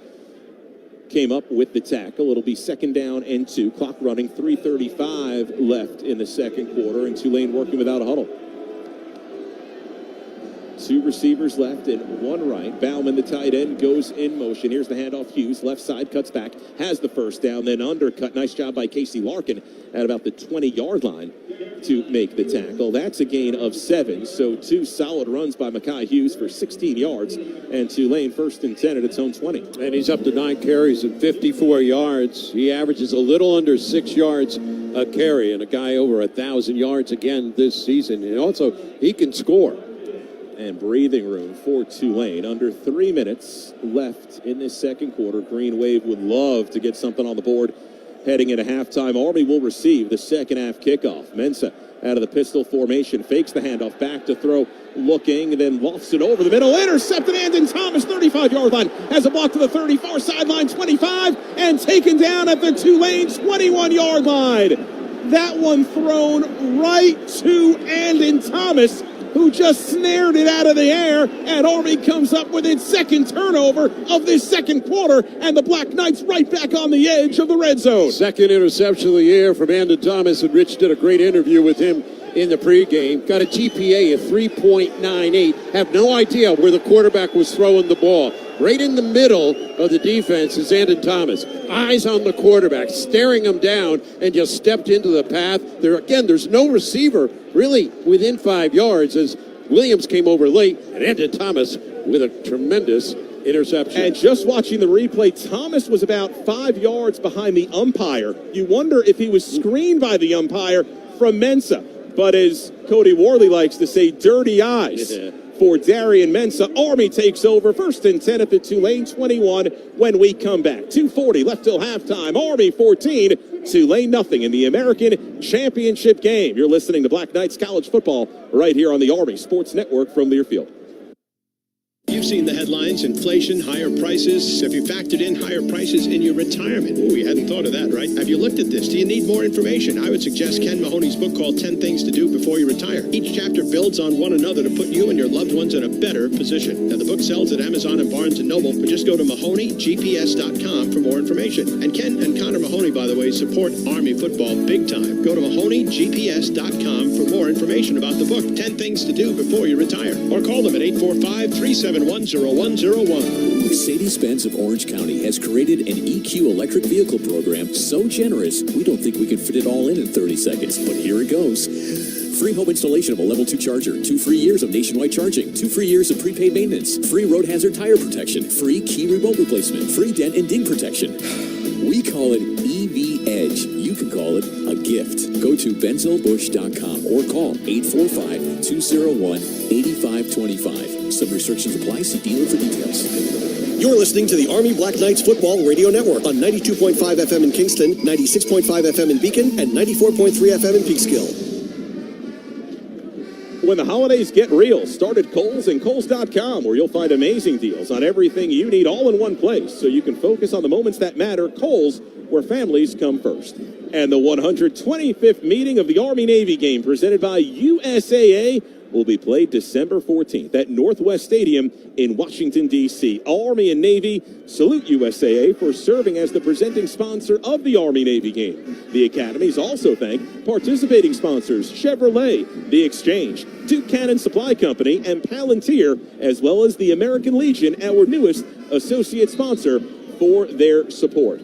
came up with the tackle. It'll be 2nd down and 2. Clock running, 3:35 left in the second quarter, and Tulane working without a huddle. 2 receivers left and 1 right. Bauman, the tight end, goes in motion. Here's the handoff. Hughes, left side, cuts back, has the first down, then undercut. Nice job by Casey Larkin at about the 20-yard line to make the tackle. That's a gain of 7. So 2 solid runs by Mekhi Hughes for 16 yards, and Tulane 1st and 10 at its own 20. And he's up to 9 carries and 54 yards. He averages a little under 6 yards a carry, and a guy over 1,000 yards again this season. And also, he can score. And breathing room for Tulane. Under 3 minutes left in this second quarter. Green Wave would love to get something on the board heading into halftime. Army will receive the second half kickoff. Mensah out of the pistol formation, fakes the handoff, back to throw, looking, then lofts it over the middle, intercepted, and Thomas, 35-yard line, has a block to the 30, far sideline, 25, and taken down at the Tulane 21-yard line. That one thrown right to Andon Thomas, who just snared it out of the air, and Army comes up with its second turnover of this second quarter, and the Black Knights right back on the edge of the red zone. Second interception of the year from Andon Thomas, and Rich did a great interview with him in the pregame. Got a GPA of 3.98. Have no idea where the quarterback was throwing the ball. Right in the middle of the defense is Andon Thomas. Eyes on the quarterback, staring him down, and just stepped into the path. There's no receiver really within 5 yards as Williams came over late, and Andon Thomas with a tremendous interception. And just watching the replay, Thomas was about 5 yards behind the umpire. You wonder if he was screened by the umpire from Mensah. But as Cody Worley likes to say, dirty eyes for Darian Mensah. Army takes over, 1st and 10 at the Tulane 21 when we come back. 2:40 left till halftime. Army 14, Tulane nothing in the American Championship Game. You're listening to Black Knights College Football right here on the Army Sports Network from Learfield. You've seen the headlines, inflation, higher prices. Have you factored in higher prices in your retirement? Oh, you hadn't thought of that, right? Have you looked at this? Do you need more information? I would suggest Ken Mahoney's book called 10 Things to Do Before You Retire. Each chapter builds on one another to put you and your loved ones in a better position. Now, the book sells at Amazon and Barnes & Noble, but just go to MahoneyGPS.com for more information. And Ken and Connor Mahoney, by the way, support Army football big time. Go to MahoneyGPS.com for more information about the book, 10 Things to Do Before You Retire. Or call them at 845-371-0101. Mercedes-Benz of Orange County has created an EQ electric vehicle program so generous we don't think we can fit it all in 30 seconds, but here it goes. Free home installation of a level 2 charger, 2 free years of nationwide charging, 2 free years of prepaid maintenance, free road hazard tire protection, free key remote replacement, free dent and ding protection. We call it EV Edge. You can call it a gift. Go to benzolbush.com or call 845-201-8525. Some restrictions apply. See dealer for details. You're listening to the Army Black Knights Football Radio Network on 92.5 FM in Kingston, 96.5 FM in Beacon, and 94.3 FM in Peekskill. When the holidays get real, start at Kohl's and Kohls.com, where you'll find amazing deals on everything you need all in one place, so you can focus on the moments that matter. Kohl's, where families come first. And the 125th meeting of the Army-Navy game, presented by USAA, will be played December 14th at Northwest Stadium in Washington, D.C. Army and Navy salute USAA for serving as the presenting sponsor of the Army-Navy game. The academies also thank participating sponsors Chevrolet, The Exchange, Duke Cannon Supply Company, and Palantir, as well as the American Legion, our newest associate sponsor, for their support.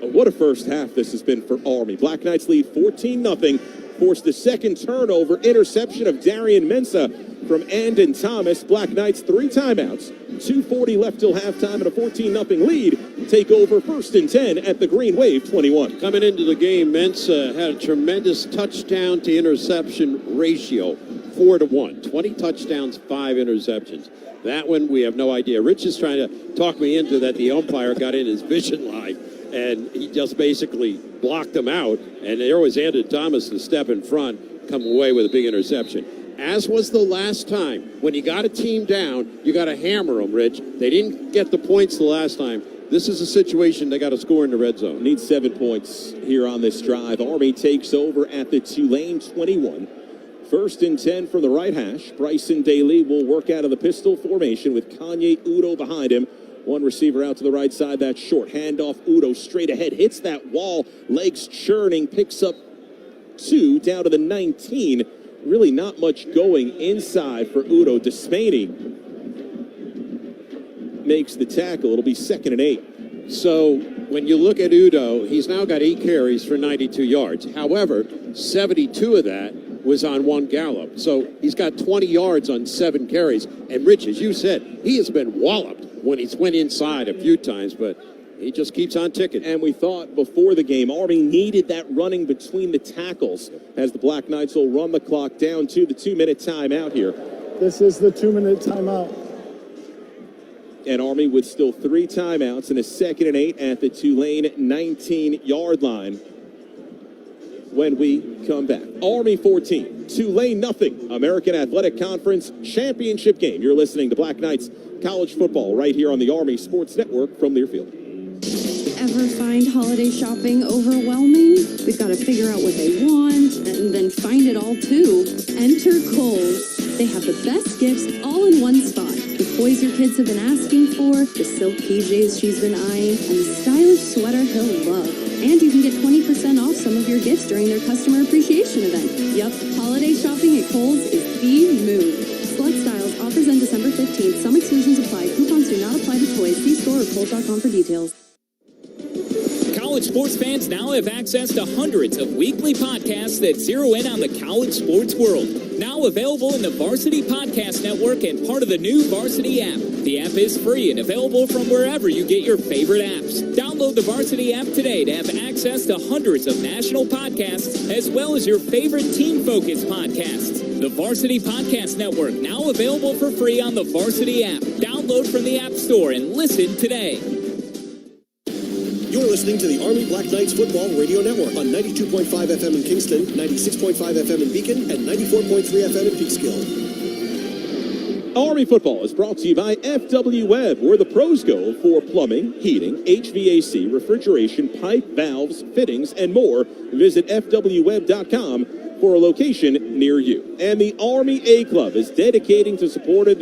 What a first half this has been for Army. Black Knights lead 14-0. Forced the second turnover, interception of Darian Mensah from Andon Thomas. Black Knights 3 timeouts, 2:40 left till halftime, and a 14-0 lead. Take over 1st and 10 at the Green Wave 21. Coming into the game, Mensah had a tremendous touchdown to interception ratio, 4-1. 20 touchdowns, 5 interceptions. That one, we have no idea. Rich is trying to talk me into that the umpire got in his vision line, and he just basically blocked them out. And there was Andrew Thomas to step in front, come away with a big interception. As was the last time. When you got a team down, you got to hammer them, Rich. They didn't get the points the last time. This is a situation they got to score in the red zone. Need 7 points here on this drive. Army takes over at the Tulane 21. 1st and 10 from the right hash. Bryson Daly will work out of the pistol formation with Kanye Udo behind him. One receiver out to the right side. That's short. Handoff. Udo straight ahead. Hits that wall. Legs churning. Picks up 2 down to the 19. Really not much going inside for Udo. Desmaney makes the tackle. It'll be 2nd and 8. So when you look at Udo, he's now got 8 carries for 92 yards. However, 72 of that was on 1 gallop. So he's got 20 yards on 7 carries. And Rich, as you said, he has been walloped when he's went inside a few times, but he just keeps on ticking. And we thought before the game, Army needed that running between the tackles as the Black Knights will run the clock down to the 2-minute timeout here. This is the 2-minute timeout. And Army with still 3 timeouts and a 2nd and 8 at the Tulane 19-yard line when we come back. Army 14, Tulane nothing. American Athletic Conference Championship Game. You're listening to Black Knights College Football right here on the Army Sports Network from Learfield. Ever find holiday shopping overwhelming? We've got to figure out what they want and then find it all too. Enter Kohl's. They have the best gifts all in one spot. The toys your kids have been asking for, the silk PJs she's been eyeing, and the stylish sweater he'll love. And you can get 20% off some of your gifts during their customer appreciation event. Yup, holiday shopping at Kohl's is the move. Select styles, offers end December 15th. Some exclusions apply. Coupons do not apply to toys. See store or Kohl's.com for details. College sports fans now have access to hundreds of weekly podcasts that zero in on the college sports world. Now available in the Varsity Podcast Network and part of the new Varsity app. The app is free and available from wherever you get your favorite apps. Download the Varsity app today to have access to hundreds of national podcasts as well as your favorite team-focused podcasts. The Varsity Podcast Network, now available for free on the Varsity app. Download from the App Store and listen today. You're listening to the Army Black Knights Football Radio Network on 92.5 FM in Kingston, 96.5 FM in Beacon, and 94.3 FM in Peekskill. Army football is brought to you by FW Web, where the pros go for plumbing, heating, HVAC, refrigeration, pipe, valves, fittings, and more. Visit FWWeb.com for a location near you. And the Army A Club is dedicating to supporting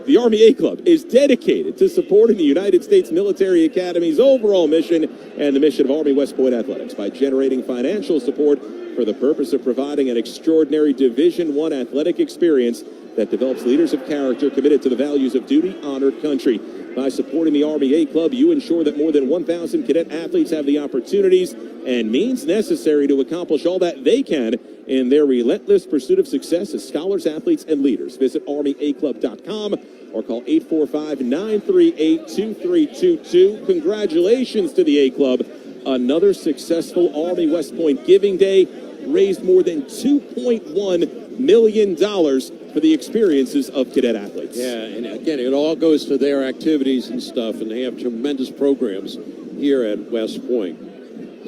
the Army A Club is dedicated to supporting the United States Military Academy's overall mission and the mission of Army West Point Athletics by generating financial support for the purpose of providing an extraordinary Division I athletic experience that develops leaders of character committed to the values of duty, honor, country. By supporting the Army A Club, you ensure that more than 1,000 cadet athletes have the opportunities and means necessary to accomplish all that they can in their relentless pursuit of success as scholars, athletes, and leaders. Visit ArmyAClub.com or call 845-938-2322. Congratulations to the A Club. Another successful Army West Point Giving Day. Raised more than $2.1 million for the experiences of cadet athletes. Yeah, and again, it all goes to their activities and stuff, and they have tremendous programs here at West Point.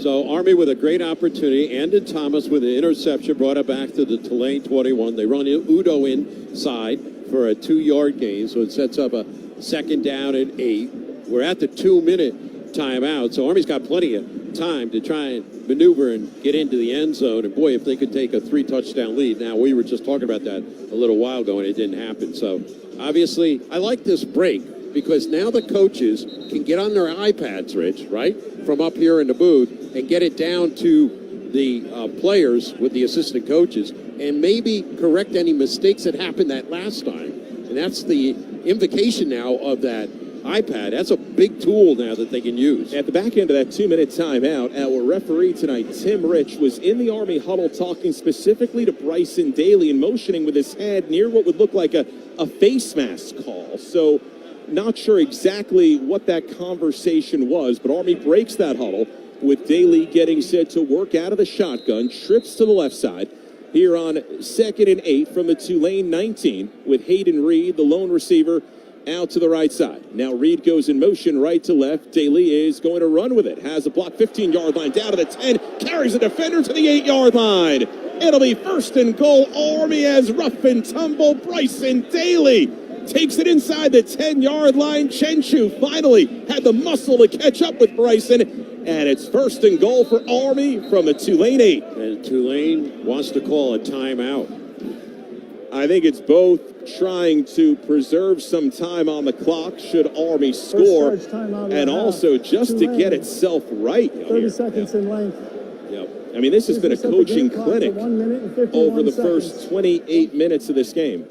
So Army with a great opportunity. Andon Thomas with an interception brought it back to the Tulane 21. They run Udo inside for a 2-yard gain, so it sets up a 2nd down and 8. We're at the 2-minute timeout, so Army's got plenty of time to try and maneuver and get into the end zone. And boy, if they could take a 3-touchdown lead. Now, we were just talking about that a little while ago, and it didn't happen. So obviously, I like this break because now the coaches can get on their iPads, Rich, right, from up here in the booth and get it down to the players with the assistant coaches and maybe correct any mistakes that happened that last time. And that's the invocation now of that iPad. That's a big tool now that they can use. At the back end of that 2-minute timeout, our referee tonight, Tim Rich, was in the Army huddle talking specifically to Bryson Daly and motioning with his head near what would look like a face mask call. So not sure exactly what that conversation was, but Army breaks that huddle with Daly getting set to work out of the shotgun, trips to the left side, here on 2nd and 8 from the Tulane 19 with Hayden Reed, the lone receiver, out to the right side. Now Reed goes in motion right to left. Daly is going to run with it. Has a block, 15-yard line, down to the 10, carries a defender to the 8-yard line. It'll be 1st and goal. Army as rough and tumble. Bryson Daly takes it inside the 10-yard line. Chenchu finally had the muscle to catch up with Bryson. And it's 1st and goal for Army from the Tulane 8. And Tulane wants to call a timeout. I think it's both trying to preserve some time on the clock should Army score, and also just to get itself right. 30 seconds in length. Yep. I mean, this has been a coaching clinic over the first 28 minutes of this game.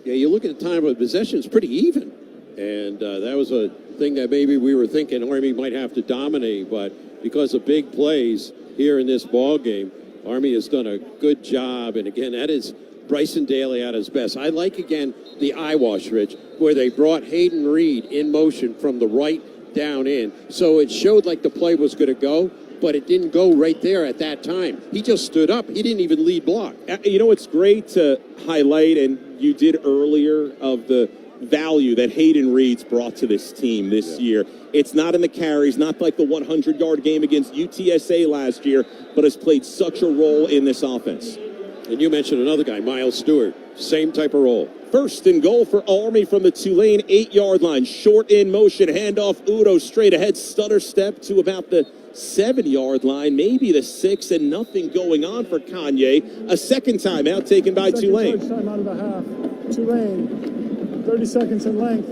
Yeah, you look at the time of possession, it's pretty even. And that was a thing that maybe we were thinking Army might have to dominate, but because of big plays here in this ball game, Army has done a good job. And again, that is Bryson Daly at his best. I like, again, the eyewash, Rich, where they brought Hayden Reed in motion from the right down in. So it showed like the play was going to go, but it didn't go right there at that time. He just stood up. He didn't even lead block. You know what's great to highlight, and you did earlier, of the value that Hayden Reed's brought to this team this year. It's not in the carries, not like the 100-yard game against UTSA last year, but has played such a role in this offense. And you mentioned another guy, Miles Stewart. Same type of role. 1st and goal for Army from the Tulane 8-yard line. Short in motion, handoff Udo straight ahead, stutter step to about the 7-yard line, maybe the 6, and nothing going on for Kanye. A second timeout taken by Tulane. Time out of the half. Tulane, 30 seconds in length.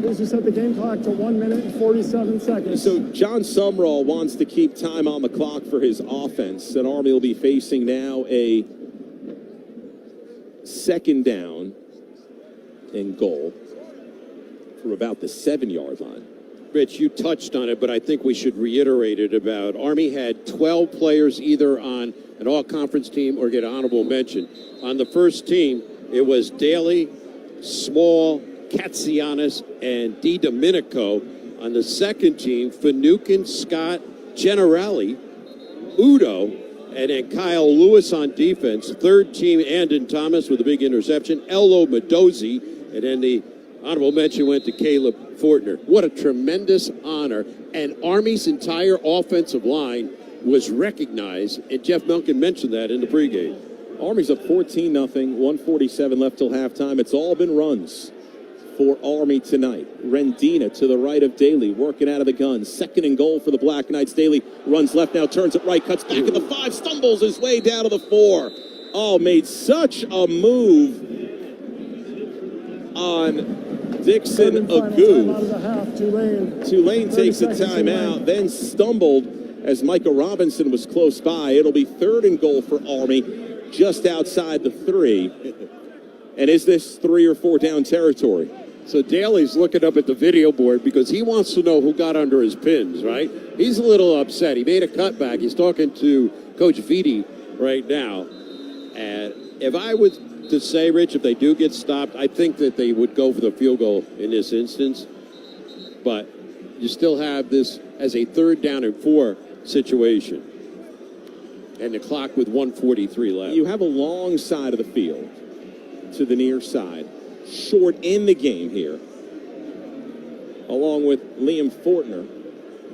Please just set the game clock to 1 minute and 47 seconds. So John Sumrall wants to keep time on the clock for his offense, and Army will be facing now a 2nd down and goal from about the 7-yard line. Rich, you touched on it, but I think we should reiterate it about Army had 12 players either on an all-conference team or get honorable mention. On the first team, it was Daly, Small, Katsianis, and DiDomenico. On the second team, Finucane, Scott, Generali, Udo, and then Kyle Lewis on defense. Third team, Andon Thomas with a big interception, Elo Mendozi, and then the honorable mention went to Caleb Fortner. What a tremendous honor. And Army's entire offensive line was recognized, and Jeff Melkin mentioned that in the pregame. Army's up 14-0, 1:47 left till halftime. It's all been runs for Army tonight. Rendina to the right of Daly, working out of the gun. 2nd and goal for the Black Knights. Daly runs left now, turns it right, cuts back at the 5, stumbles his way down to the 4. Oh, made such a move on Dixon Agu. Tulane takes a timeout, then stumbled as Micah Robinson was close by. It'll be 3rd and goal for Army, just outside the 3. And is this 3 or 4 down territory? So Daly's looking up at the video board because he wants to know who got under his pins, right? He's a little upset. He made a cutback. He's talking to Coach Vitti right now. And if I was to say, Rich, if they do get stopped, I think that they would go for the field goal in this instance. But you still have this as a 3rd down and 4 situation. And the clock with 1:43 left. You have a long side of the field to the near side. Short in the game here, along with Liam Fortner,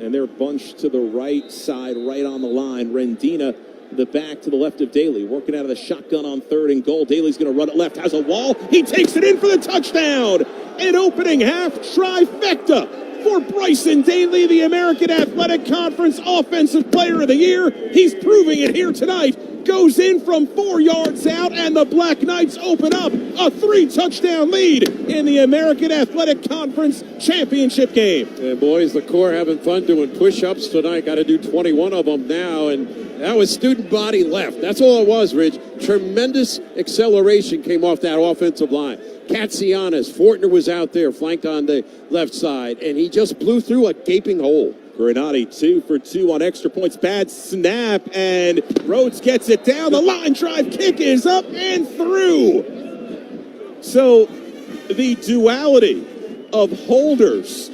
and they're bunched to the right side, right on the line. Rendina, the back to the left of Daly, working out of the shotgun on 3rd and goal. Daly's going to run it left, has a wall. He takes it in for the touchdown. An opening half trifecta for Bryson Daly, the American Athletic Conference Offensive Player of the Year. He's proving it here tonight. Goes in from 4 yards out, and the Black Knights open up a 3-touchdown lead in the American Athletic Conference Championship Game. And boys, the Corps having fun doing push-ups tonight. Got to do 21 of them now, and that was student body left. That's all it was, Rich. Tremendous acceleration came off that offensive line. Katsianis, Fortner was out there, flanked on the left side, and he just blew through a gaping hole. Granati 2 for 2 on extra points. Bad snap, and Rhodes gets it down. The line drive kick is up and through. So the duality of holders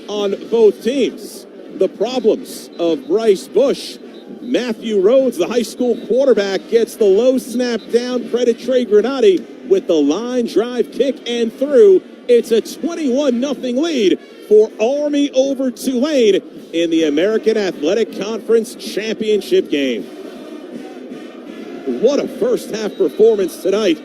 on both teams. The problems of Bryce Bush Matthew Rhodes, the high school quarterback, gets the low snap down. Credit Trey Granati with the line drive kick and through. It's a 21-0 lead for Army over Tulane in the American Athletic Conference Championship game. What a first-half performance tonight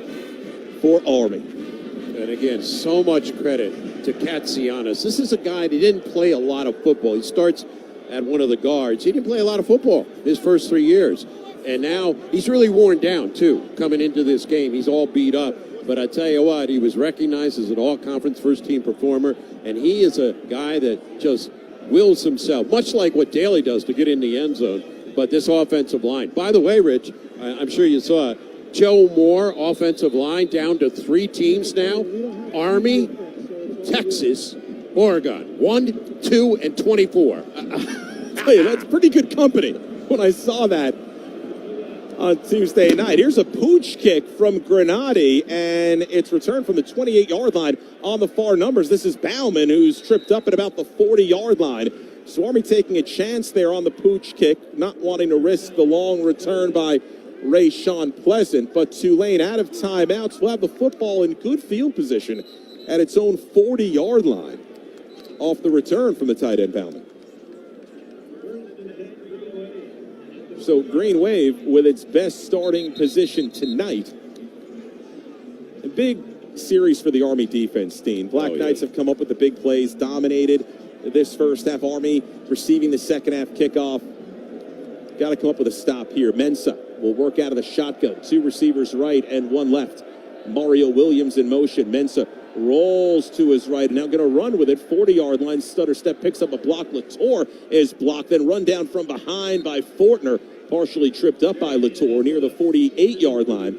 for Army. And again, so much credit to Katsianis. This is a guy that didn't play a lot of football. He starts at one of the guards. He didn't play a lot of football his first 3 years. And now he's really worn down, too, coming into this game. He's all beat up. But I tell you what, he was recognized as an all-conference first-team performer, and he is a guy that just wills himself, much like what Daly does to get in the end zone. But this offensive line, by the way, Rich, I'm sure you saw it, Joe Moore, offensive line, down to 3 teams now. Army, Texas, Oregon, 1, 2, and 24. Tell you, that's pretty good company when I saw that on Tuesday night. Here's a pooch kick from Granati, and it's returned from the 28-yard line on the far numbers. This is Bauman, who's tripped up at about the 40-yard line. So Army taking a chance there on the pooch kick, not wanting to risk the long return by Rayshawn Pleasant. But Tulane out of timeouts will have the football in good field position at its own 40-yard line off the return from the tight end Bauman. So Green Wave with its best starting position tonight. A big series for the Army defense team. Black Knights have come up with the big plays, dominated this first half. Army receiving the second half kickoff. Got to come up with a stop here. Mensah will work out of the shotgun. 2 receivers right and 1 left. Mario Williams in motion. Mensah rolls to his right, now going to run with it. 40-yard line, stutter step, picks up a block. Latour is blocked, then run down from behind by Fortner. Partially tripped up by Latour near the 48-yard line.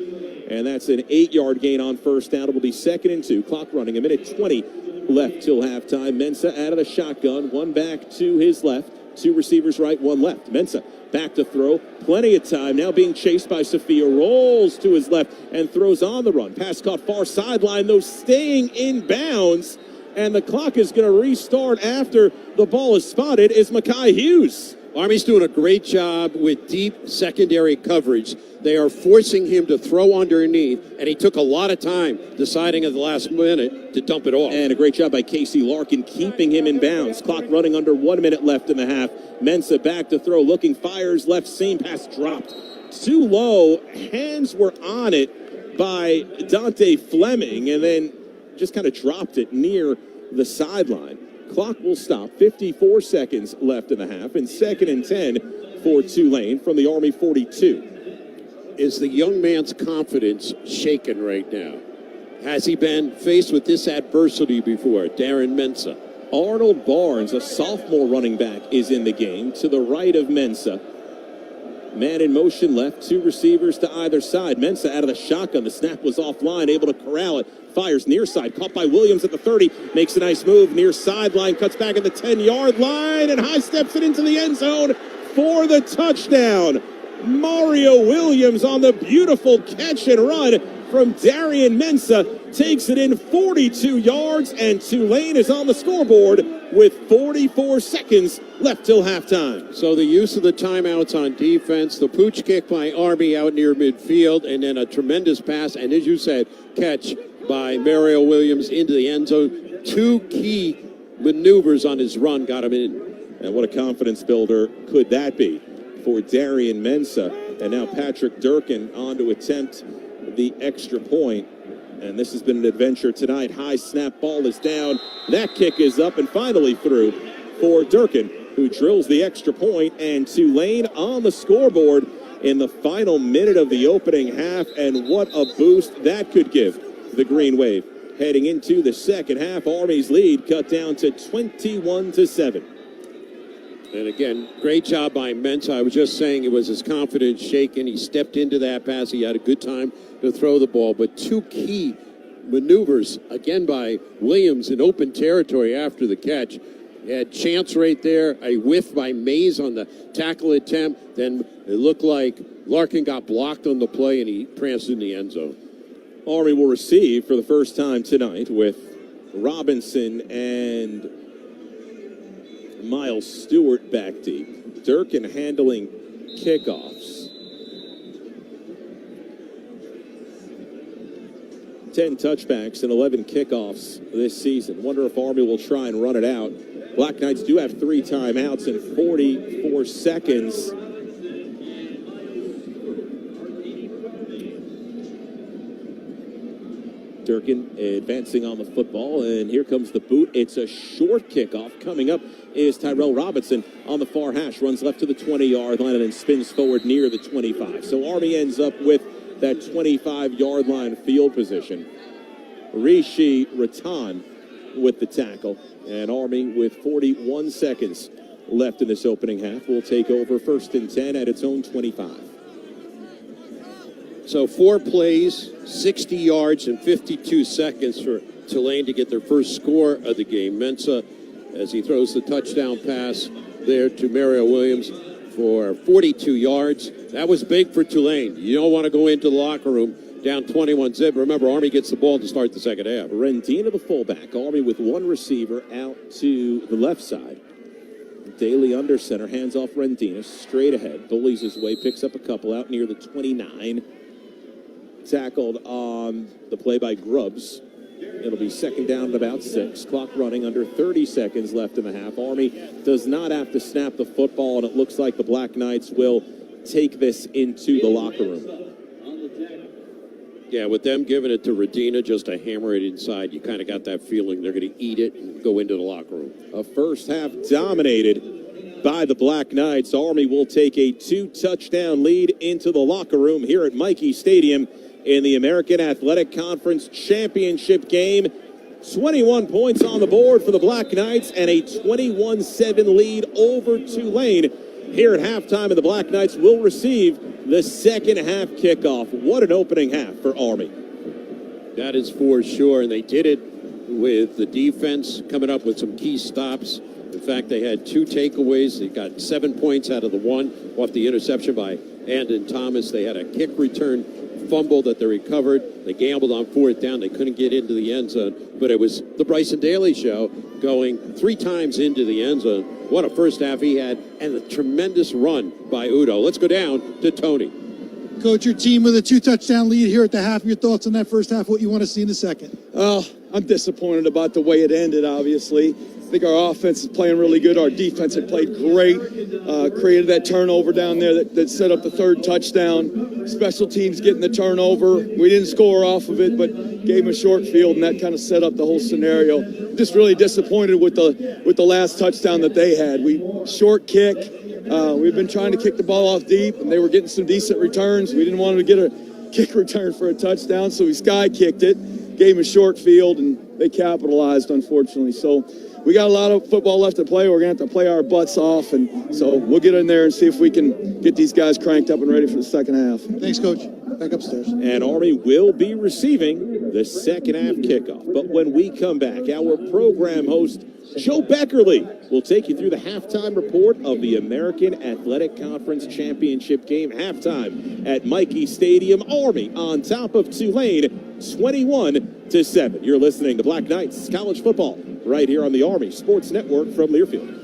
And that's an 8-yard gain on first down. It will be 2nd and 2. Clock running, 1:20 left till halftime. Mensah out of the shotgun, 1 back to his left. 2 receivers right, 1 left. Mensah back to throw. Plenty of time. Now being chased by Sophia. Rolls to his left and throws on the run. Pass caught far sideline, though staying in bounds. And the clock is going to restart after the ball is spotted. Is Makai Hughes. Army's doing a great job with deep secondary coverage. They are forcing him to throw underneath, and he took a lot of time deciding at the last minute to dump it off. And a great job by Casey Larkin keeping him in bounds. Clock running under 1 minute left in the half. Mensah back to throw, looking, fires left seam, pass dropped. Too low, hands were on it by Dante Fleming, and then just kind of dropped it near the sideline. Clock will stop. 54 seconds left in the half, and 2nd and 10 for Tulane from the Army 42. Is the young man's confidence shaken right now? Has he been faced with this adversity before? Darren Mensah. Arnold Barnes, a sophomore running back, is in the game to the right of Mensah. Man in motion left, 2 receivers to either side. Mensah out of the shotgun. The snap was offline, able to corral it. Fires near side, caught by Williams at the 30. Makes a nice move near sideline, cuts back at the 10-yard line, and high steps it into the end zone for the touchdown. Mario Williams on the beautiful catch and run from Darian Mensah takes it in 42 yards, and Tulane is on the scoreboard with 44 seconds left till halftime. So the use of the timeouts on defense, the pooch kick by Army out near midfield, and then a tremendous pass, and as you said, catch by Mario Williams into the end zone. 2 key maneuvers on his run got him in. And what a confidence builder could that be for Darian Mensah. And now Patrick Durkin on to attempt the extra point. And this has been an adventure tonight. High snap, ball is down. That kick is up and finally through for Durkin, who drills the extra point, and Tulane on the scoreboard in the final minute of the opening half. And what a boost that could give the Green Wave. Heading into the second half, Army's lead cut down to 21-7. And again, great job by Mensah. I was just saying it was his confidence shaken. He stepped into that pass. He had a good time to throw the ball. But 2 key maneuvers, again, by Williams in open territory after the catch. He had chance right there, a whiff by Mays on the tackle attempt. Then it looked like Larkin got blocked on the play, and he pranced in the end zone. Army will receive for the first time tonight with Robinson and Miles Stewart back deep. Durkin handling kickoffs. 10 touchbacks and 11 kickoffs this season. Wonder if Army will try and run it out. Black Knights do have 3 timeouts and 44 seconds. Durkin advancing on the football, and here comes the boot. It's a short kickoff. Coming up is Tyrell Robinson on the far hash, runs left to the 20-yard line and then spins forward near the 25. So Army ends up with that 25-yard line field position. Rishi Ratan with the tackle, and Army with 41 seconds left in this opening half will take over 1st and 10 at its own 25. So 4 plays, 60 yards, and 52 seconds for Tulane to get their first score of the game. Mensah, as he throws the touchdown pass there to Mario Williams for 42 yards. That was big for Tulane. You don't want to go into the locker room down 21-zip. Remember, Army gets the ball to start the second half. Rendina, the fullback. Army with 1 receiver out to the left side. Daly under center, hands off Rendina, straight ahead. Bullies his way, picks up a couple out near the 29. Tackled on the play by Grubbs. It'll be 2nd down at about 6. Clock running, under 30 seconds left in the half. Army does not have to snap the football, and it looks like the Black Knights will take this into the locker room. Yeah, with them giving it to Redina just to hammer it inside, you kind of got that feeling they're going to eat it and go into the locker room. A first half dominated by the Black Knights. Army will take a 2-touchdown lead into the locker room here at Michie Stadium in the American Athletic Conference Championship game. 21 points on the board for the Black Knights and a 21-7 lead over Tulane. Here at halftime, and the Black Knights will receive the second half kickoff. What an opening half for Army. That is for sure, and they did it with the defense coming up with some key stops. In fact, they had 2 takeaways. They got 7 points out of the 1 off the interception by Andon Thomas. They had a kick return fumble that they recovered. They gambled on 4th down. They couldn't get into the end zone, but it was the Bryson Daly show, going 3 times into the end zone. What a first half he had, and a tremendous run by Udo. Let's go down to Tony. Coach, your team with a 2-touchdown lead here at the half. Your thoughts on that first half, what you want to see in the second? I'm disappointed about the way it ended, obviously. I think our offense is playing really good. Our defense had played great. Created that turnover down there that set up the 3rd touchdown. Special teams getting the turnover. We didn't score off of it, but gave them a short field, and that kind of set up the whole scenario. Just really disappointed with the last touchdown that they had. Short kick. We've been trying to kick the ball off deep, and they were getting some decent returns. We didn't want them to get a kick return for a touchdown, so we sky kicked it, gave them a short field, and they capitalized, unfortunately. So we got a lot of football left to play. We're going to have to play our butts off, and so we'll get in there and see if we can get these guys cranked up and ready for the second half. Thanks, Coach. Back upstairs. And Army will be receiving the second half kickoff. But when we come back, our program host, Joe Beckerly, will take you through the halftime report of the American Athletic Conference Championship game. Halftime at Michie Stadium. Army on top of Tulane, 21-7. You're listening to Black Knights College Football right here on the Army Sports Network from Learfield.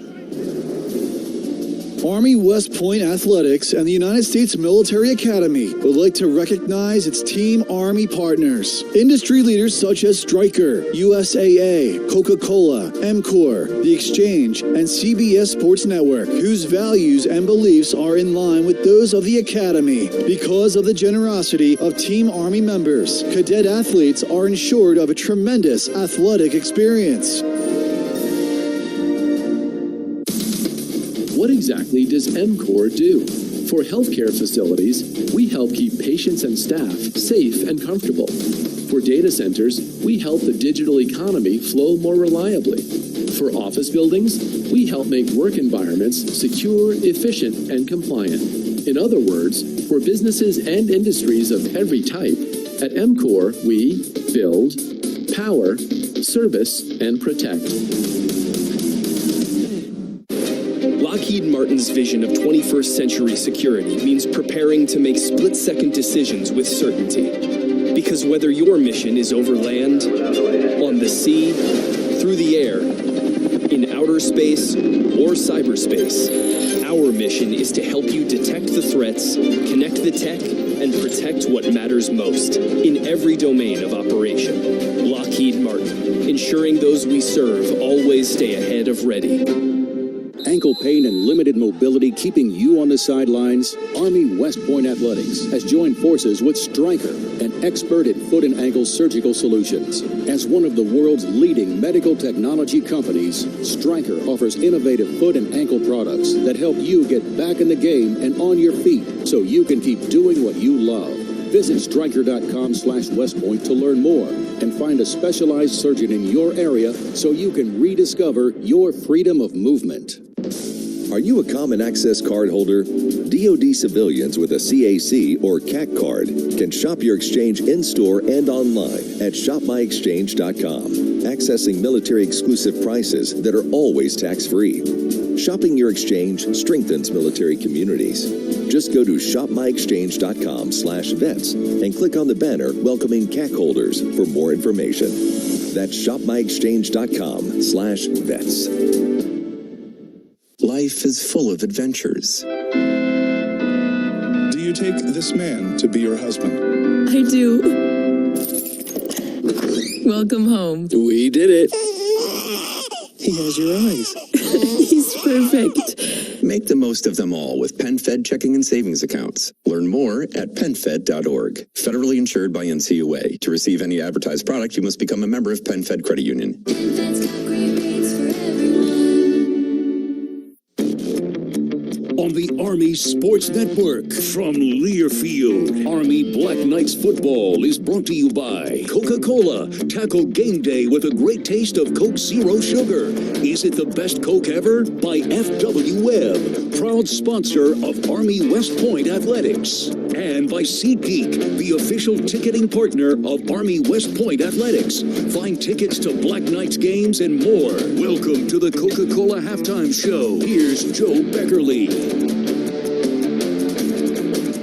Army West Point Athletics and the United States Military Academy would like to recognize its Team Army partners. Industry leaders such as Stryker, USAA, Coca-Cola, MCOR, The Exchange, and CBS Sports Network, whose values and beliefs are in line with those of the Academy. Because of the generosity of Team Army members, cadet athletes are ensured of a tremendous athletic experience. What exactly does MCOR do? For healthcare facilities, we help keep patients and staff safe and comfortable. For data centers, we help the digital economy flow more reliably. For office buildings, we help make work environments secure, efficient, and compliant. In other words, for businesses and industries of every type, at MCOR, we build, power, service, and protect. Lockheed Martin's vision of 21st century security means preparing to make split-second decisions with certainty. Because whether your mission is over land, on the sea, through the air, in outer space, or cyberspace, Our mission is to help you detect the threats, connect the tech, and protect what matters most in every domain of operation. Lockheed Martin, ensuring those we serve always stay ahead of ready. Ankle pain and limited mobility keeping you on the sidelines? Army West Point Athletics has joined forces with Stryker, an expert in foot and ankle surgical solutions. As one of the world's leading medical technology companies, Stryker offers innovative foot and ankle products that help you get back in the game and on your feet so you can keep doing what you love. Visit Stryker.com/Westpoint to learn more and find a specialized surgeon in your area so you can rediscover your freedom of movement. Are you a Common Access card holder? DoD civilians with a CAC or CAC card can shop your exchange in-store and online at shopmyexchange.com, accessing military-exclusive prices that are always tax-free. Shopping your exchange strengthens military communities. Just go to shopmyexchange.com/vets and click on the banner welcoming CAC holders for more information. That's shopmyexchange.com/vets. Life is full of adventures. Do you take this man to be your husband? I do. Welcome home. We did it. He has your eyes. He's perfect. Make the most of them all with PenFed checking and savings accounts. Learn more at PenFed.org. Federally insured by NCAA. To receive any advertised product, you must become a member of PenFed Credit Union. On the Army Sports Network from Learfield, Army Black Knights football is brought to you by Coca-Cola. Tackle game day with a great taste of Coke Zero Sugar. Is it the best Coke ever? By FW Webb, proud sponsor of Army West Point Athletics. And by SeatGeek, the official ticketing partner of Army West Point Athletics. Find tickets to Black Knights games and more. Welcome to the Coca-Cola Halftime Show. Here's Joe Beckerly.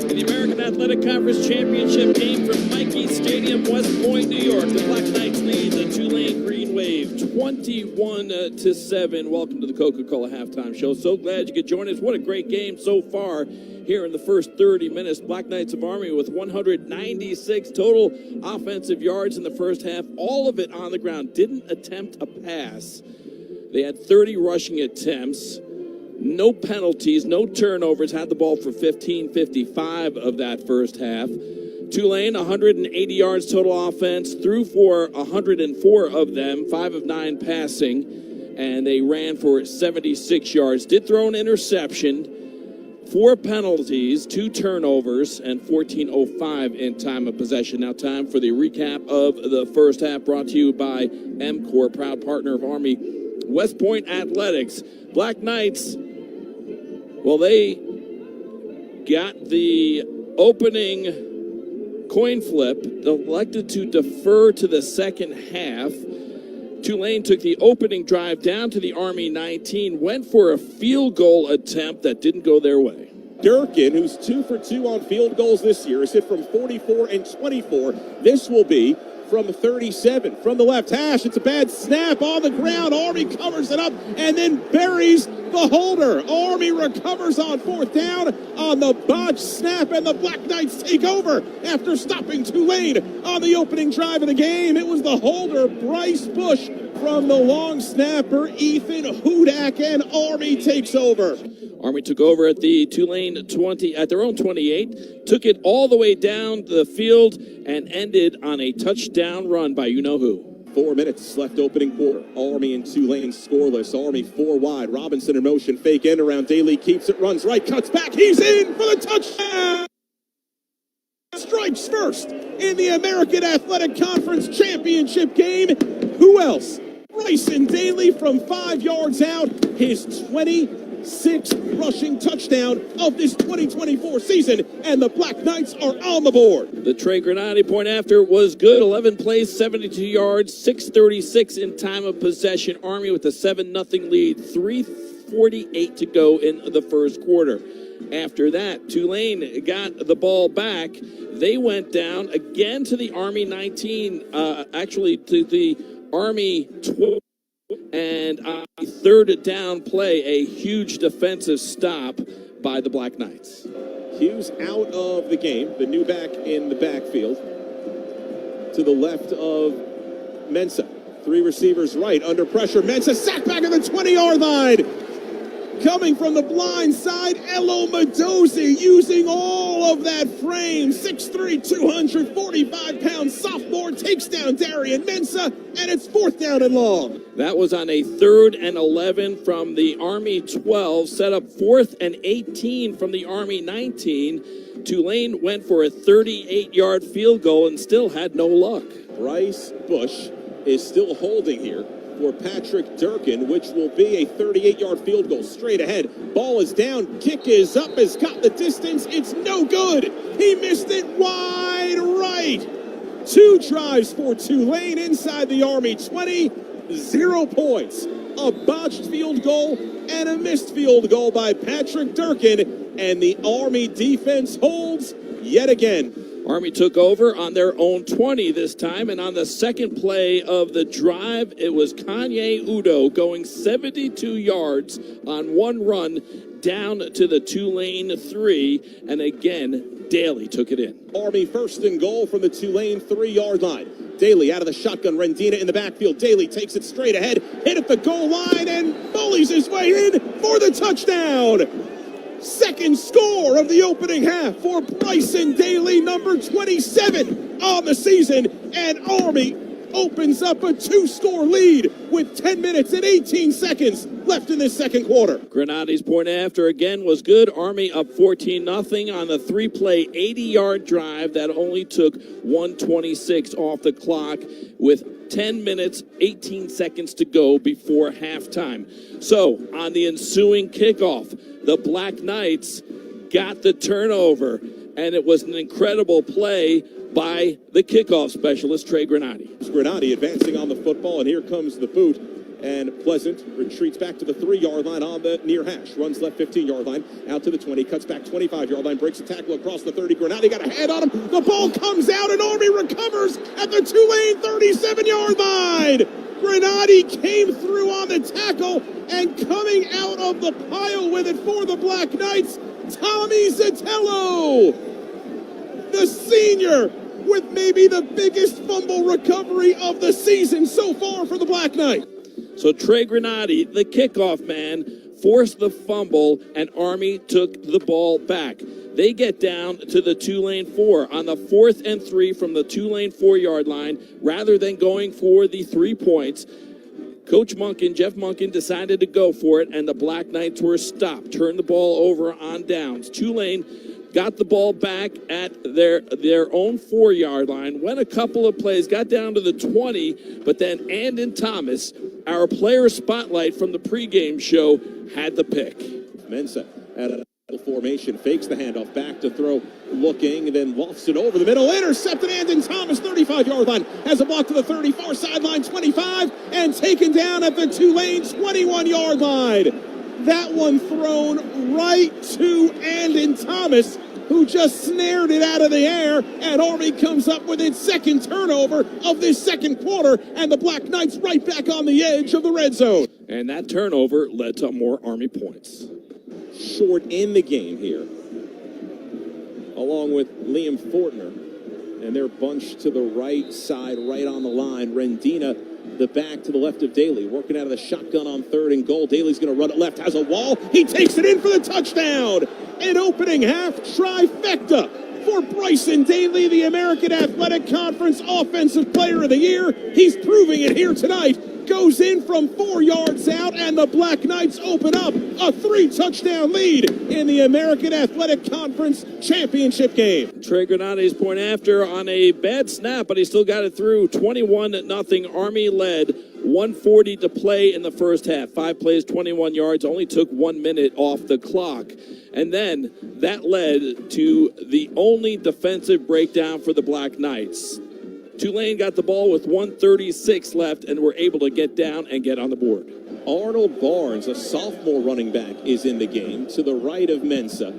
In the American Athletic Conference Championship game from Mikey Stadium, West Point, New York, the Black Knights lead the Tulane Green Wave 21-7. Welcome to the Coca-Cola Halftime Show. So glad you could join us. What a great game so far here in the first 30 minutes. Black Knights of Army with 196 total offensive yards in the first half, all of it on the ground. Didn't attempt a pass. They had 30 rushing attempts. No penalties, no turnovers, had the ball for 15-55 of that first half. Tulane, 180 yards total offense, threw for 104 of them, 5 of 9 passing, and they ran for 76 yards. Did throw an interception, 4 penalties, 2 turnovers, and 14:05 in time of possession. Now time for the recap of the first half, brought to you by MCOR, proud partner of Army West Point Athletics. Black Knights, well, they got the opening coin flip, elected to defer to the second half. Tulane took the opening drive down to the Army 19, went for a field goal attempt that didn't go their way. Durkin, who's 2 for 2 on field goals this year, is hit from 44 and 24. This will be from 37 from the left hash. It's a bad snap on the ground. Army covers it up and then buries the holder. Army recovers on 4th down on the botched snap, and the Black Knights take over after stopping Tulane on the opening drive of the game. It was the holder, Bryce Bush, from the long snapper, Ethan Hudak, and Army takes over. Army took over at the Tulane 20, at their own 28, took it all the way down the field, and ended on a touchdown run by you-know-who. 4 minutes left opening quarter. Army and Tulane scoreless. Army 4 wide. Robinson in motion. Fake end around. Daly keeps it, runs right, cuts back. He's in for the touchdown! Strikes first in the American Athletic Conference Championship game. Who else? Bryson Daly from 5 yards out. His 26th rushing touchdown of this 2024 season, and the Black Knights are on the board. The Trey Granati point after was good. 11 plays, 72 yards, 6:36 in time of possession. Army with a 7-0 lead, 3:48 to go in the first quarter. After that, Tulane got the ball back. They went down again to the Army 19, actually to the Army 12. And on a third down play, a huge defensive stop by the Black Knights. Hughes out of the game, the new back in the backfield. To the left of Mensah. 3 receivers right, under pressure. Mensah sacked back at the 20-yard line. Coming from the blind side, Elo Mendoza using all of that frame. 6'3", 245-pound sophomore takes down Darian Mensah, and it's 4th down and long. That was on a 3rd and 11 from the Army 12, set up 4th and 18 from the Army 19. Tulane went for a 38-yard field goal and still had no luck. Bryce Bush is still holding here for Patrick Durkin, which will be a 38-yard field goal straight ahead. Ball is down, kick is up, has got the distance, it's no good. He missed it wide right. 2 tries for Tulane inside the Army 20, 0 points. A botched field goal and a missed field goal by Patrick Durkin, and the Army defense holds yet again. Army took over on their own 20 this time, and on the second play of the drive, it was Kanye Udo going 72 yards on one run down to the Tulane 3, and again, Daly took it in. Army 1st and goal from the Tulane 3-yard line. Daly out of the shotgun, Rendina in the backfield. Daly takes it straight ahead, hit at the goal line, and bullies his way in for the touchdown. Second score of the opening half for Bryson Daly, number 27 on the season, and Army opens up a 2-score lead with 10 minutes and 18 seconds left in this second quarter. Grenadi's point after again was good. Army up 14-0 on the 3-play 80-yard drive that only took 1:26 off the clock with 10 minutes, 18 seconds to go before halftime. So on the ensuing kickoff, the Black Knights got the turnover, and it was an incredible play by the kickoff specialist, Trey Grenadi. Grenadi advancing on the football, and here comes the boot. And Pleasant retreats back to the 3-yard line on the near hash. Runs left 15-yard line, out to the 20, cuts back 25-yard line, breaks a tackle across the 30. Grenadi got a hand on him. The ball comes out, and Army recovers at the Tulane 37-yard line. Grenadi came through on the tackle, and coming out of the pile with it for the Black Knights, Tommy Zatello, the senior, with maybe the biggest fumble recovery of the season so far for the Black Knights. So Trey Grenadi, the kickoff man, forced the fumble, and Army took the ball back. They get down to the Tulane 4 on the 4th and 3 from the Tulane 4-yard line. Rather than going for the 3 points, Coach Monken, Jeff Monken, decided to go for it, and the Black Knights were stopped. Turned the ball over on downs. Tulane got the ball back at their own 4-yard line, went a couple of plays, got down to the 20, but then Andon Thomas, our player spotlight from the pregame show, had the pick. Mensah at a formation, fakes the handoff, back to throw, looking, and then lofts it over the middle, intercepted. Andon Thomas, 35-yard line, has a block to the 30, far sideline, 25, and taken down at the Tulane 21-yard line. That one thrown right to Andon Thomas, who just snared it out of the air, and Army comes up with its second turnover of this second quarter, and the Black Knights right back on the edge of the red zone. And that turnover led to more Army points. Short in the game here, along with Liam Fortner, and they're bunched to the right side, right on the line. Rendina, the back to the left of Daly, working out of the shotgun on 3rd and goal. Daly's going to run it left, has a wall. He takes it in for the touchdown. An opening half trifecta for Bryson Daly, the American Athletic Conference Offensive Player of the Year. He's proving it here tonight. Goes in from 4 yards out, and the Black Knights open up a 3-touchdown lead in the American Athletic Conference Championship Game. Trey Grenadi's point after on a bad snap, but he still got it through. 21-0, Army led. 1:40 to play in the first half. 5 plays, 21 yards, only took 1 minute off the clock. And then that led to the only defensive breakdown for the Black Knights. Tulane got the ball with 1:36 left and were able to get down and get on the board. Arnold Barnes, a sophomore running back, is in the game to the right of Mensah.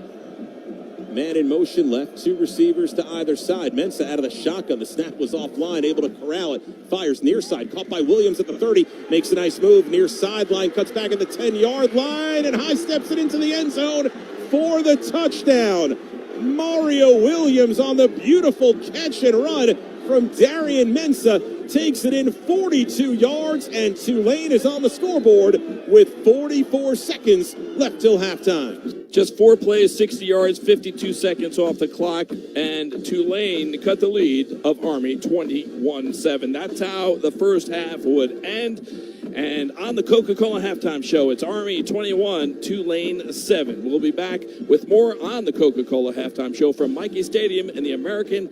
Man in motion left, 2 receivers to either side. Mensah out of the shotgun. The snap was offline, able to corral it. Fires near side, caught by Williams at the 30. Makes a nice move near sideline, cuts back at the 10-yard line, and high steps it into the end zone for the touchdown. Mario Williams on the beautiful catch and run from Darian Mensah takes it in 42 yards, and Tulane is on the scoreboard with 44 seconds left till halftime. Just 4 plays, 60 yards, 52 seconds off the clock, and Tulane cut the lead of Army 21-7. That's how the first half would end. And on the Coca-Cola halftime show, it's Army 21, Tulane 7. We'll be back with more on the Coca-Cola halftime show from Mikey Stadium in the American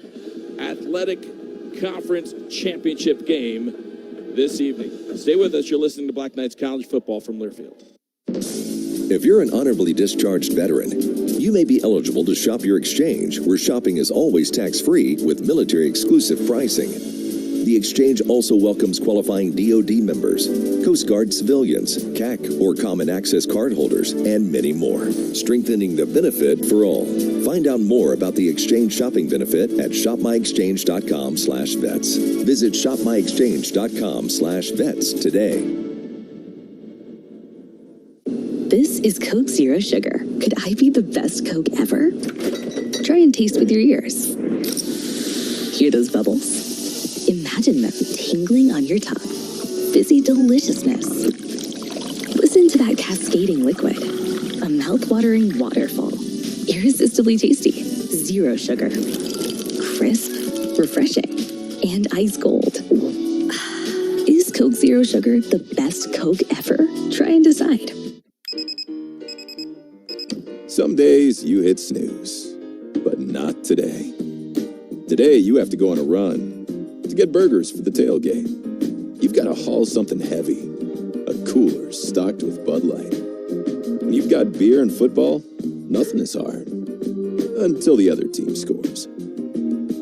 Athletic Conference Championship game this evening. Stay with us. You're listening to Black Knights College Football from Learfield. If you're an honorably discharged veteran, you may be eligible to shop your exchange, where shopping is always tax-free with military-exclusive pricing. The exchange also welcomes qualifying DoD members, Coast Guard civilians, CAC or Common Access cardholders, and many more, strengthening the benefit for all. Find out more about the exchange shopping benefit at shopmyexchange.com/vets. Visit shopmyexchange.com/vets today. This is Coke Zero Sugar. Could I be the best Coke ever? Try and taste with your ears. Hear those bubbles? Imagine them tingling on your tongue. Fizzy deliciousness. Listen to that cascading liquid. A mouth-watering waterfall. Irresistibly tasty. Zero sugar. Crisp, refreshing, and ice cold. Is Coke Zero Sugar the best Coke ever? Try and decide. Some days you hit snooze, but not today. Today you have to go on a run to get burgers for the tailgate. You've got to haul something heavy, a cooler stocked with Bud Light. When you've got beer and football, nothing is hard, until the other team scores.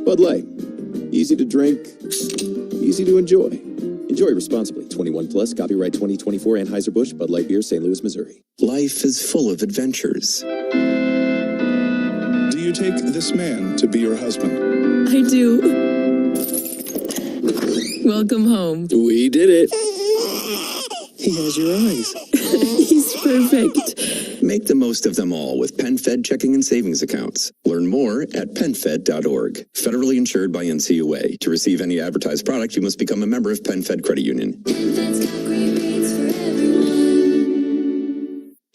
Bud Light, easy to drink, easy to enjoy. Enjoy responsibly. 21 plus, copyright 2024, Anheuser-Busch, Bud Light Beer, St. Louis, Missouri. Life is full of adventures. Do you take this man to be your husband? I do. Welcome home. We did it. He has your eyes. He's perfect. Make the most of them all with PenFed checking and savings accounts. Learn more at PenFed.org. Federally insured by NCAA. To receive any advertised product, you must become a member of PenFed Credit Union.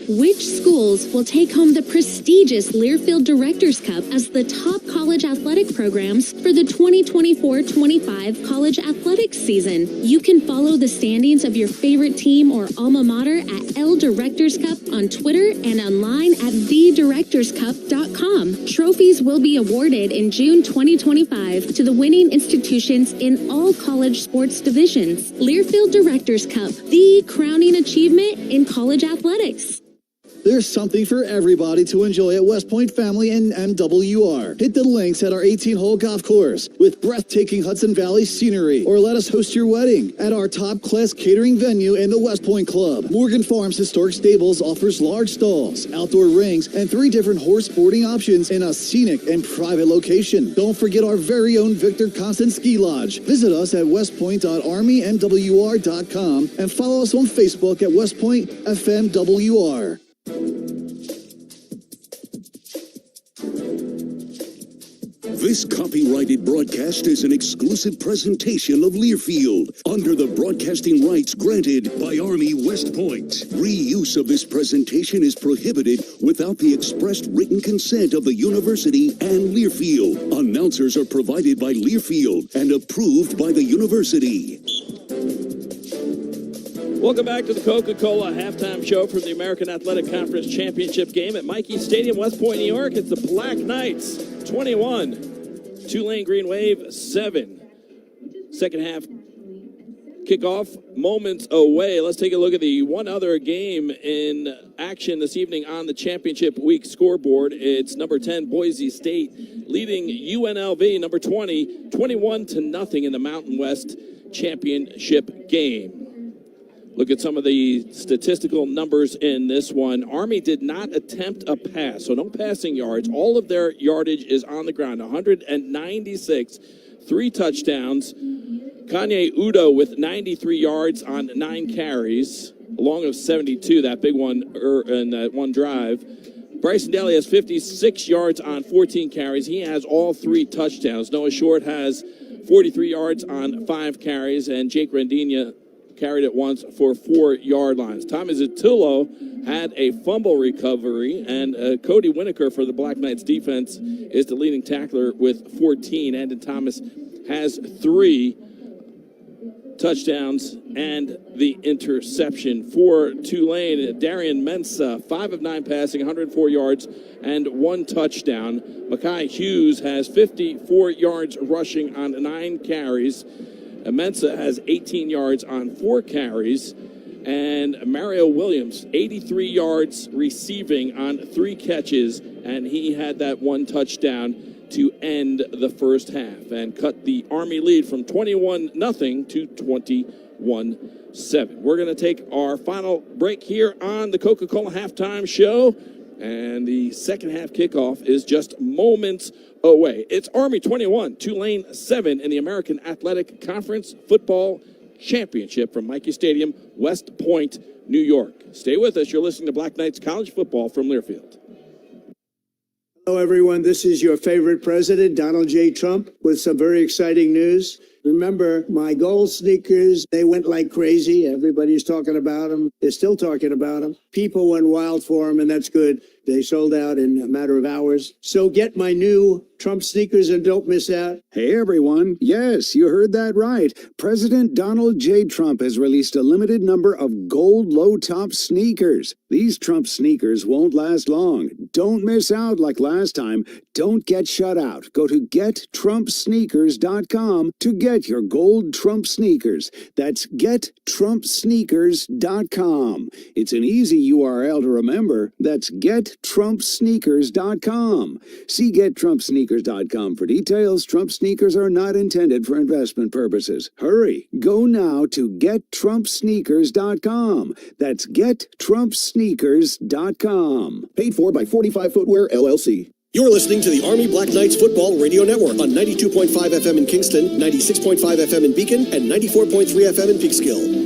Which schools will take home the prestigious Learfield Directors Cup as the top college athletic programs for the 2024-25 college athletics season? You can follow the standings of your favorite team or alma mater at L Directors Cup on Twitter and online at thedirectorscup.com. Trophies will be awarded in June 2025 to the winning institutions in all college sports divisions. Learfield Directors Cup, the crowning achievement in college athletics. There's something for everybody to enjoy at West Point Family and MWR. Hit the links at our 18-hole golf course with breathtaking Hudson Valley scenery, or let us host your wedding at our top-class catering venue in the West Point Club. Morgan Farms Historic Stables offers large stalls, outdoor rings, and 3 different horse boarding options in a scenic and private location. Don't forget our very own Victor Constant Ski Lodge. Visit us at westpoint.armymwr.com and follow us on Facebook at West Point FMWR. This copyrighted broadcast is an exclusive presentation of Learfield under the broadcasting rights granted by Army West Point. Reuse of this presentation is prohibited without the expressed written consent of the university and Learfield. Announcers are provided by Learfield and approved by the university. Welcome back to the Coca-Cola halftime show from the American Athletic Conference Championship Game at Mikey Stadium, West Point, New York. It's the Black Knights 21, Tulane Green Wave 7. Second half kickoff moments away. Let's take a look at the one other game in action this evening on the championship week scoreboard. It's number 10 Boise State leading UNLV number 20, 21-0 in the Mountain West Championship game. Look at some of the statistical numbers in this one. Army did not attempt a pass, so no passing yards. All of their yardage is on the ground, 196, 3 touchdowns. Kanye Udo with 93 yards on 9 carries, along of 72, that big one in that one drive. Bryson Daly has 56 yards on 14 carries. He has all 3 touchdowns. Noah Short has 43 yards on 5 carries, and Jake Rendina carried it once for 4-yard lines. Thomas Attullo had a fumble recovery, and Cody Winokur for the Black Knights defense is the leading tackler with 14. Andon Thomas has 3 touchdowns and the interception. For Tulane, Darian Mensah, 5 of 9 passing, 104 yards and 1 touchdown. Makai Hughes has 54 yards rushing on 9 carries. Mensah has 18 yards on 4 carries. And Mario Williams, 83 yards receiving on 3 catches, and he had that 1 touchdown to end the first half and cut the Army lead from 21-0 to 21-7. We're going to take our final break here on the Coca-Cola Halftime Show, and the second half kickoff is just moments away. It's Army 21, Tulane 7 in the American Athletic Conference Football Championship from Michie Stadium, West Point, New York. Stay with us. You're listening to Black Knights College Football from Learfield. Hello, everyone. This is your favorite president, Donald J. Trump, with some very exciting news. Remember, my gold sneakers, they went like crazy. Everybody's talking about them. They're still talking about them. People went wild for them, and that's good. They sold out in a matter of hours. So get my new Trump sneakers and don't miss out. Hey, everyone. Yes, you heard that right. President Donald J. Trump has released a limited number of gold low-top sneakers. These Trump sneakers won't last long. Don't miss out like last time. Don't get shut out. Go to gettrumpsneakers.com to get your gold Trump sneakers. That's gettrumpsneakers.com. It's an easy URL to remember. That's gettrumpsneakers.com. See gettrumpsneakers.com for details. Trump sneakers are not intended for investment purposes. Hurry. Go now to gettrumpsneakers.com. That's gettrumpsneakers.com. Paid for by 45 Footwear, LLC. You're listening to the Army Black Knights Football Radio Network on 92.5 FM in Kingston, 96.5 FM in Beacon, and 94.3 FM in Peekskill.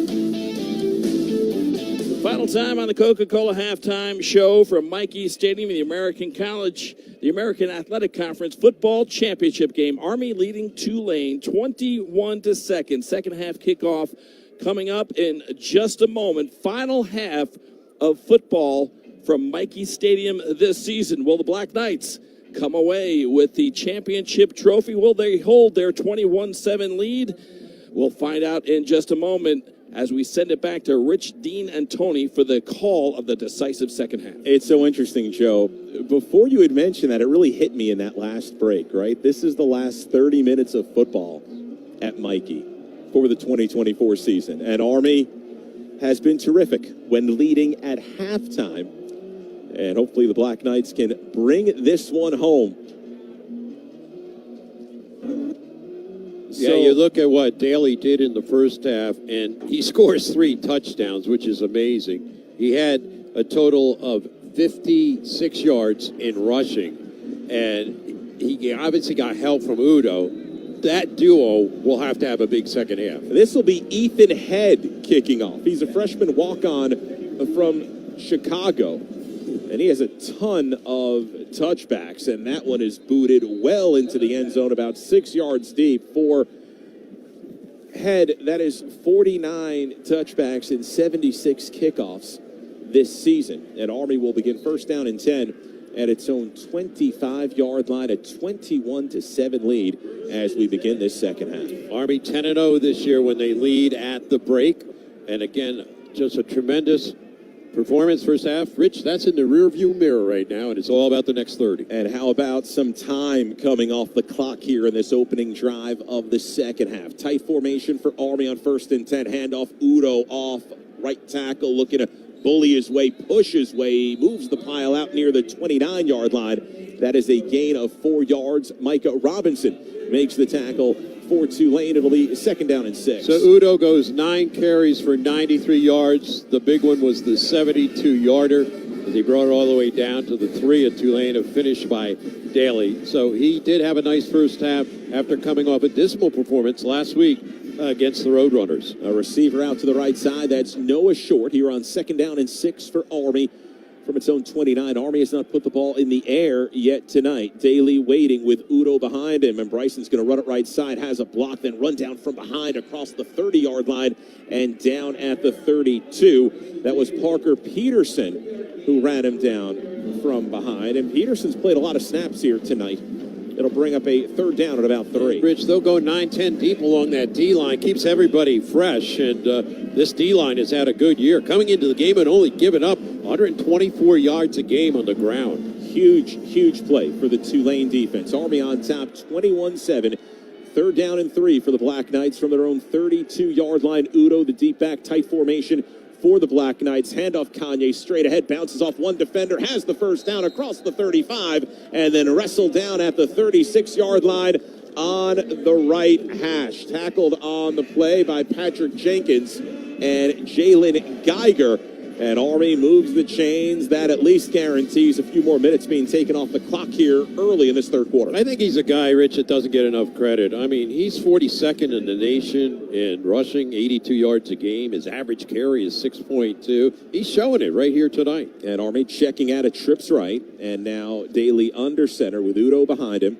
Final time on the Coca-Cola Halftime Show from Michie Stadium, the American Athletic Conference Football Championship Game. Army leading Tulane 21-2. Second half kickoff coming up in just a moment. Final half of football from Michie Stadium this season. Will the Black Knights come away with the championship trophy? Will they hold their 21-7 lead? We'll find out in just a moment as we send it back to Rich, Dean, and Tony for the call of the decisive second half. It's so interesting, Joe. Before you had mentioned that, it really hit me in that last break, right? This is the last 30 minutes of football at Michie for the 2024 season. And Army has been terrific when leading at halftime. And hopefully the Black Knights can bring this one home. Yeah, you look at what Daly did in the first half, and he scores 3 touchdowns, which is amazing. He had a total of 56 yards in rushing, and he obviously got help from Udo. That duo will have to have a big second half. This will be Ethan Head kicking off. He's a freshman walk-on from Chicago, and he has a ton of touchbacks, and that one is booted well into the end zone, about 6 yards deep. For Head, that is 49 touchbacks and 76 kickoffs this season. And Army will begin first down and 10 at its own 25-yard line, a 21-7 lead as we begin this second half. Army 10-0 this year when they lead at the break. And again, just a tremendous performance first half. Rich, that's in the rearview mirror right now, and it's all about the next 30. And how about some time coming off the clock here in this opening drive of the second half? Tight formation for Army on first and 10. Handoff, Udo off right tackle, looking to bully his way, push his way, moves the pile out near the 29-yard line. That is a gain of 4 yards. Micah Robinson makes the tackle for Tulane. It'll be 2nd down and 6. So Udo goes 9 carries for 93 yards. The big one was the 72-yarder. He brought it all the way down to the 3 at Tulane, a finish by Daly. So he did have a nice first half after coming off a dismal performance last week against the Roadrunners. A receiver out to the right side. That's Noah Short here on 2nd down and 6 for Army from its own 29. Army has not put the ball in the air yet tonight. Daly waiting with Udo behind him, and Bryson's going to run it right side, has a block, then run down from behind across the 30-yard line and down at the 32. That was Parker Peterson who ran him down from behind, and Peterson's played a lot of snaps here tonight. It'll bring up a 3rd down at about 3. Rich, they'll go 9-10 deep along that D-line, keeps everybody fresh, and this D-line has had a good year. Coming into the game and only giving up 124 yards a game on the ground. Huge play for the Tulane defense. Army on top, 21-7. 3rd down and 3 for the Black Knights from their own 32-yard line. Udo, the deep back, tight formation for the Black Knights. Handoff Kanye straight ahead, bounces off one defender, has the 1st down across the 35, and then wrestled down at the 36-yard line on the right hash. Tackled on the play by Patrick Jenkins and Jalen Geiger. And Army moves the chains. That at least guarantees a few more minutes being taken off the clock here early in this 3rd quarter. I think he's a guy, Rich, that doesn't get enough credit. I mean, he's 42nd in the nation in rushing, 82 yards a game. His average carry is 6.2. He's showing it right here tonight. And Army checking out at trips right. And now Daly under center with Udo behind him.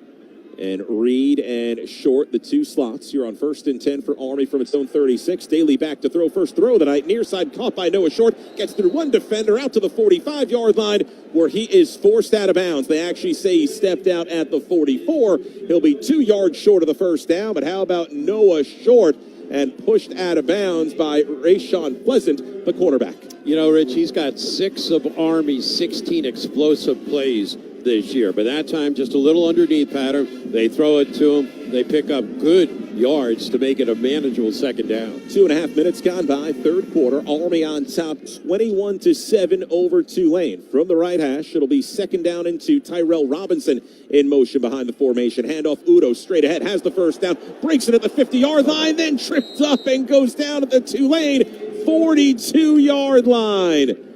And Reed and Short, the 2 slots. You're on 1st and 10 for Army from its own 36. Daly back to throw. First throw of the night. Near side caught by Noah Short. Gets through one defender out to the 45-yard line where he is forced out of bounds. They actually say he stepped out at the 44. He'll be 2 yards short of the 1st down. But how about Noah Short and pushed out of bounds by Rayshawn Pleasant, the quarterback. You know, Rich, he's got 6 of Army's 16 explosive plays this year, but that time just a little underneath pattern. They throw it to him. They pick up good yards to make it a manageable 2nd down. 2.5 minutes gone by, 3rd quarter. Army on top, 21-7 over Tulane. From the right hash, it'll be 2nd down and 2. Tyrell Robinson in motion behind the formation. Handoff Udo straight ahead, has the 1st down, breaks it at the 50-yard line, then trips up and goes down at the Tulane 42-yard line.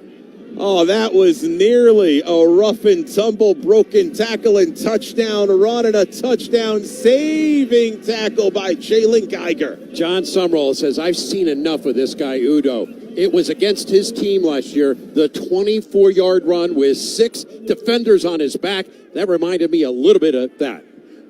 Oh, that was nearly a rough and tumble, broken tackle and touchdown run, and a touchdown saving tackle by Jalen Geiger. John Summerall says, I've seen enough of this guy, Udo. It was against his team last year, the 24-yard run with 6 defenders on his back. That reminded me a little bit of that.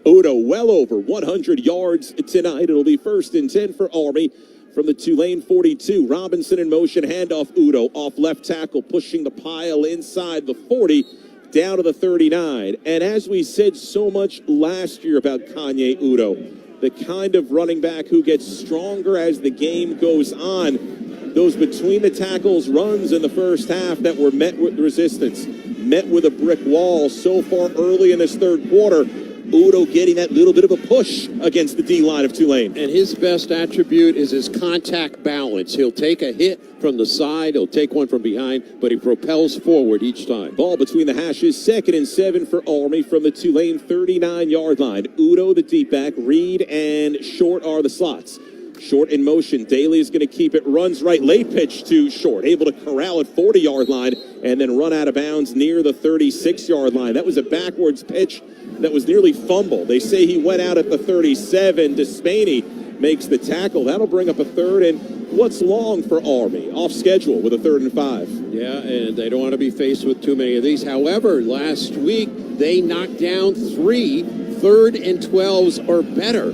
Udo well over 100 yards tonight. It'll be 1st and 10 for Army. From the Tulane 42, Robinson in motion, handoff Udo, off left tackle, pushing the pile inside the 40, down to the 39. And as we said so much last year about Kanye Udo, the kind of running back who gets stronger as the game goes on. Those between the tackles runs in the first half that were met with resistance, met with a brick wall so far early in this 3rd quarter. Udo getting that little bit of a push against the D-line of Tulane. And his best attribute is his contact balance. He'll take a hit from the side, he'll take one from behind, but he propels forward each time. Ball between the hashes, 2nd and 7 for Army from the Tulane 39-yard line. Udo, the deep back, Reed and Short are the slots. Short in motion. Daly is going to keep it. Runs right. Late pitch to Short. Able to corral at 40-yard line and then run out of bounds near the 36-yard line. That was a backwards pitch that was nearly fumbled. They say he went out at the 37. Despaney makes the tackle. That'll bring up a 3rd and what's long for Army. Off schedule with a 3rd and 5. Yeah, and they don't want to be faced with too many of these. However, last week they knocked down 3 3rd and 12s or better.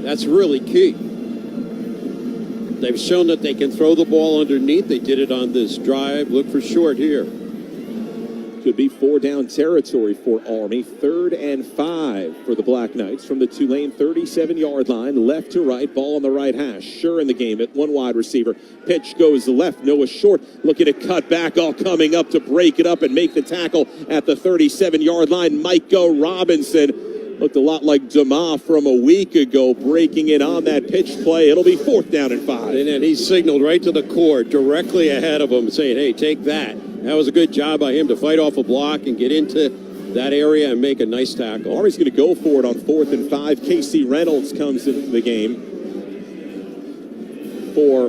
That's really key. They've shown that they can throw the ball underneath. They did it on this drive. Look for Short here. Could be 4-down territory for Army. 3rd and 5 for the Black Knights from the Tulane 37-yard line. Left to right, ball on the right hash. Sure in the game at 1 wide receiver. Pitch goes left. Noah Short looking to cut back, all coming up to break it up and make the tackle at the 37-yard line. Micah Robinson. Looked a lot like DOMO from a week ago, breaking it on that pitch play. It'll be 4th down and 5. And then he signaled right to the court, directly ahead of him, saying, hey, take that. That was a good job by him to fight off a block and get into that area and make a nice tackle. Army's going to go for it on 4th and 5. Casey Reynolds comes into the game for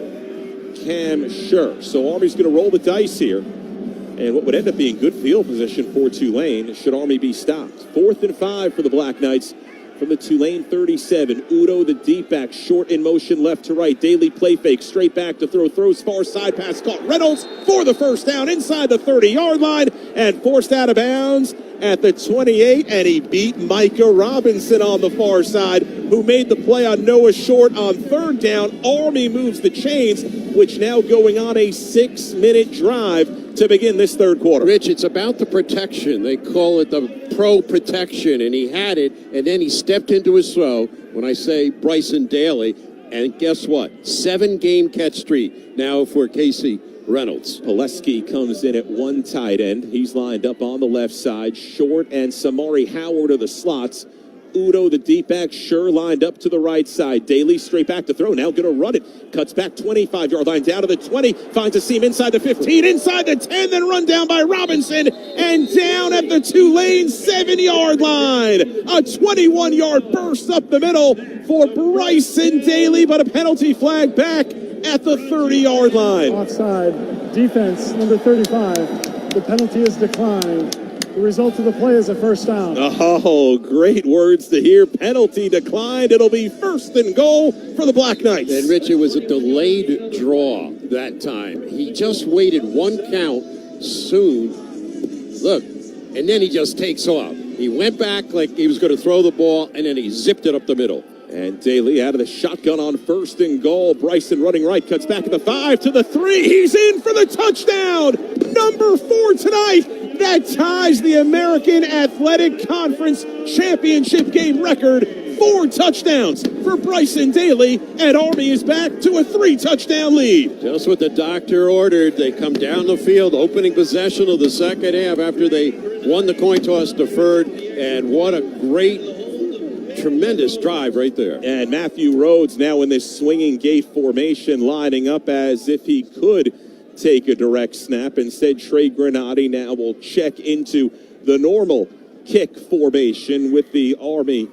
Cam Schur. So Army's going to roll the dice here. And what would end up being good field position for Tulane should Army be stopped. 4th and 5 for the Black Knights from the Tulane 37. Udo, the deep back, short in motion, left to right. Daly play fake, straight back to throw, throws far side, pass caught. Reynolds for the first down inside the 30-yard line and forced out of bounds at the 28, and he beat Micah Robinson on the far side, who made the play on Noah Short on 3rd down. Army moves the chains, which now going on a 6-minute drive to begin this 3rd quarter. Rich, it's about the protection. They call it the pro protection, and he had it, and then he stepped into his throw. When I say Bryson Daly, and guess what? 7-game catch streak now for Casey Reynolds. Pileski comes in at 1 tight end. He's lined up on the left side. Short and Samari Howard are the slots. Udo, the deep back, Schur lined up to the right side. Daly straight back to throw. Now going to run it. Cuts back 25-yard line down to the 20. Finds a seam inside the 15, inside the 10, then run down by Robinson. And down at the Tulane 7-yard line. A 21-yard burst up the middle for Bryson Daly, but a penalty flag back at the 30-yard line. Offside. Defense, number 35. The penalty is declined. The result of the play is a first down. Oh, great words to hear. Penalty declined. It'll be 1st and goal for the Black Knights. And Rich, it was a delayed draw that time. He just waited 1 count soon. Look, and then he just takes off. He went back like he was going to throw the ball, and then he zipped it up the middle. And Daly out of the shotgun on 1st and goal. Bryson running right, cuts back at the 5 to the 3. He's in for the touchdown. Number 4 tonight. That ties the American Athletic Conference Championship Game record. 4 touchdowns for Bryson Daly, and Army is back to a 3-touchdown lead. Just what the doctor ordered. They come down the field, opening possession of the second half after they won the coin toss, deferred, and what a great, tremendous drive right there. And Matthew Rhodes now in this swinging gate formation, lining up as if he could take a direct snap. Instead, Trey Granati now will check into the normal kick formation with the Army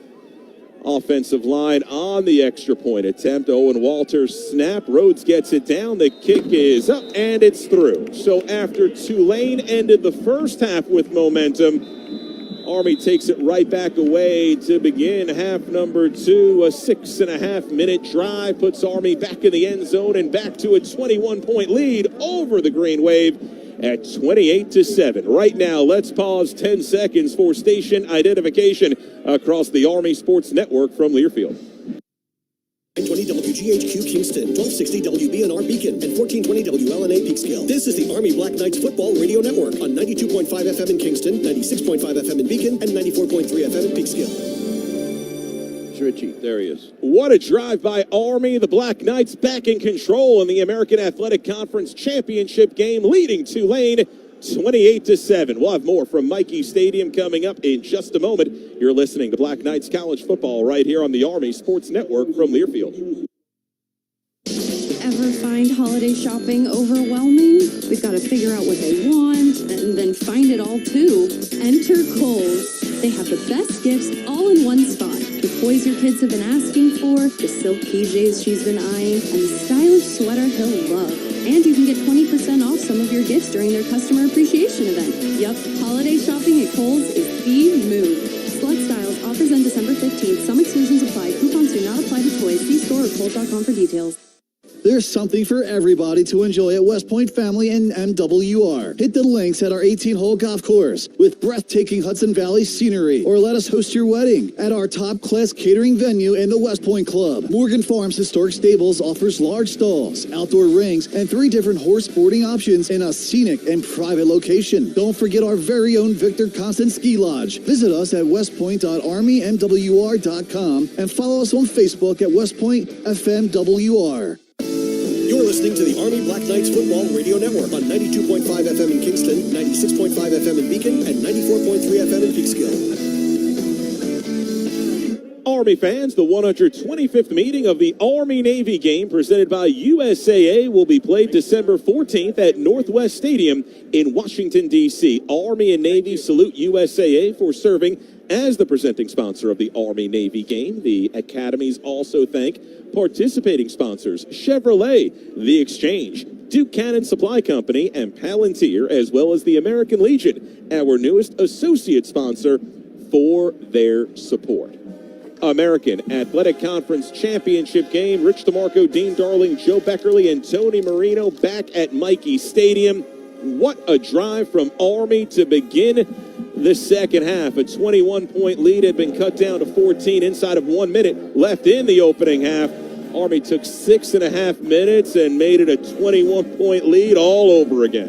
offensive line on the extra point attempt. Owen Walters snap. Rhodes gets it down. The kick is up, and it's through. So after Tulane ended the first half with momentum, Army takes it right back away to begin half number 2. A 6.5-minute drive puts Army back in the end zone and back to a 21-point lead over the Green Wave at 28-7. Right now, let's pause 10 seconds for station identification across the Army Sports Network from Learfield. 920 WGHQ Kingston, 1260 WBNR Beacon, and 1420 WLNA Peekskill. This is the Army Black Knights Football Radio Network on 92.5 FM in Kingston, 96.5 FM in Beacon, and 94.3 FM in Peekskill. Richie, there he is. What a drive by Army. The Black Knights back in control in the American Athletic Conference Championship Game, leading Tulane 28-7. We'll have more from Mikey Stadium coming up in just a moment. You're listening to Black Knights College Football right here on the Army Sports Network from Learfield. Ever find holiday shopping overwhelming? We've got to figure out what they want and then find it all too. Enter Kohl's. They have the best gifts all in one spot. The toys your kids have been asking for, the silk PJs she's been eyeing, and the stylish sweater he'll love. And you can get 20% off some of your gifts during their customer appreciation event. Yup, holiday shopping at Kohl's is the move. Select styles, offers end December 15th. Some exclusions apply. Coupons do not apply to toys. See store or Kohl's.com for details. There's something for everybody to enjoy at West Point Family and MWR. Hit the links at our 18-hole golf course with breathtaking Hudson Valley scenery, or let us host your wedding at our top-class catering venue in the West Point Club. Morgan Farms Historic Stables offers large stalls, outdoor rings, and 3 different horse boarding options in a scenic and private location. Don't forget our very own Victor Constant Ski Lodge. Visit us at westpoint.armymwr.com and follow us on Facebook at West Point FMWR. You're listening to the Army Black Knights Football Radio Network on 92.5 FM in Kingston, 96.5 FM in Beacon, and 94.3 FM in Peekskill. Army fans, the 125th meeting of the Army-Navy game presented by USAA will be played December 14th at Northwest Stadium in Washington, D.C. Army and Navy salute USAA for serving as the presenting sponsor of the Army-Navy game. The academies also thank participating sponsors Chevrolet, The Exchange, Duke Cannon Supply Company, and Palantir, as well as the American Legion, our newest associate sponsor, for their support. American Athletic Conference Championship game. Rich DeMarco, Dean Darling, Joe Beckerly, and Tony Marino back at Michie Stadium. What a drive from Army to begin the second half. A 21-point lead had been cut down to 14 inside of 1 minute left in the opening half. Army took 6.5 minutes and made it a 21-point lead all over again.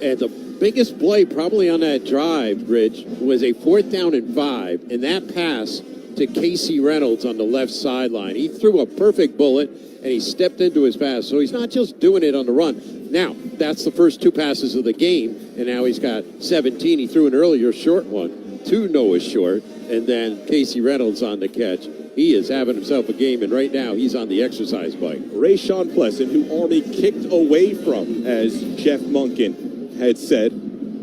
And the biggest play probably on that drive, Rich, was a 4th down and 5, and that pass to Casey Reynolds on the left sideline. He threw a perfect bullet, and he stepped into his pass. So he's not just doing it on the run. Now, that's the first 2 passes of the game, and now he's got 17. He threw an earlier short one to Noah Short, and then Casey Reynolds on the catch. He is having himself a game, and right now he's on the exercise bike. Rayshawn Pleasant, who Army kicked away from, as Jeff Munkin had said,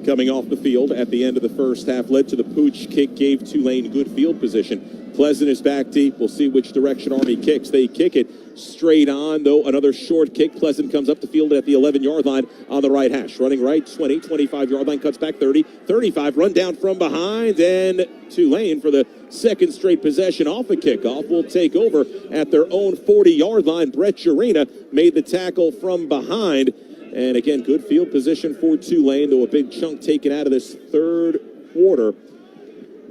coming off the field at the end of the first half, led to the pooch kick, gave Tulane good field position. Pleasant is back deep. We'll see which direction Army kicks. They kick it straight on, though. Another short kick. Pleasant comes up the field at the 11-yard line on the right hash. Running right, 20, 25-yard line, cuts back 30, 35, run down from behind, and Tulane, for the second straight possession off a kickoff, will take over at their own 40-yard line. Brett Jurina made the tackle from behind. And again, good field position for Tulane, though a big chunk taken out of this third quarter.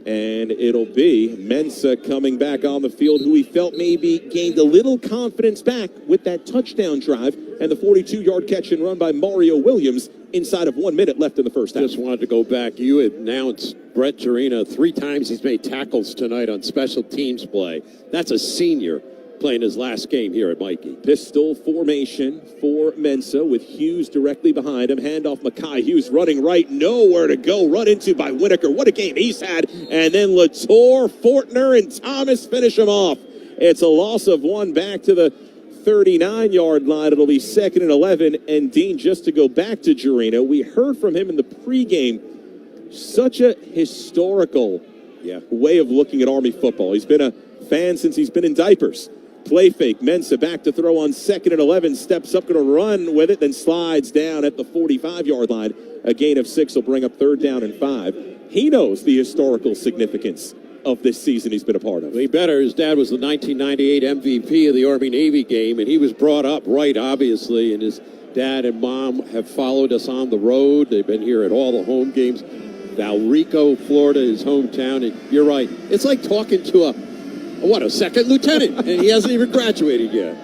And it'll be Mensa coming back on the field, who he felt maybe gained a little confidence back with that touchdown drive and the 42-yard catch and run by Mario Williams inside of 1 minute left in the first half. Just wanted to go back. You announced Brett Jurina 3 times he's made tackles tonight on special teams play. That's a senior playing his last game here at Michie. Pistol formation for Mensa with Hughes directly behind him. Handoff Mackay. Hughes running right, nowhere to go. Run into by Whitaker. What a game he's had. And then Latour, Fortner, and Thomas finish him off. It's a loss of 1 back to the 39-yard line. It'll be 2nd and 11. And Dean, just to go back to Jurina, we heard from him in the pregame. Such a historical way of looking at Army football. He's been a fan since he's been in diapers. Play fake, Mensa back to throw on 2nd and 11, steps up, going to run with it, then slides down at the 45-yard line. A gain of 6 will bring up 3rd down and 5. He knows the historical significance of this season he's been a part of. He better. His dad was the 1998 MVP of the Army-Navy game, and he was brought up right, obviously, and his dad and mom have followed us on the road. They've been here at all the home games. Valrico, Florida, his hometown, and you're right. It's like talking to a 2nd lieutenant, and he hasn't even graduated yet.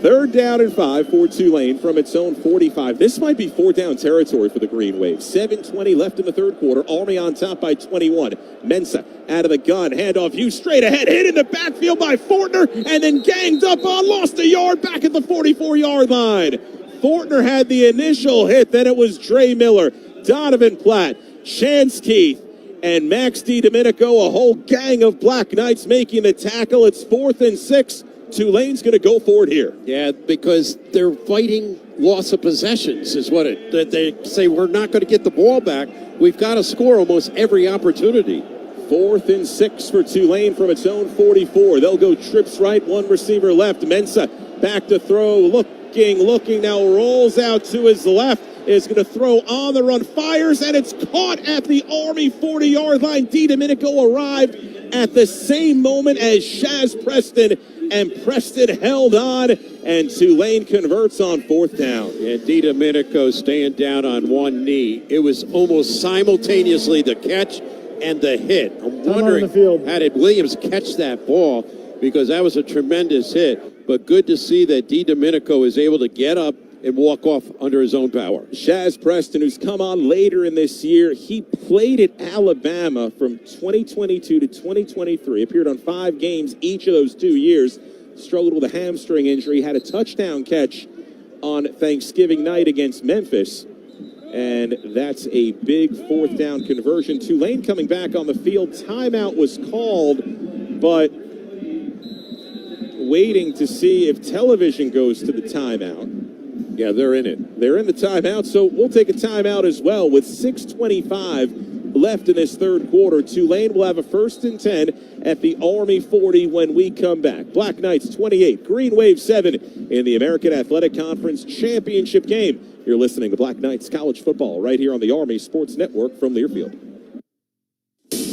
3rd down and 5 for Tulane from its own 45. This might be 4th down territory for the Green Wave. 7:20 left in the third quarter. Army on top by 21. Mensa out of the gun. Handoff Hughes straight ahead. Hit in the backfield by Fortner, and then ganged up on, lost a yard back at the 44-yard line. Fortner had the initial hit. Then it was Dre Miller, Donovan Platt, Chance Keith, and Max DiDomenico, a whole gang of Black Knights making the tackle. It's 4th and 6. Tulane's going to go for it here. Yeah, because they're fighting loss of possessions is what they say. We're not going to get the ball back. We've got to score almost every opportunity. 4th and 6 for Tulane from its own 44. They'll go trips right, 1 receiver left. Mensa back to throw, looking, now rolls out to his left. Is going to throw on the run, fires, and it's caught at the Army 40-yard line. DiDomenico arrived at the same moment as Shaz Preston, and Preston held on, and Tulane converts on 4th down. And DiDomenico staying down on one knee. It was almost simultaneously the catch and the hit. I'm wondering, how did Williams catch that ball? Because that was a tremendous hit. But good to see that DiDomenico is able to get up and walk off under his own power. Shaz Preston, who's come on later in this year, he played at Alabama from 2022 to 2023, appeared on 5 games each of those 2 years, struggled with a hamstring injury, had a touchdown catch on Thanksgiving night against Memphis, and that's a big 4th down conversion. Tulane coming back on the field. Timeout was called but waiting to see if television goes to the timeout. Yeah, they're in it. They're in the timeout, so we'll take a timeout as well with 6:25 left in this third quarter. Tulane will have a 1st and 10 at the Army 40 when we come back. Black Knights 28, Green Wave 7 in the American Athletic Conference Championship Game. You're listening to Black Knights College Football right here on the Army Sports Network from Learfield.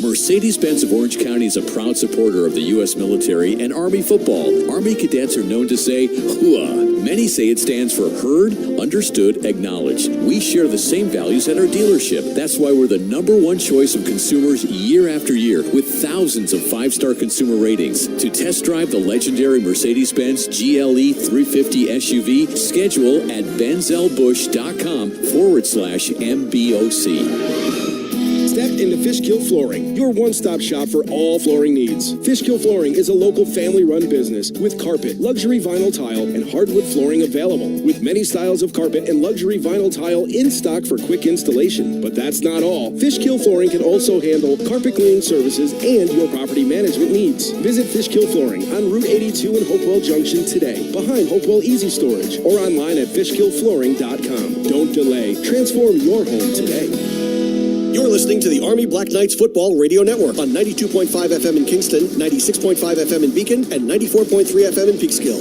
Mercedes-Benz of Orange County is a proud supporter of the U.S. military and Army football. Army cadets are known to say, HUA. Many say it stands for heard, understood, acknowledged. We share the same values at our dealership. That's why we're the #1 choice of consumers year after year with thousands of 5-star consumer ratings. To test drive the legendary Mercedes-Benz GLE 350 SUV, schedule at benzlbusch.com/MBOC. Step into Fishkill Flooring, your one-stop shop for all flooring needs. Fishkill Flooring is a local family-run business with carpet, luxury vinyl tile, and hardwood flooring available. With many styles of carpet and luxury vinyl tile in stock for quick installation. But that's not all. Fishkill Flooring can also handle carpet cleaning services and your property management needs. Visit Fishkill Flooring on Route 82 in Hopewell Junction today, behind Hopewell Easy Storage, or online at fishkillflooring.com. Don't delay. Transform your home today. You're listening to the Army Black Knights Football Radio Network on 92.5 FM in Kingston, 96.5 FM in Beacon, and 94.3 FM in Peekskill.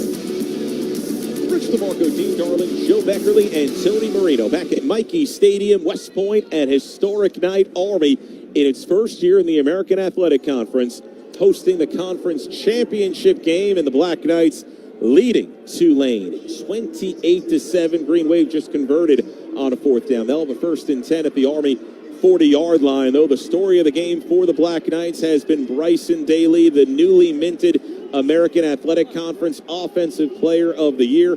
Rich DeMarco, Dean Darling, Joe Beckerly, and Tony Marino back at Mikey Stadium, West Point, at historic night. Army in its first year in the American Athletic Conference, hosting the conference championship game, and the Black Knights leading Tulane 28-7. Green Wave just converted on a 4th down. They'll have a 1st and 10 at the Army 40-yard line, though. The story of the game for the Black Knights has been Bryson Daly, the newly minted American Athletic Conference Offensive Player of the Year.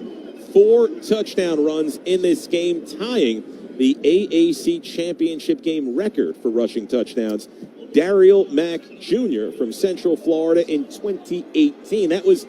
4 touchdown runs in this game, tying the AAC Championship Game record for rushing touchdowns. Daryl Mack Jr. from Central Florida in 2018. That was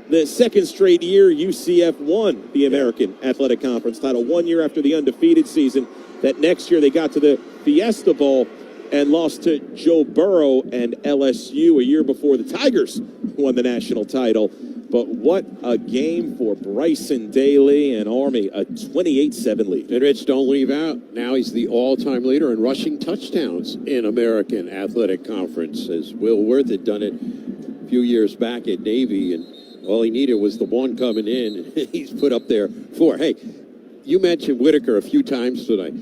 the 2nd straight year UCF won the American Athletic Conference title, 1 year after the undefeated season. That next year they got to the Fiesta Bowl and lost to Joe Burrow and LSU a year before the Tigers won the national title. But what a game for Bryson Daly and Army, a 28-7 lead. And Rich, don't leave out, now he's the all-time leader in rushing touchdowns in American Athletic Conference, as Will Worth had done it a few years back at Navy, and all he needed was the one coming in, and he's put up there 4. Hey, you mentioned Whitaker a few times tonight.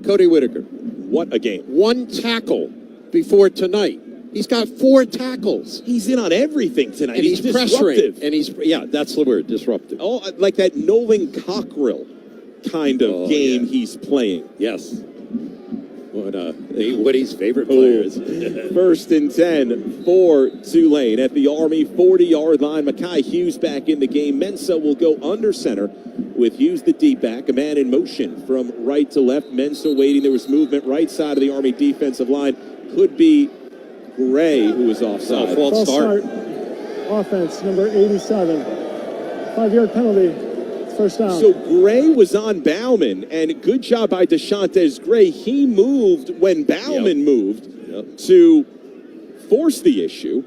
Cody Whitaker. What a game. 1 tackle before tonight. He's got 4 tackles. He's in on everything tonight. And he's disruptive. pressuring. And yeah, that's the word, disruptive. Oh, like that Nolan Cockrell kind of game he's playing. Yes. Woody's favorite players. 1st and 10 for Tulane at the Army 40-yard line. Mekhi Hughes back in the game. Mensah will go under center with Hughes the deep back. A man in motion from right to left. Mensah waiting. There was movement right side of the Army defensive line. Could be Gray, who was offside. False start. Offense, number 87. 5-yard penalty. First down. So Gray was on Bauman, and good job by DeShantez Gray. He moved when Bauman moved to force the issue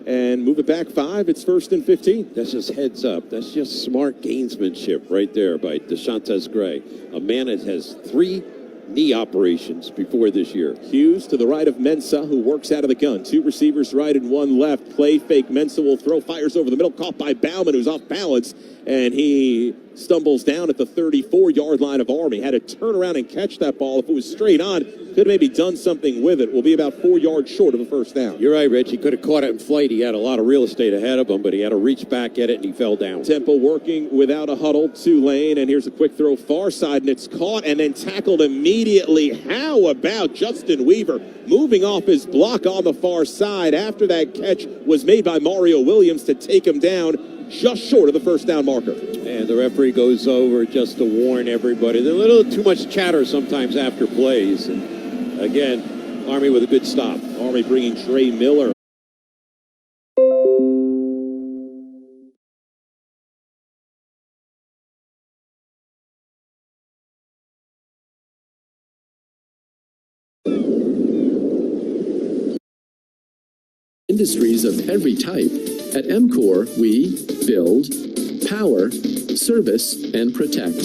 and move it back 5. It's 1st and 15. That's just heads up. That's just smart gamesmanship right there by DeShantez Gray, a man that has 3 knee operations before this year. Hughes to the right of Mensah, who works out of the gun. 2 receivers right and 1 left. Play fake. Mensah will throw, fires over the middle, caught by Bauman, who's off balance, and he stumbles down at the 34-yard line of Army. Had to turn around and catch that ball. If it was straight on, could have maybe done something with it. Will be about 4 yards short of a first down. You're right, Rich. He could have caught it in flight. He had a lot of real estate ahead of him, but he had to reach back at it, and he fell down. Temple working without a huddle. Tulane, and here's a quick throw far side, and it's caught and then tackled immediately. How about Justin Weaver moving off his block on the far side after that catch was made by Mario Williams to take him down just short of the first down marker. And the referee goes over just to warn everybody. There's a little too much chatter sometimes after plays. And again, Army with a good stop. Army bringing Trey Miller. industries of every type. At MCOR, we build, power, service, and protect.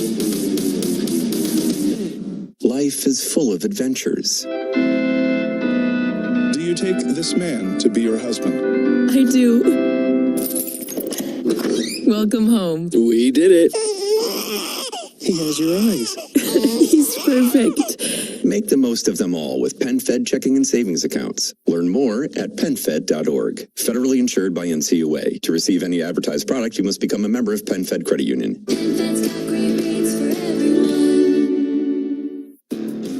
Life is full of adventures. Do you take this man to be your husband? I do. Welcome home. We did it. He has your eyes. He's perfect. Make the most of them all with PenFed checking and savings accounts. Learn more at PenFed.org. Federally insured by NCAA. To receive any advertised product, you must become a member of PenFed Credit Union.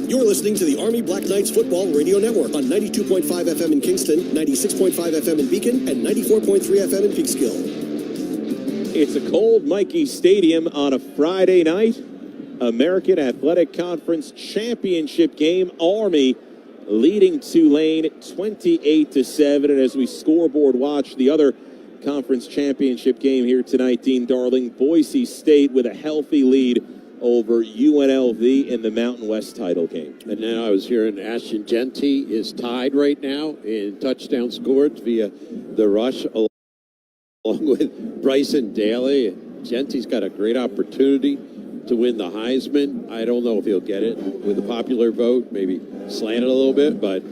You're listening to the Army Black Knights Football Radio Network on 92.5 FM in Kingston, 96.5 FM in Beacon, and 94.3 FM in Peekskill. It's a cold Mikey Stadium on a Friday night. American Athletic Conference Championship Game. Army leading Tulane 28-7. And as we scoreboard watch the other conference championship game here tonight, Dean Darling, Boise State with a healthy lead over UNLV in the Mountain West title game. And then I was hearing Ashton Genty is tied right now in touchdown scored via the rush along with Bryson Daly. Genty's got a great opportunity to win the Heisman. I don't know if he'll get it with the popular vote, maybe slant it a little bit, but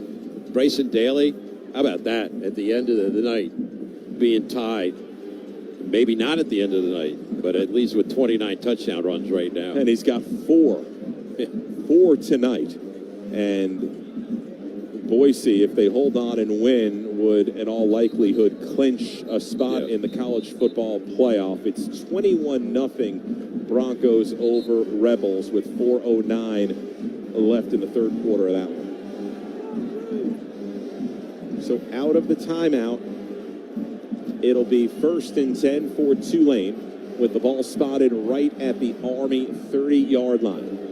Bryson Daly, how about that at the end of the night, being tied? Maybe not at the end of the night, but at least with 29 touchdown runs right now. And he's got four tonight. And Boise, if they hold on and win, would in all likelihood clinch a spot in the college football playoff. It's 21-0 Broncos over Rebels with 4:09 left in the third quarter of that one. So out of the timeout, it'll be 1st and 10 for Tulane with the ball spotted right at the Army 30-yard line.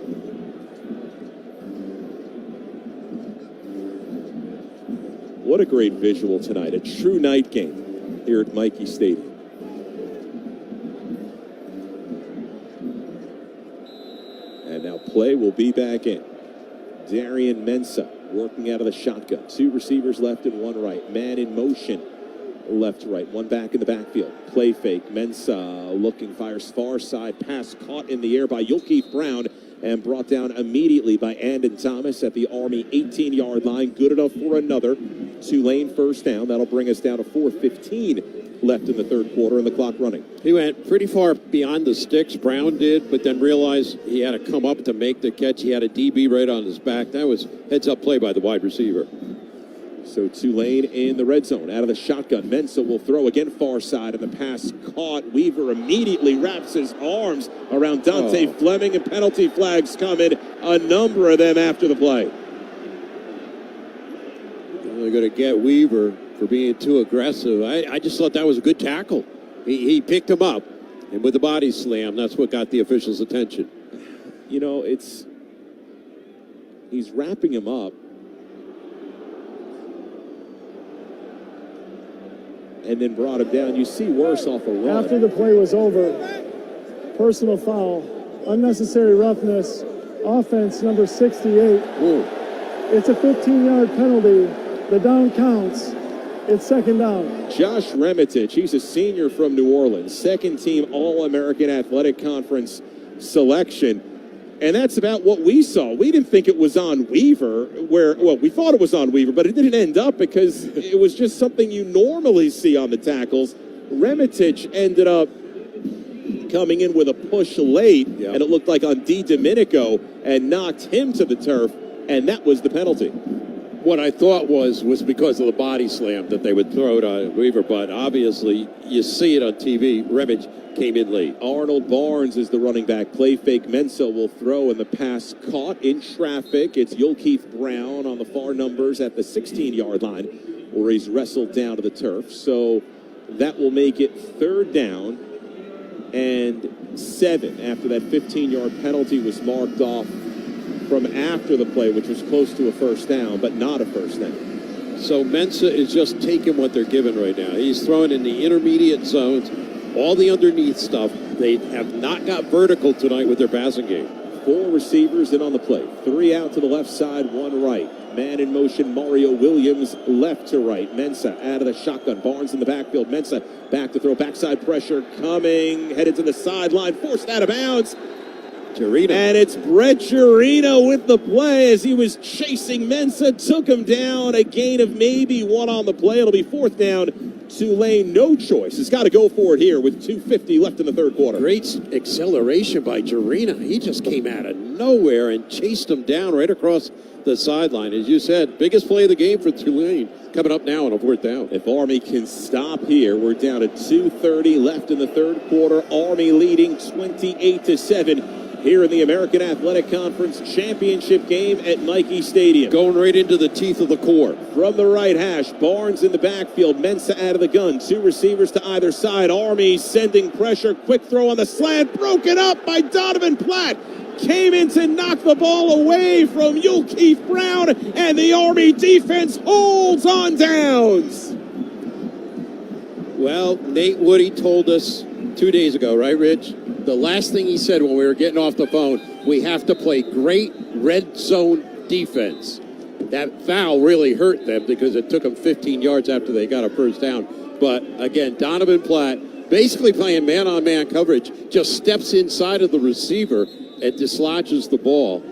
What a great visual tonight. A true night game here at Mikey Stadium. And now play will be back in. Darian Mensah working out of the shotgun. 2 receivers left and 1 right. Man in motion. Left to right. 1 back in the backfield. Play fake. Mensah looking, fires far side. Pass caught in the air by Yulkeith Brown and brought down immediately by Andon Thomas at the Army 18-yard line. Good enough for another Tulane first down. That'll bring us down to 4:15 left in the third quarter and the clock running. He went pretty far beyond the sticks, Brown did, but then realized he had to come up to make the catch. He had a DB right on his back. That was heads-up play by the wide receiver. So Tulane in the red zone, out of the shotgun. Mensah will throw again far side, and the pass caught. Weaver immediately wraps his arms around Dante Fleming, and penalty flags coming, a number of them after the play. They're going to get Weaver for being too aggressive. I just thought that was a good tackle. He picked him up, and with the body slam, that's what got the officials' attention. You know, he's wrapping him up. And then brought him down. You see worse off a run. After the play was over, personal foul, unnecessary roughness, offense number 68. Ooh. It's a 15-yard penalty. The down counts. It's second down. Josh Remitich, he's a senior from New Orleans, second team All-American Athletic Conference selection. And that's about what we saw. We didn't think it was on Weaver, we thought it was on Weaver, but it didn't end up because it was just something you normally see on the tackles. Remitich ended up coming in with a push late, and it looked like on Domenico, and knocked him to the turf, and that was the penalty. What I thought was because of the body slam that they would throw it on Weaver, but obviously you see it on TV. Remich came in late. Arnold Barnes is the running back. Play fake. Mensah will throw, and the pass caught in traffic. It's Yulkeith Brown on the far numbers at the 16-yard line, where he's wrestled down to the turf. So that will make it third down and 7 after that 15-yard penalty was marked off from after the play, which was close to a first down, but not a first down. So Mensah is just taking what they're given right now. He's throwing in the intermediate zones, all the underneath stuff. They have not got vertical tonight with their passing game. 4 receivers in on the play. 3 out to the left side, 1 right. Man in motion, Mario Williams, left to right. Mensah out of the shotgun. Barnes in the backfield. Mensah back to throw. Backside pressure coming. Headed to the sideline. Forced out of bounds. Jurino. And it's Brett Jurino with the play as he was chasing Mensah. Took him down. A gain of maybe 1 on the play. It'll be 4th down. Tulane, no choice. It's got to go for it here with 2:50 left in the third quarter. Great acceleration by Jurino. He just came out of nowhere and chased him down right across the sideline. As you said, biggest play of the game for Tulane coming up now on a 4th down. If Army can stop here, we're down to 2:30 left in the third quarter. Army leading 28-7 here in the American Athletic Conference Championship Game at Nike Stadium. Going right into the teeth of the core. From the right hash, Barnes in the backfield, Mensah out of the gun. 2 receivers to either side. Army sending pressure. Quick throw on the slant. Broken up by Donovan Platt. Came in to knock the ball away from Keith Brown, and the Army defense holds on downs. Well, Nate Woody told us 2 days ago, right, Rich? The last thing he said when we were getting off the phone, we have to play great red zone defense. That foul really hurt them because it took them 15 yards after they got a first down. But again, Donovan Platt, basically playing man-on-man coverage, just steps inside of the receiver and dislodges the ball.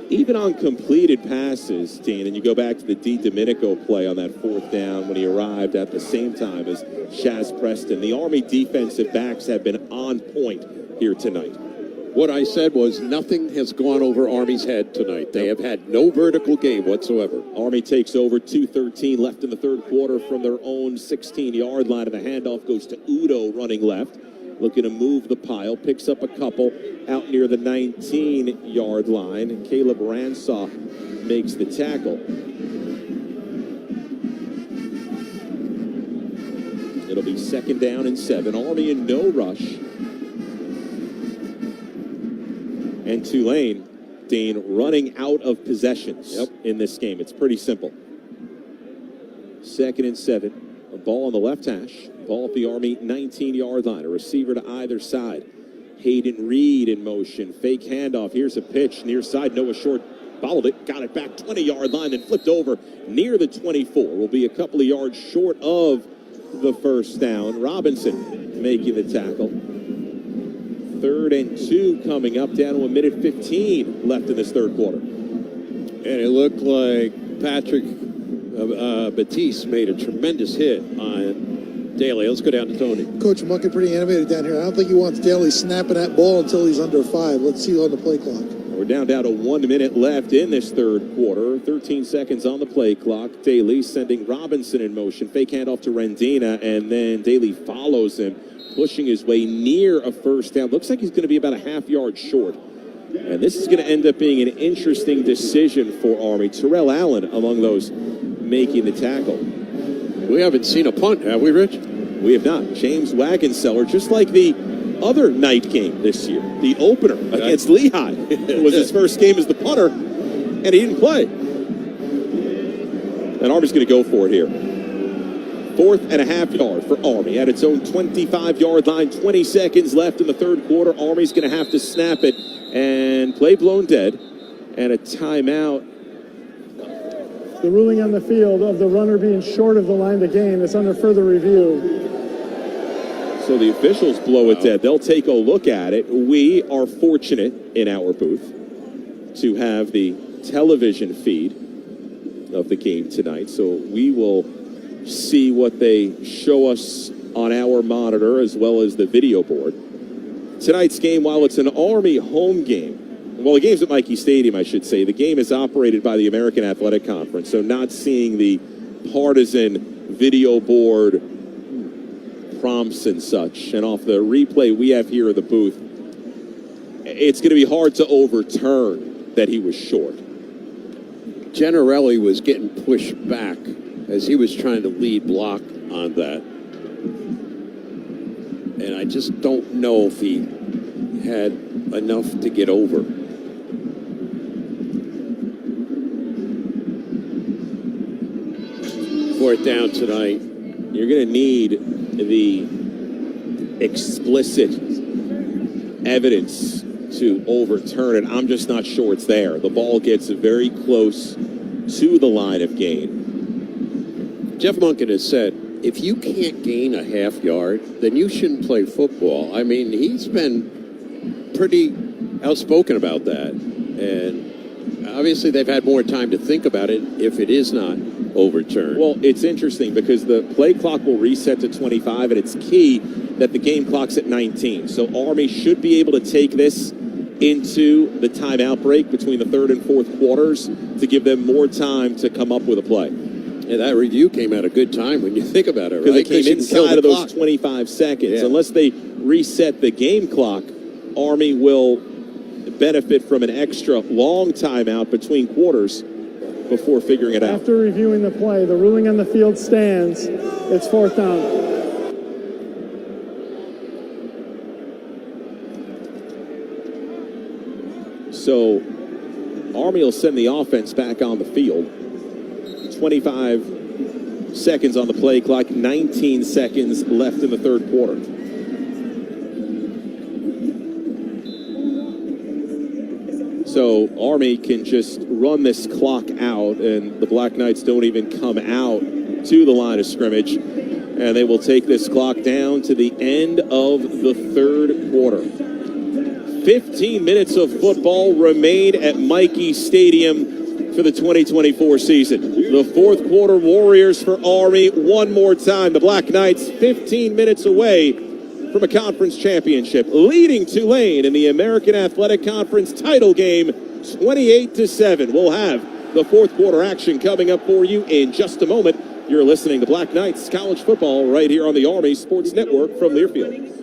Even on completed passes, Dean, and you go back to the Domenico play on that 4th down when he arrived at the same time as Shaz Preston, the Army defensive backs have been on point here tonight. What I said was nothing has gone over Army's head tonight. They have had no vertical game whatsoever. Army takes over, 2:13 left in the third quarter from their own 16-yard line, and the handoff goes to Udo running left, looking to move the pile, picks up a couple out near the 19-yard line, and Caleb Ransaw makes the tackle. It'll be 2nd down and 7. Army in no rush. And Tulane, Dean, running out of possessions in this game. It's pretty simple. 2nd and 7. A ball on the left hash. Ball at the Army 19-yard line. A receiver to either side. Hayden Reed in motion. Fake handoff. Here's a pitch near side. Noah Short followed it. Got it back 20-yard line. Then flipped over near the 24. Will be a couple of yards short of the first down. Robinson making the tackle. 3rd and 2 coming up, down to 1:15 left in this third quarter. And it looked like Patrick Batiste made a tremendous hit on Daly. Let's go down to Tony. Coach Muckett pretty animated down here. I don't think he wants Daly snapping that ball until he's under 5. Let's see on the play clock. We're down to 1 minute left in this third quarter. 13 seconds on the play clock. Daly sending Robinson in motion. Fake handoff to Rendina, and then Daly follows him, pushing his way near a first down. Looks like he's going to be about a half yard short. And this is going to end up being an interesting decision for Army. Terrell Allen among those making the tackle. We haven't seen a punt, have we, Rich? We have not. James Wagenseller, just like the other night game this year, the opener against Lehigh, was his first game as the punter, and he didn't play. And Army's going to go for it here. 4th and a half yard for Army at its own 25-yard line. 20 seconds left in the third quarter. Army's going to have to snap it, and play blown dead, and a timeout. The ruling on the field of the runner being short of the line of game is under further review. So the officials blow it dead. They'll take a look at it. We are fortunate in our booth to have the television feed of the game tonight. So we will see what they show us on our monitor as well as the video board. Tonight's game, while it's an Army home game, well, the game's at Nike Stadium, I should say. The game is operated by the American Athletic Conference, so not seeing the partisan video board prompts and such. And off the replay we have here in the booth, it's going to be hard to overturn that he was short. Generelli was getting pushed back as he was trying to lead block on that. And I just don't know if he had enough to get over. Fourth down tonight. You're going to need the explicit evidence to overturn it. I'm just not sure it's there. The ball gets very close to the line of gain. Jeff Monken has said, if you can't gain a half yard, then you shouldn't play football. I mean, he's been pretty outspoken about that. And obviously they've had more time to think about it if it is not overturned. Well, it's interesting because the play clock will reset to 25, and it's key that the game clock's at 19. So Army should be able to take this into the timeout break between the third and fourth quarters to give them more time to come up with a play. Yeah, that review came at a good time when you think about it, right? Because it came inside of those clock. 25 seconds. Yeah. Unless they reset the game clock, Army will benefit from an extra long timeout between quarters before figuring it out. After reviewing the play, the ruling on the field stands. It's fourth down. So Army will send the offense back on the field. 25 seconds on the play clock, 19 seconds left in the third quarter. So Army can just run this clock out, and the Black Knights don't even come out to the line of scrimmage, and they will take this clock down to the end of the third quarter. 15 minutes of football remain at Michie Stadium for the 2024 season. The fourth quarter Warriors for Army one more time. The Black Knights 15 minutes away from a conference championship, leading Tulane in the American Athletic Conference title game 28-7. We'll have the fourth quarter action coming up for you in just a moment. You're listening to Black Knights College Football right here on the Army Sports Network from Learfield.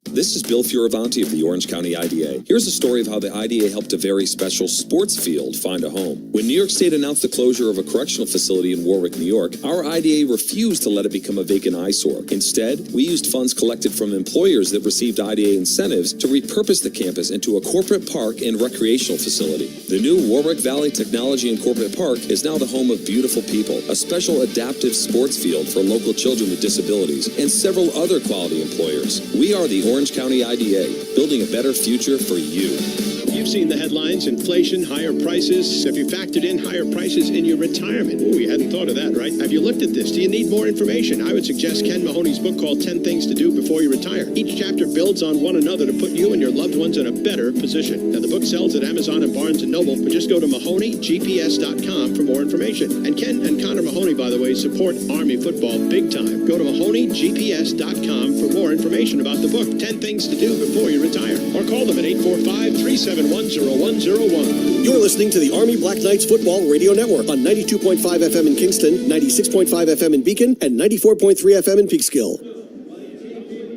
This is Bill Fioravanti of the Orange County IDA. Here's a story of how the IDA helped a very special sports field find a home. When New York State announced the closure of a correctional facility in Warwick, New York, our IDA refused to let it become a vacant eyesore. Instead, we used funds collected from employers that received IDA incentives to repurpose the campus into a corporate park and recreational facility. The new Warwick Valley Technology and Corporate Park is now the home of Beautiful People, a special adaptive sports field for local children with disabilities, and several other quality employers. We are the Orange County IDA, building a better future for you. You've seen the headlines, inflation, higher prices. Have you factored in higher prices in your retirement? Oh, you hadn't thought of that, right? Have you looked at this? Do you need more information? I would suggest Ken Mahoney's book called 10 Things to Do Before You Retire. Each chapter builds on one another to put you and your loved ones in a better position. Now, the book sells at Amazon and Barnes & Noble, but just go to MahoneyGPS.com for more information. And Ken and Connor Mahoney, by the way, support Army football big time. Go to MahoneyGPS.com for more information about the book, 10 Things to Do Before You Retire. Or call them at 845-371-0101. You're listening to the Army Black Knights Football Radio Network on 92.5 FM in Kingston, 96.5 FM in Beacon, and 94.3 FM in Peekskill.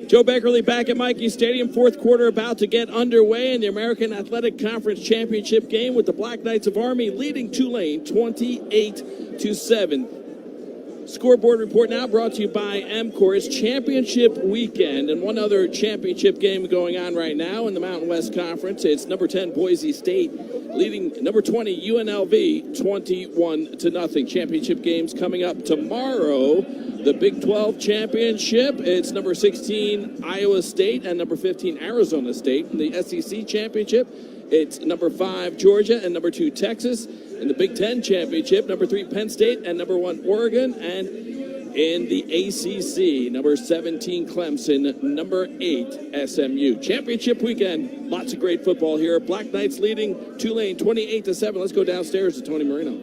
Joe Beckerly back at Michie Stadium, fourth quarter about to get underway in the American Athletic Conference Championship game with the Black Knights of Army leading Tulane 28-7. Scoreboard report now brought to you by MCOR. It's championship weekend and one other championship game going on right now in the Mountain West Conference. It's number 10 Boise State leading number 20 UNLV 21-0. Championship games coming up tomorrow. The Big 12 championship. It's number 16 Iowa State and number 15 Arizona State. In the SEC championship, it's number 5 Georgia and number 2 Texas. In the Big 10 championship, number 3 Penn State and number 1 Oregon. And in the ACC, number 17 Clemson, number 8 SMU. Championship weekend. Lots of great football here. Black Knights leading Tulane 28-7. Let's go downstairs to Tony Marino.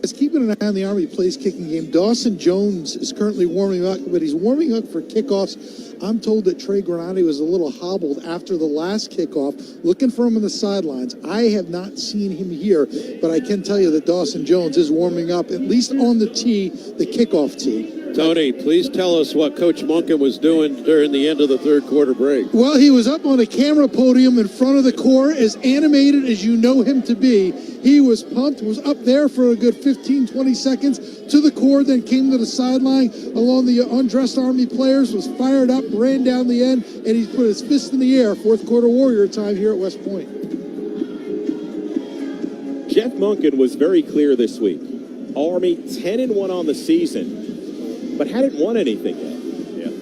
It's keeping an eye on the Army place kicking game. Dawson Jones is currently warming up, but he's warming up for kickoffs. I'm told that Trey Granati was a little hobbled after the last kickoff, looking for him on the sidelines. I have not seen him here, but I can tell you that Dawson Jones is warming up, at least on the tee, the kickoff tee. Tony, please tell us what Coach Monken was doing during the end of the third quarter break. Well, he was up on a camera podium in front of the core, as animated as you know him to be. He was pumped, was up there for a good 15, 20 seconds to the core, then came to the sideline along the undressed Army players, was fired up, ran down the end, and he put his fist in the air. Fourth quarter Warrior time here at West Point. Jeff Monken was very clear this week. Army 10-1 on the season, but hadn't won anything yet. Yeah.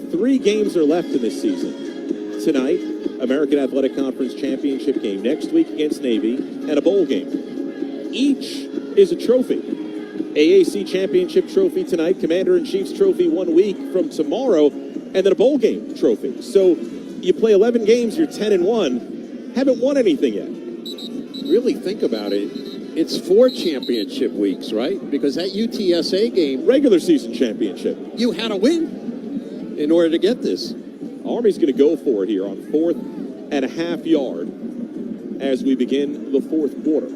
3 games are left in this season. Tonight, American Athletic Conference Championship game next week against Navy, and a bowl game. Each is a trophy. AAC Championship trophy tonight, Commander-in-Chief's trophy 1 week from tomorrow, and then a bowl game trophy. So you play 11 games, you're 10-1, haven't won anything yet. Really think about it. It's 4 championship weeks, right? Because that UTSA game, regular season championship, you had to win in order to get this. Army's going to go for it here on 4th and a half yard as we begin the 4th quarter.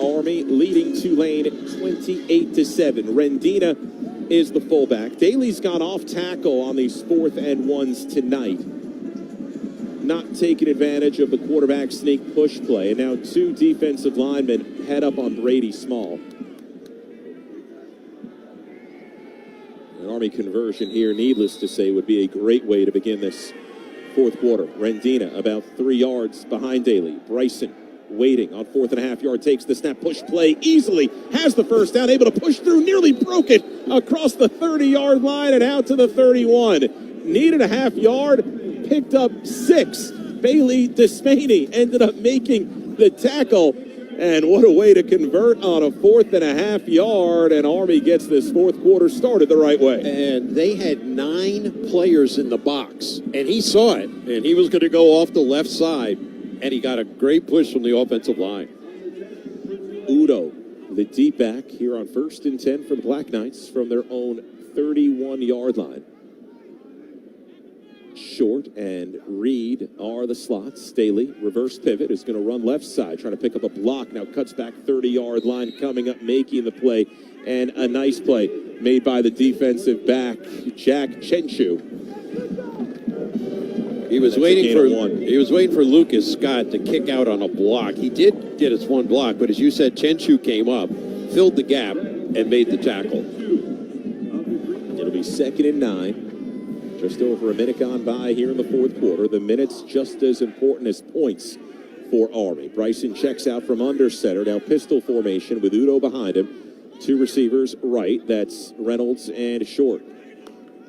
Army leading Tulane 28-7. Rendina is the fullback. Daly's gone off tackle on these 4th and 1s tonight. Not taking advantage of the quarterback sneak push play. And now 2 defensive linemen head up on Brady Small. An Army conversion here, needless to say, would be a great way to begin this 4th quarter. Rendina about 3 yards behind Daly. Bryson waiting on 4th and a half yard, takes the snap, push play easily, has the first down, able to push through, nearly broke it across the 30-yard line and out to the 31. Needed a half yard, picked up 6. Bailey Desmaney ended up making the tackle, and what a way to convert on a 4th and a half yard, and Army gets this 4th quarter started the right way. And they had 9 players in the box, and he saw it, and he was going to go off the left side. And he got a great push from the offensive line. Udo, the deep back, here on 1st and 10 for the Black Knights from their own 31-yard line. Short and Reed are the slots. Staley, reverse pivot, is going to run left side, trying to pick up a block. Now cuts back 30-yard line, coming up, making the play. And a nice play made by the defensive back, Jack Chenchu. He was waiting for Lucas Scott to kick out on a block. He did get his one block, but as you said, Chenchu came up, filled the gap, and made the tackle. It'll be 2nd and 9. Just over a minute gone by here in the 4th quarter. The minutes just as important as points for Army. Bryson checks out from under center. Now pistol formation with Udo behind him. 2 receivers right. That's Reynolds and Short.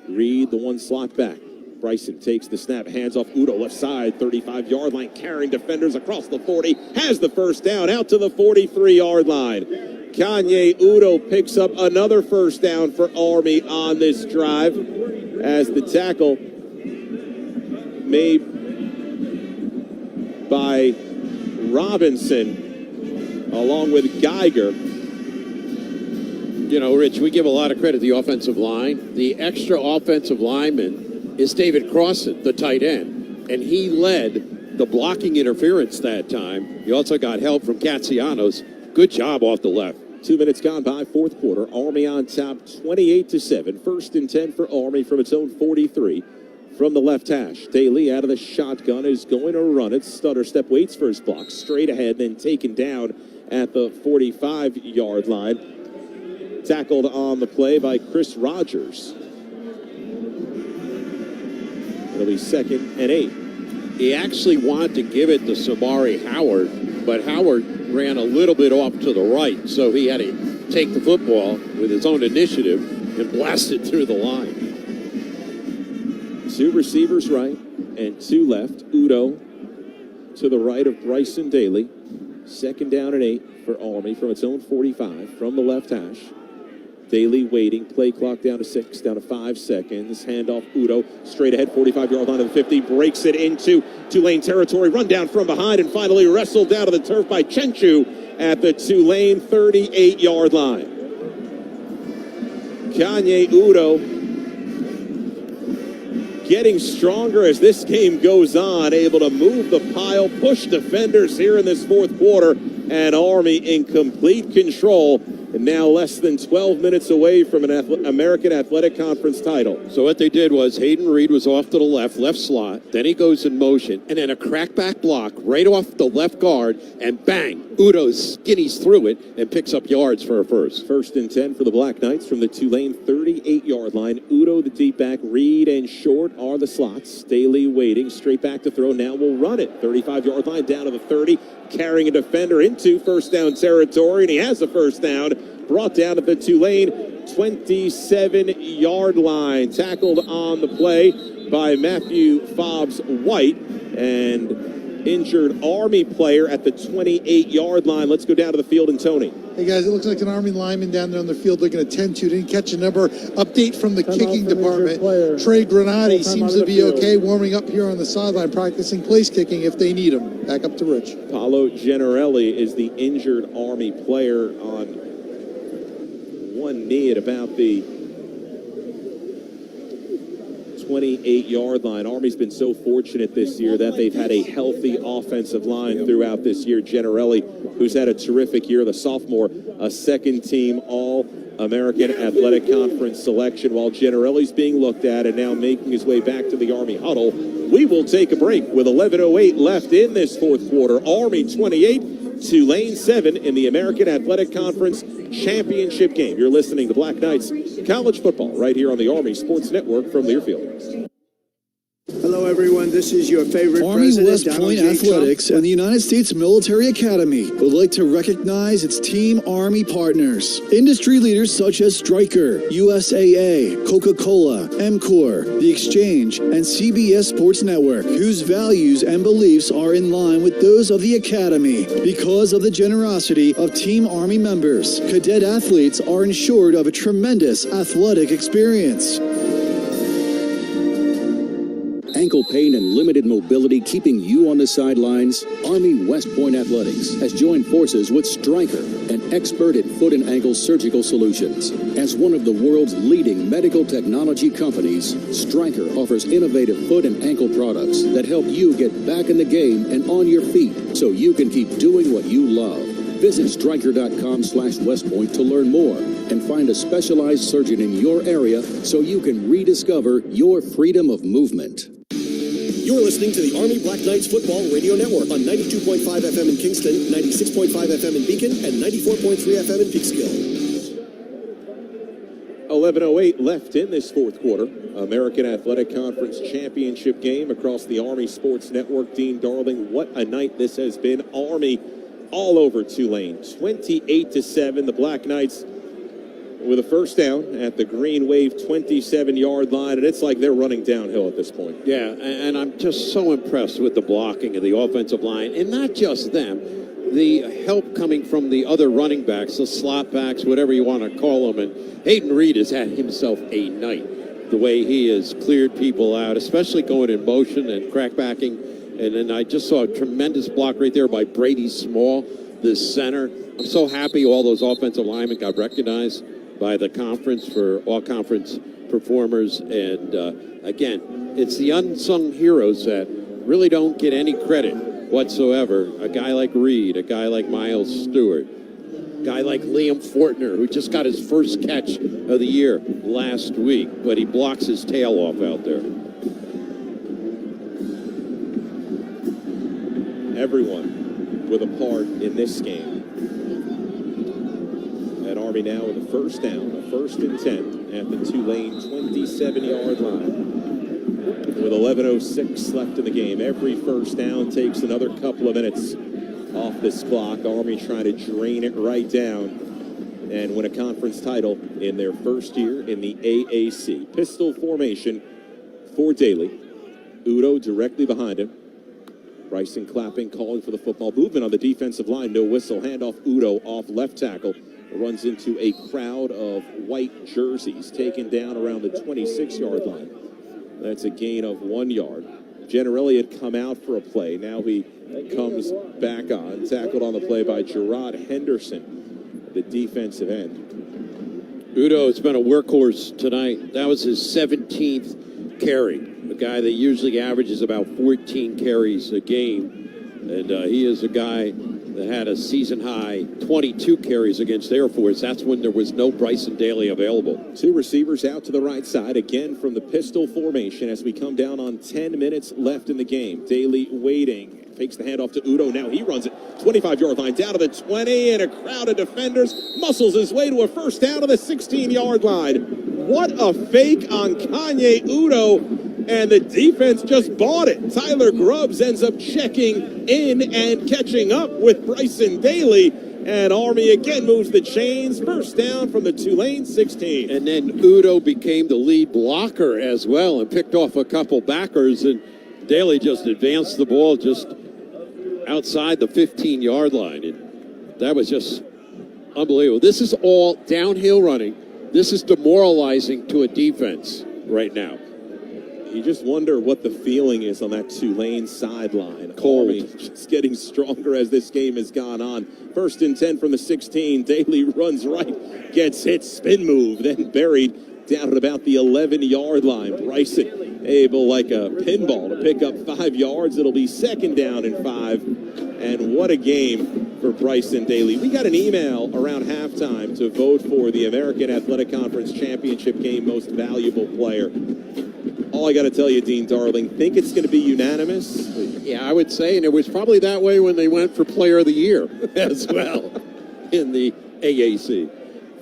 Reed, the one slot back. Bryson takes the snap, hands off Udo, left side, 35-yard line, carrying defenders across the 40, has the first down, out to the 43-yard line. Kanye Udo picks up another first down for Army on this drive as the tackle made by Robinson along with Geiger. You know, Rich, we give a lot of credit to the offensive line. The extra offensive lineman is David Crossan, the tight end, and he led the blocking interference that time. He also got help from Katsianos. Good job off the left. 2 minutes gone by, 4th quarter. Army on top, 28-7. 1st and 10 for Army from its own 43. From the left hash, Daly out of the shotgun is going to run it. Stutter step, waits for his block. Straight ahead, then taken down at the 45-yard line. Tackled on the play by Chris Rogers. It'll be 2nd and 8. He actually wanted to give it to Samari Howard, but Howard ran a little bit off to the right, so he had to take the football with his own initiative and blast it through the line. 2 receivers right and 2 left. Udo to the right of Bryson Daly. 2nd down and 8 for Army from its own 45 from the left hash. Daly waiting, play clock down to 6, down to 5 seconds. Handoff Udo, straight ahead, 45-yard line of the 50, breaks it into Tulane territory, run down from behind, and finally wrestled down to the turf by Chenchu at the Tulane 38-yard line. Kanye Udo getting stronger as this game goes on, able to move the pile, push defenders here in this 4th quarter, and Army in complete control. And now less than 12 minutes away from an American Athletic Conference title. So what they did was Hayden Reed was off to the left slot. Then he goes in motion. And then a crackback block right off the left guard. And bang, Udo skinnies through it and picks up yards for a first. 1st and 10 for the Black Knights from the Tulane 38-yard line. Udo, the deep back. Reed and Short are the slots. Daly waiting, straight back to throw. Now will run it. 35-yard line down to the 30. Carrying a defender into first down territory, and he has a first down. Brought down at the Tulane 27-yard line. Tackled on the play by Matthew Fobbs White, and injured Army player at the 28-yard line. Let's go down to the field and Tony. Hey guys, it looks like an Army lineman down there on the field looking to tend to. Didn't catch a number. Update from the kicking department. Trey Granati seems to be okay, warming up here on the sideline, practicing place kicking if they need him. Back up to Rich. Paolo Generelli is the injured Army player on one knee at about the 28-yard line. Army's been so fortunate this year that they've had a healthy offensive line throughout this year. Generelli, who's had a terrific year, the sophomore, a second-team All-American Athletic Conference selection, while Generelli's being looked at and now making his way back to the Army huddle. We will take a break with 11:08 left in this fourth quarter. Army 28, Tulane 7 in the American Athletic Conference Championship Game. You're listening to Black Knights College Football right here on the Army Sports Network from Learfield. Hello, everyone. This is your favorite Army president, West Donald Point J. Athletics and the United States Military Academy would like to recognize its Team Army partners. Industry leaders such as Stryker, USAA, Coca-Cola, MCOR, The Exchange, and CBS Sports Network, whose values and beliefs are in line with those of the Academy. Because of the generosity of Team Army members, cadet athletes are ensured of a tremendous athletic experience. Ankle pain and limited mobility keeping you on the sidelines? Army West Point Athletics has joined forces with Stryker, an expert in foot and ankle surgical solutions. As one of the world's leading medical technology companies, Stryker offers innovative foot and ankle products that help you get back in the game and on your feet so you can keep doing what you love. Visit Stryker.com/WestPoint to learn more and find a specialized surgeon in your area so you can rediscover your freedom of movement. You're listening to the Army Black Knights Football Radio Network on 92.5 FM in Kingston, 96.5 FM in Beacon, and 94.3 FM in Peekskill. 11:08 left in this fourth quarter. American Athletic Conference Championship Game across the Army Sports Network. Dean Darling, what a night this has been. Army all over Tulane, 28-7. The Black Knights with a first down at the Green Wave 27-yard line, and it's like they're running downhill at this point. Yeah, and I'm just so impressed with the blocking of the offensive line, and not just them. The help coming from the other running backs, the slot backs, whatever you want to call them. And Hayden Reed has had himself a night. The way he has cleared people out, especially going in motion and crackbacking. And then I just saw a tremendous block right there by Brady Small, the center. I'm so happy all those offensive linemen got recognized by the conference for all-conference performers. And, again, it's the unsung heroes that really don't get any credit whatsoever. A guy like Reed, a guy like Miles Stewart, a guy like Liam Fortner, who just got his first catch of the year last week, but he blocks his tail off out there. Everyone with a part in this game. And Army now with a first down, a 1st and 10 at the Tulane 27-yard line. With 11:06 left in the game, every first down takes another couple of minutes off this clock. Army trying to drain it right down and win a conference title in their first year in the AAC. Pistol formation for Daly. Udo directly behind him. Bryson clapping, calling for the football. Movement on the defensive line. No whistle. Handoff Udo off left tackle. Runs into a crowd of white jerseys. Taken down around the 26-yard line. That's a gain of 1 yard. Generelli had come out for a play. Now he comes back on. Tackled on the play by Gerard Henderson, the defensive end. Udo has been a workhorse tonight. That was his 17th carry. A guy that usually averages about 14 carries a game. And he is a guy that had a season-high 22 carries against Air Force. That's when there was no Bryson Daly available. Two receivers out to the right side, again from the pistol formation as we come down on 10 minutes left in the game. Daly waiting. Fakes the handoff to Udo. Now he runs it. 25-yard line down to the 20, and a crowd of defenders muscles his way to a first down to the 16-yard line. What a fake on Kanye Udo, and the defense just bought it. Tyler Grubbs ends up checking in and catching up with Bryson Daly, And Army again moves the chains. First down from the Tulane 16. And then Udo became the lead blocker as well and picked off a couple backers. And Daly just advanced the ball just outside the 15-yard line. And that was just unbelievable. This is all downhill running. This is demoralizing to a defense right now. You just wonder what the feeling is on that Tulane sideline. Cold. Army just getting stronger as this game has gone on. First and 10 from the 16. Daly runs right, gets hit, spin move, then buried down at about the 11-yard line. Bryson able like a pinball to pick up 5 yards. It'll be second down and 5. And what a game for Bryson Daly. We got an email around halftime to vote for the American Athletic Conference Championship Game Most Valuable Player. All I got to tell you, Dean Darling, think it's going to be unanimous? Yeah, I would say, and it was probably that way when they went for Player of the Year as well in the AAC.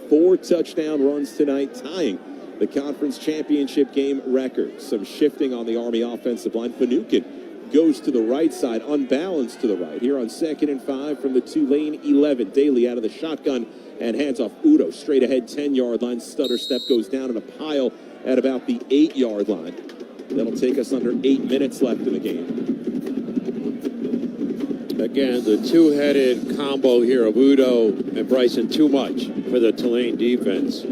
4 touchdown runs tonight, tying the conference championship game record. Some shifting on the Army offensive line. Finucane goes to the right side, unbalanced to the right. Here on 2nd and 5 from the Tulane 11. Daly out of the shotgun and hands off Udo. Straight ahead, 10-yard line. Stutter step goes down in a pile at about the 8-yard line. That'll take us under 8 minutes left in the game. Again, the two-headed combo here of Udo and Bryson, too much for the Tulane defense.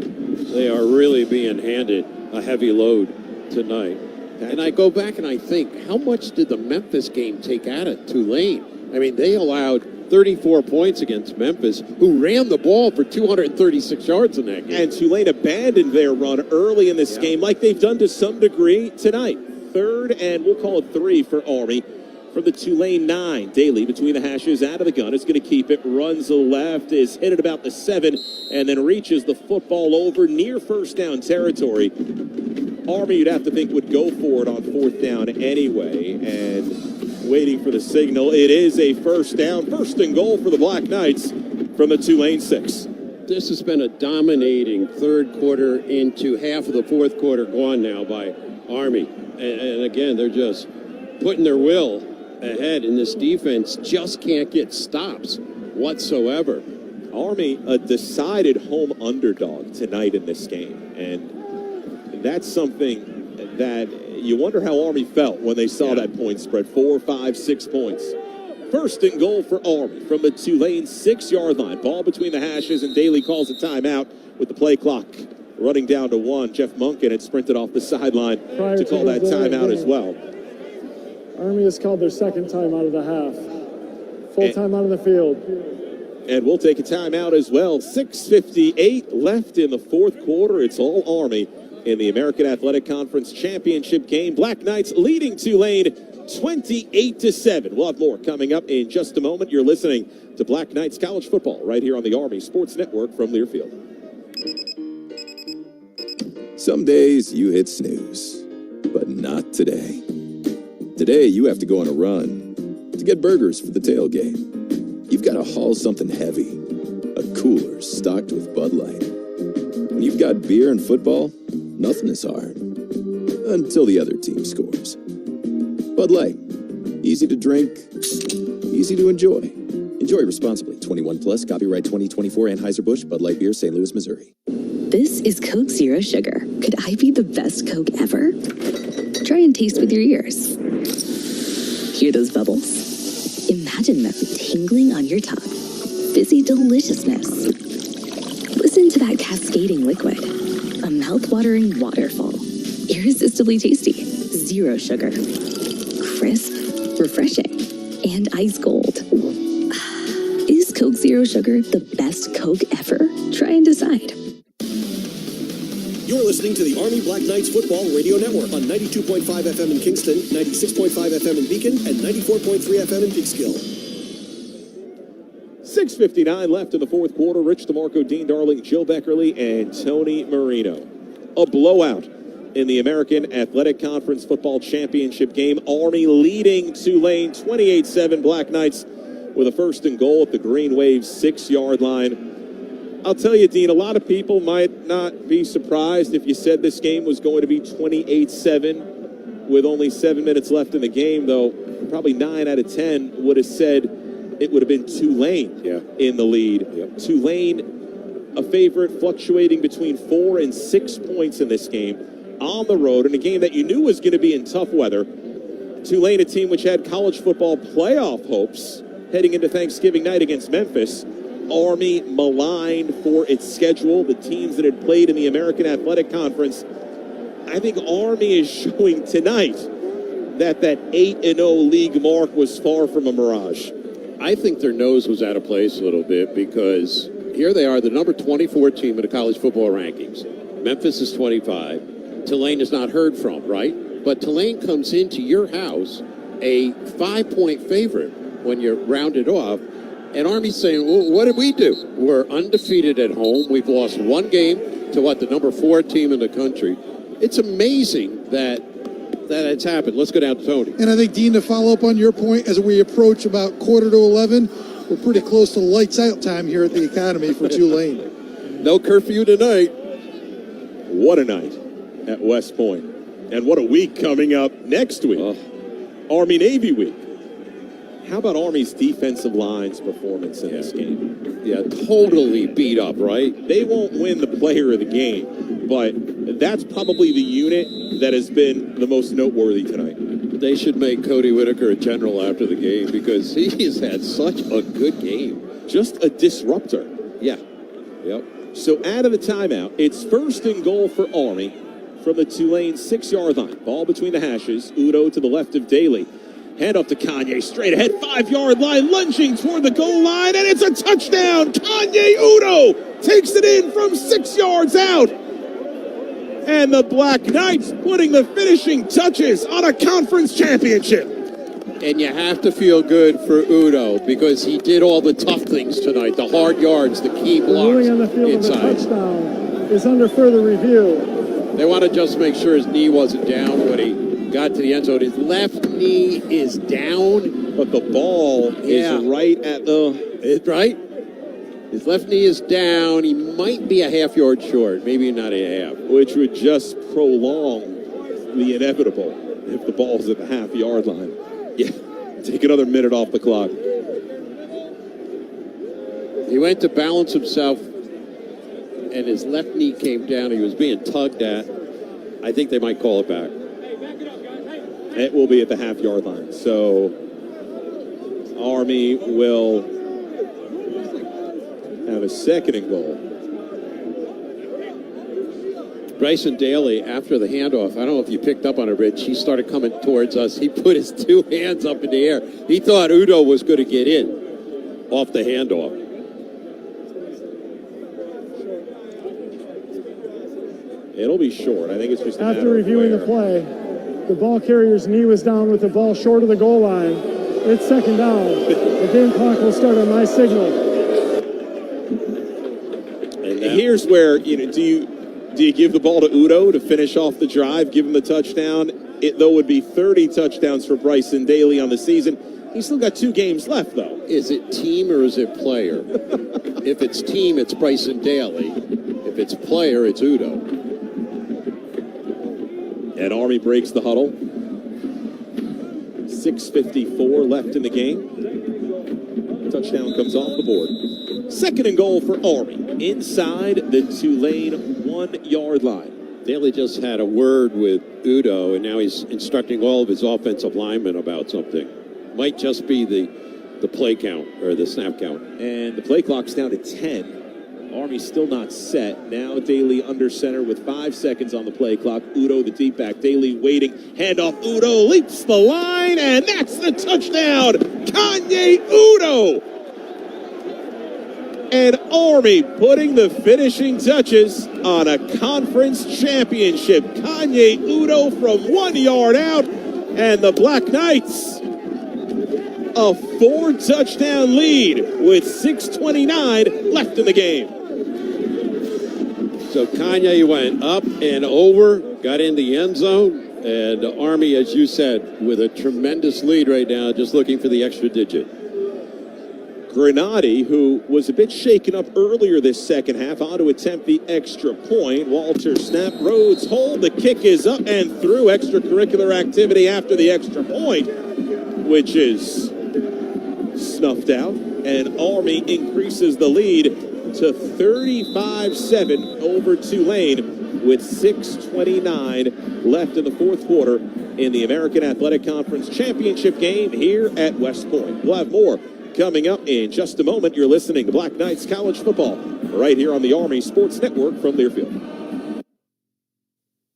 They are really being handed a heavy load tonight. And I go back and I think, how much did the Memphis game take out of Tulane? I mean, they allowed 34 points against Memphis, who ran the ball for 236 yards in that game. And Tulane abandoned their run early in this game, like they've done to some degree tonight. 3rd and we'll call it 3 for Army. From the Tulane 9, Daly between the hashes, out of the gun, is going to keep it, runs to the left, is hit at about the 7, and then reaches the football over near first down territory. Army, you'd have to think, would go for it on 4th down anyway, and waiting for the signal. It is a first down, first and goal for the Black Knights from the Tulane 6. This has been a dominating third quarter into half of the fourth quarter gone now by Army. And again, they're just putting their will ahead, and this defense just can't get stops whatsoever. Army, a decided home underdog tonight in this game, and that's something that you wonder how Army felt when they saw that point spread, 4, 5, 6 points. First and goal for Army from the Tulane 6-yard line. Ball between the hashes, and Daly calls a timeout with the play clock running down to 1. Jeff Munkin had sprinted off the sideline to call that timeout as well. Army has called their second timeout of the half. Full time out of the field. And we'll take a timeout as well. 6:58 left in the fourth quarter. It's all Army in the American Athletic Conference Championship game. Black Knights leading Tulane 28-7. We'll have more coming up in just a moment. You're listening to Black Knights College Football right here on the Army Sports Network from Learfield. Some days you hit snooze, but not today. Today you have to go on a run to get burgers for the tailgate. You've got to haul something heavy, a cooler stocked with Bud Light. When you've got beer and football, nothing is hard. Until the other team scores. Bud Light. Easy to drink, easy to enjoy. Enjoy responsibly. 21 plus, copyright 2024 Anheuser-Busch, Bud Light Beer, St. Louis, Missouri. This is Coke Zero Sugar. Could I be the best Coke ever? Try and taste with your ears. Hear those bubbles? Imagine them tingling on your tongue. Fizzy deliciousness. Listen to that cascading liquid. A mouth-watering waterfall. Irresistibly tasty. Zero sugar. Crisp, refreshing, and ice cold. Is Coke Zero Sugar the best Coke ever? Try and decide. You're listening to the Army Black Knights Football Radio Network on 92.5 FM in Kingston, 96.5 FM in Beacon, and 94.3 FM in Peekskill. 6:59 left in the fourth quarter. Rich DeMarco, Dean Darling, Joe Beckerly, and Tony Marino. A blowout in the American Athletic Conference Football Championship game. Army leading Tulane 28-7. Black Knights with a first and goal at the Green Wave 6-yard line. I'll tell you, Dean, a lot of people might not be surprised if you said this game was going to be 28-7 with only 7 minutes left in the game, though probably 9 out of 10 would have said it would have been Tulane in the lead. Tulane, a favorite, fluctuating between 4 and 6 points in this game on the road, in a game that you knew was going to be in tough weather. Tulane, a team which had college football playoff hopes heading into Thanksgiving night against Memphis. Army maligned for its schedule, the teams that had played in the American Athletic Conference. I think Army is showing tonight that 8-0 league mark was far from a mirage. I think their nose was out of place a little bit because here they are, the number 24 team in the college football rankings. Memphis is 25. Tulane is not heard from, right? But Tulane comes into your house a 5-point favorite when you're rounded off. And Army's saying, well, what did we do? We're undefeated at home. We've lost one game to the number 4 team in the country. It's amazing that it's happened. Let's go down to Tony. And I think, Dean, to follow up on your point, as we approach about 11:15, we're pretty close to lights out time here at the Academy for Tulane. No curfew tonight. What a night at West Point. And what a week coming up next week. Army-Navy week. How about Army's defensive line's performance in this game? Yeah, totally beat up, right? They won't win the player of the game, but that's probably the unit that has been the most noteworthy tonight. They should make Cody Whitaker a general after the game because he has had such a good game. Just a disruptor. Yeah. Yep. So out of the timeout, it's 1st and goal for Army from the Tulane 6-yard line. Ball between the hashes. Udo to the left of Daly. Hand off to Kanye, straight ahead, 5-yard line, lunging toward the goal line, and it's a touchdown! Kanye Udo takes it in from 6 yards out. And the Black Knights putting the finishing touches on a conference championship. And you have to feel good for Udo because he did all the tough things tonight, the hard yards, the key blocks ruling on the field inside. of the touchdown is under further review. They want to just make sure his knee wasn't down when he got to the end zone. His left knee is down, but the ball is right at the... Right? His left knee is down. He might be a half yard short, maybe not a half. Which would just prolong the inevitable if the ball's at the half-yard line. Yeah, take another minute off the clock. He went to balance himself, and his left knee came down. He was being tugged at. I think they might call it back. It will be at the half-yard line. So Army will have a 2nd and goal. Bryson Daly, after the handoff, I don't know if you picked up on it, Rich, he started coming towards us. He put his 2 hands up in the air. He thought Udo was going to get in off the handoff. It'll be short. I think it's just after reviewing the play, the ball carrier's knee was down with the ball short of the goal line. It's 2nd down. The game clock will start on my signal. And here's where, do you give the ball to Udo to finish off the drive, give him the touchdown? It, though, would be 30 touchdowns for Bryson Daly on the season. He's still got 2 games left, though. Is it team or is it player? If it's team, it's Bryson Daly. If it's player, it's Udo. And Army breaks the huddle. 6:54 left in the game. Touchdown comes off the board. 2nd and goal for Army inside the Tulane 1-yard line. Daly just had a word with Udo, and now he's instructing all of his offensive linemen about something. Might just be the play count or the snap count. And the play clock's down to 10. Army still not set. Now Daly under center with 5 seconds on the play clock. Udo the deep back. Daly waiting. Handoff. Udo leaps the line, and that's the touchdown. Kanye Udo. And Army putting the finishing touches on a conference championship. Kanye Udo from 1 yard out, and the Black Knights a 4-touchdown lead with 6:29 left in the game. So Kanye went up and over, got in the end zone, and Army, as you said, with a tremendous lead right now, just looking for the extra digit. Grenady, who was a bit shaken up earlier this second half, on to attempt the extra point. Walter snap, Rhodes hold, the kick is up and through. Extracurricular activity after the extra point, which is snuffed out, and Army increases the lead to 35-7 over Tulane with 6:29 left in the fourth quarter in the American Athletic Conference Championship game here at West Point. We'll have more coming up in just a moment. You're listening to Black Knights College Football right here on the Army Sports Network from Learfield.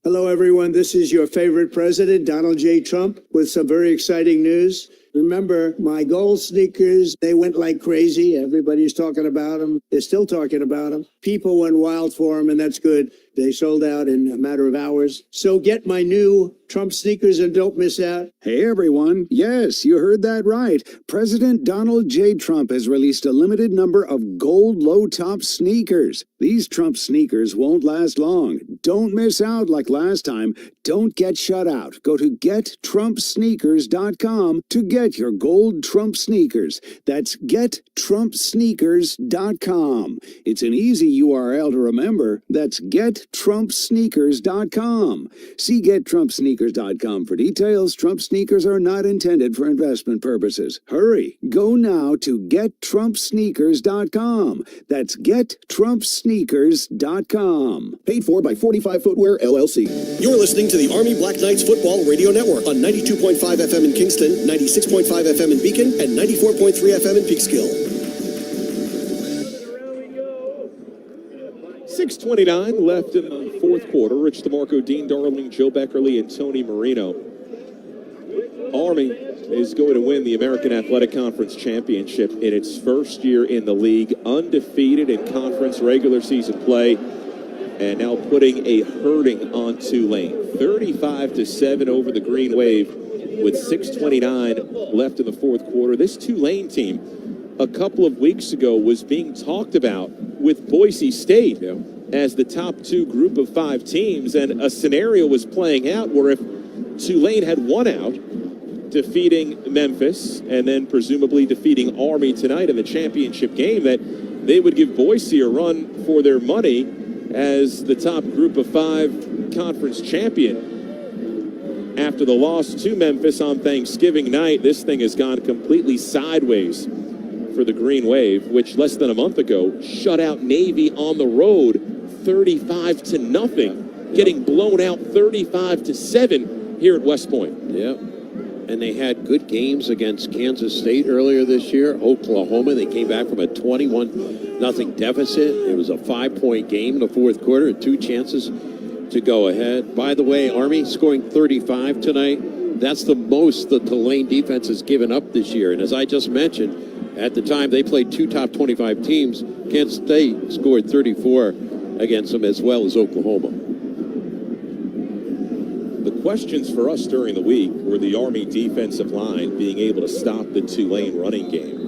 Hello, everyone. This is your favorite president, Donald J. Trump, with some very exciting news. Remember, my gold sneakers, they went like crazy. Everybody's talking about them. They're still talking about them. People went wild for them, and that's good. They sold out in a matter of hours. So get my new Trump sneakers and don't miss out. Hey everyone, yes, you heard that right. President Donald J. Trump has released a limited number of gold low-top sneakers. These Trump sneakers won't last long. Don't miss out like last time. Don't get shut out. Go to gettrumpsneakers.com to get your gold Trump sneakers. That's gettrumpsneakers.com. It's an easy URL to remember. That's gettrumpsneakers.com. See gettrumpsneakers.com for details. Trump sneakers are not intended for investment purposes. Hurry, go now to gettrumpsneakers.com. That's gettrumpsneakers.com. Paid for by 45 Footwear, LLC. You're listening to the Army Black Knights Football Radio Network on 92.5 FM in Kingston, 96.5 FM in Beacon, and 94.3 FM in Peekskill. 6:29 left in the fourth quarter. Rich DeMarco, Dean Darling, Joe Beckerly, and Tony Marino. Army is going to win the American Athletic Conference Championship in its first year in the league, undefeated in conference regular season play, and now putting a hurting on Tulane. 35-7 over the Green Wave with 6:29 left in the fourth quarter. This Tulane team a couple of weeks ago was being talked about with Boise State as the top two group of five teams, and a scenario was playing out where if Tulane had won out, defeating Memphis and then presumably defeating Army tonight in the championship game, that they would give Boise a run for their money as the top group of five conference champion. After the loss to Memphis on Thanksgiving night, this thing has gone completely sideways for the Green Wave, which less than a month ago shut out Navy on the road 35-0, getting blown out 35-7 here at West Point. Yeah. And they had good games against Kansas State earlier this year. Oklahoma, they came back from a 21-0 deficit. It was a 5-point game in the fourth quarter and two chances to go ahead. By the way, Army scoring 35 tonight. That's the most the Tulane defense has given up this year. And as I just mentioned, at the time they played two top 25 teams, Kansas State scored 34 against them as well as Oklahoma. The questions for us during the week were the Army defensive line being able to stop the Tulane running game.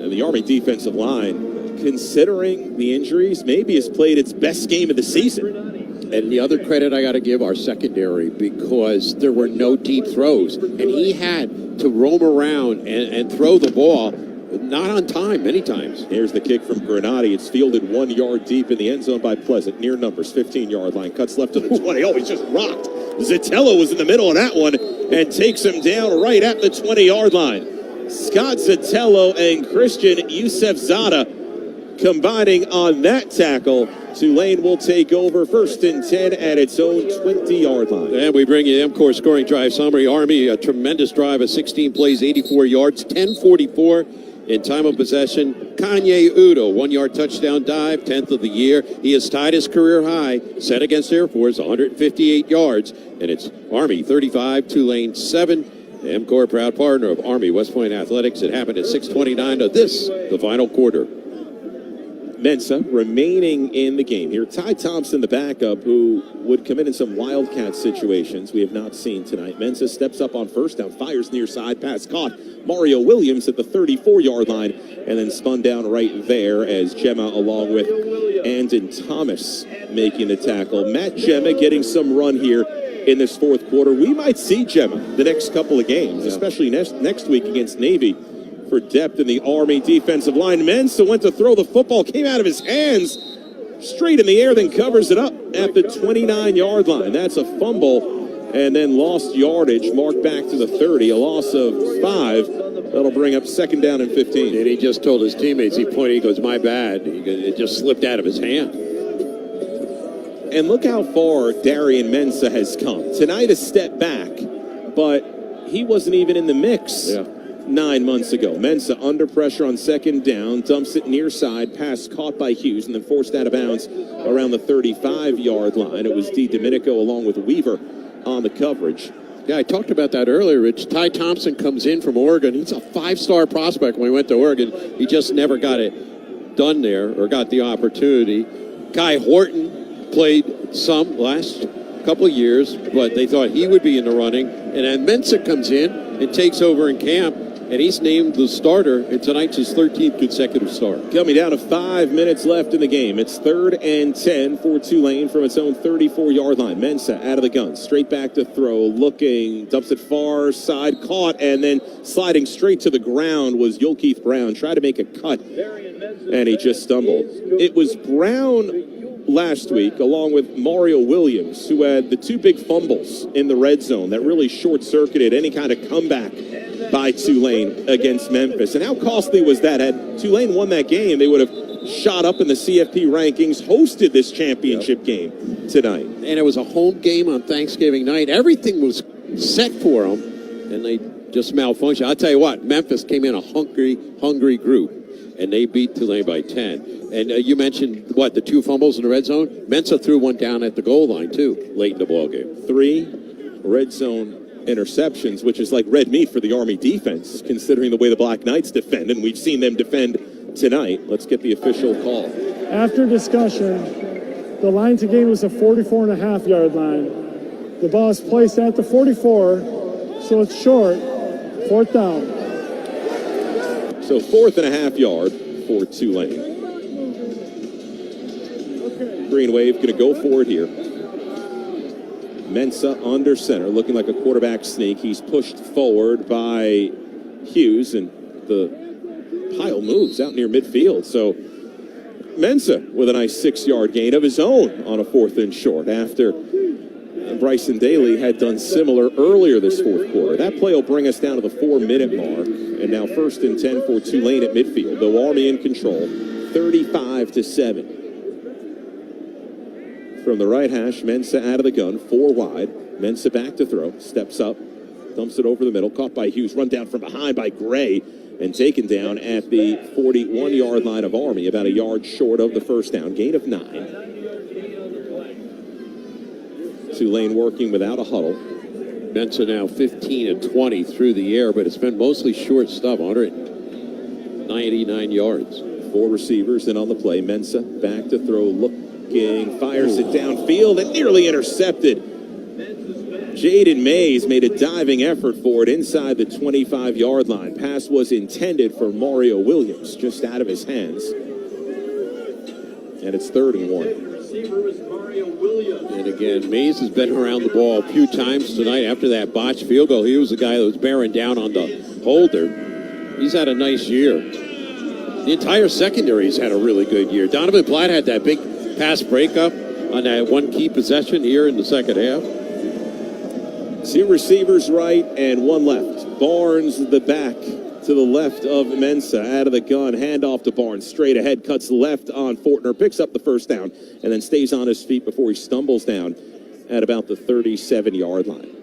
And the Army defensive line, considering the injuries, maybe has played its best game of the season. And the other credit I got to give our secondary, because there were no deep throws. And he had to roam around and throw the ball, not on time, many times. Here's the kick from Granati. It's fielded 1 yard deep in the end zone by Pleasant, near numbers, 15-yard line. Cuts left to the 20. Oh, he's just rocked. Zitello was in the middle of that one and takes him down right at the 20-yard line. Scott Zitello and Christian Youssefzada combining on that tackle. Tulane will take over 1st and 10 at its own 20-yard line. And we bring you the MCOR scoring drive summary. Army, a tremendous drive of 16 plays, 84 yards, 10:44 in time of possession. Kanye Udo, 1 yard touchdown dive, 10th of the year. He has tied his career high, set against Air Force, 158 yards. And it's Army 35, Tulane 7. MCOR, proud partner of Army West Point Athletics. It happened at 6:29 of this, the final quarter. Mensa remaining in the game here. Ty Thompson, the backup, who would come in some Wildcat situations we have not seen tonight. Mensa steps up on first down, fires near side, pass caught. Mario Williams at the 34-yard line, and then spun down right there as Gemma, along with Andon Thomas, making the tackle. Matt Gemma getting some run here in this fourth quarter. We might see Gemma the next couple of games, especially next week against Navy, for depth in the Army defensive line. Mensa went to throw the football, came out of his hands, straight in the air, then covers it up at the 29-yard line. That's a fumble, and then lost yardage, marked back to the 30, a loss of 5, That'll bring up second down and 15. And he just told his teammates, he pointed, he goes, my bad. It just slipped out of his hand. And look how far Darian Mensah has come. Tonight a step back, but he wasn't even in the mix 9 months ago. Mensah under pressure on second down, dumps it near side, pass caught by Hughes, and then forced out of bounds around the 35-yard line. It was DiDomenico along with Weaver on the coverage. Yeah, I talked about that earlier, Rich. Ty Thompson comes in from Oregon. He's a 5-star prospect when he went to Oregon. He just never got it done there or got the opportunity. Kai Horton played some last couple of years, but they thought he would be in the running. And then Mensah comes in and takes over in camp, and he's named the starter, and tonight's his 13th consecutive start. Coming down to 5 minutes left in the game. It's 3rd and 10 for Tulane from its own 34-yard line. Mensah out of the gun, straight back to throw, looking, dumps it far side, caught, and then sliding straight to the ground was Yulkeith Brown. Tried to make a cut, and he just stumbled. It was Brown last week, along with Mario Williams, who had the 2 big fumbles in the red zone that really short-circuited any kind of comeback by Tulane against Memphis. And how costly was that? Had Tulane won that game, they would have shot up in the CFP rankings, hosted this championship game tonight. And it was a home game on Thanksgiving night. Everything was set for them, and they just malfunctioned. I'll tell you what, Memphis came in a hungry group, and they beat Tulane by 10. And you mentioned, the 2 fumbles in the red zone? Mensah threw one down at the goal line, too, late in the ballgame. 3 red zone interceptions, which is like red meat for the Army defense, considering the way the Black Knights defend, and we've seen them defend tonight. Let's get the official call. After discussion, the line to gain was a 44.5-yard line. The ball is placed at the 44, so it's short. 4th down. So 4.5 yard for Tulane. Green Wave going to go for it here. Mensah under center, looking like a quarterback sneak. He's pushed forward by Hughes, and the pile moves out near midfield. So Mensah with a nice 6-yard gain of his own on a 4th and short after Bryson Daly had done similar earlier this 4th quarter. That play will bring us down to the 4-minute mark. And now 1st and 10 for Tulane at midfield. The Army in control, 35-7. From the right hash, Mensah out of the gun, 4 wide. Mensah back to throw, steps up, dumps it over the middle, caught by Hughes, run down from behind by Gray, and taken down at the 41-yard line of Army, about a yard short of the first down. Gain of 9. Tulane working without a huddle. Mensah now 15 and 20 through the air, but it's been mostly short stuff, 199 yards. 4 receivers in on the play. Mensah back to throw, looking, fires it downfield and nearly intercepted. Jaden Mays made a diving effort for it inside the 25-yard line. Pass was intended for Mario Williams, just out of his hands. And it's 3rd and 1. And again, Mays has been around the ball a few times tonight after that botched field goal. He was the guy that was bearing down on the holder. He's had a nice year. The entire secondary's had a really good year. Donovan Platt had that big pass breakup on that one key possession here in the second half. 2 receivers right and 1 left. Barnes the back to the left of Mensah, out of the gun, handoff to Barnes, straight ahead, cuts left on Fortner, picks up the first down, and then stays on his feet before he stumbles down at about the 37-yard line.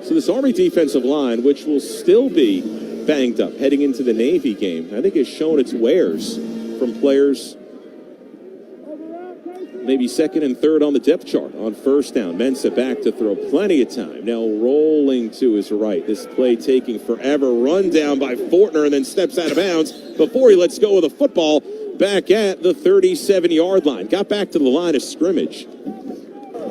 So this Army defensive line, which will still be banged up heading into the Navy game, I think has shown its wares from players maybe 2nd and 3rd on the depth chart on first down. Mensah back to throw, plenty of time. Now rolling to his right. This play taking forever. Run down by Fortner and then steps out of bounds before he lets go of the football back at the 37-yard line. Got back to the line of scrimmage.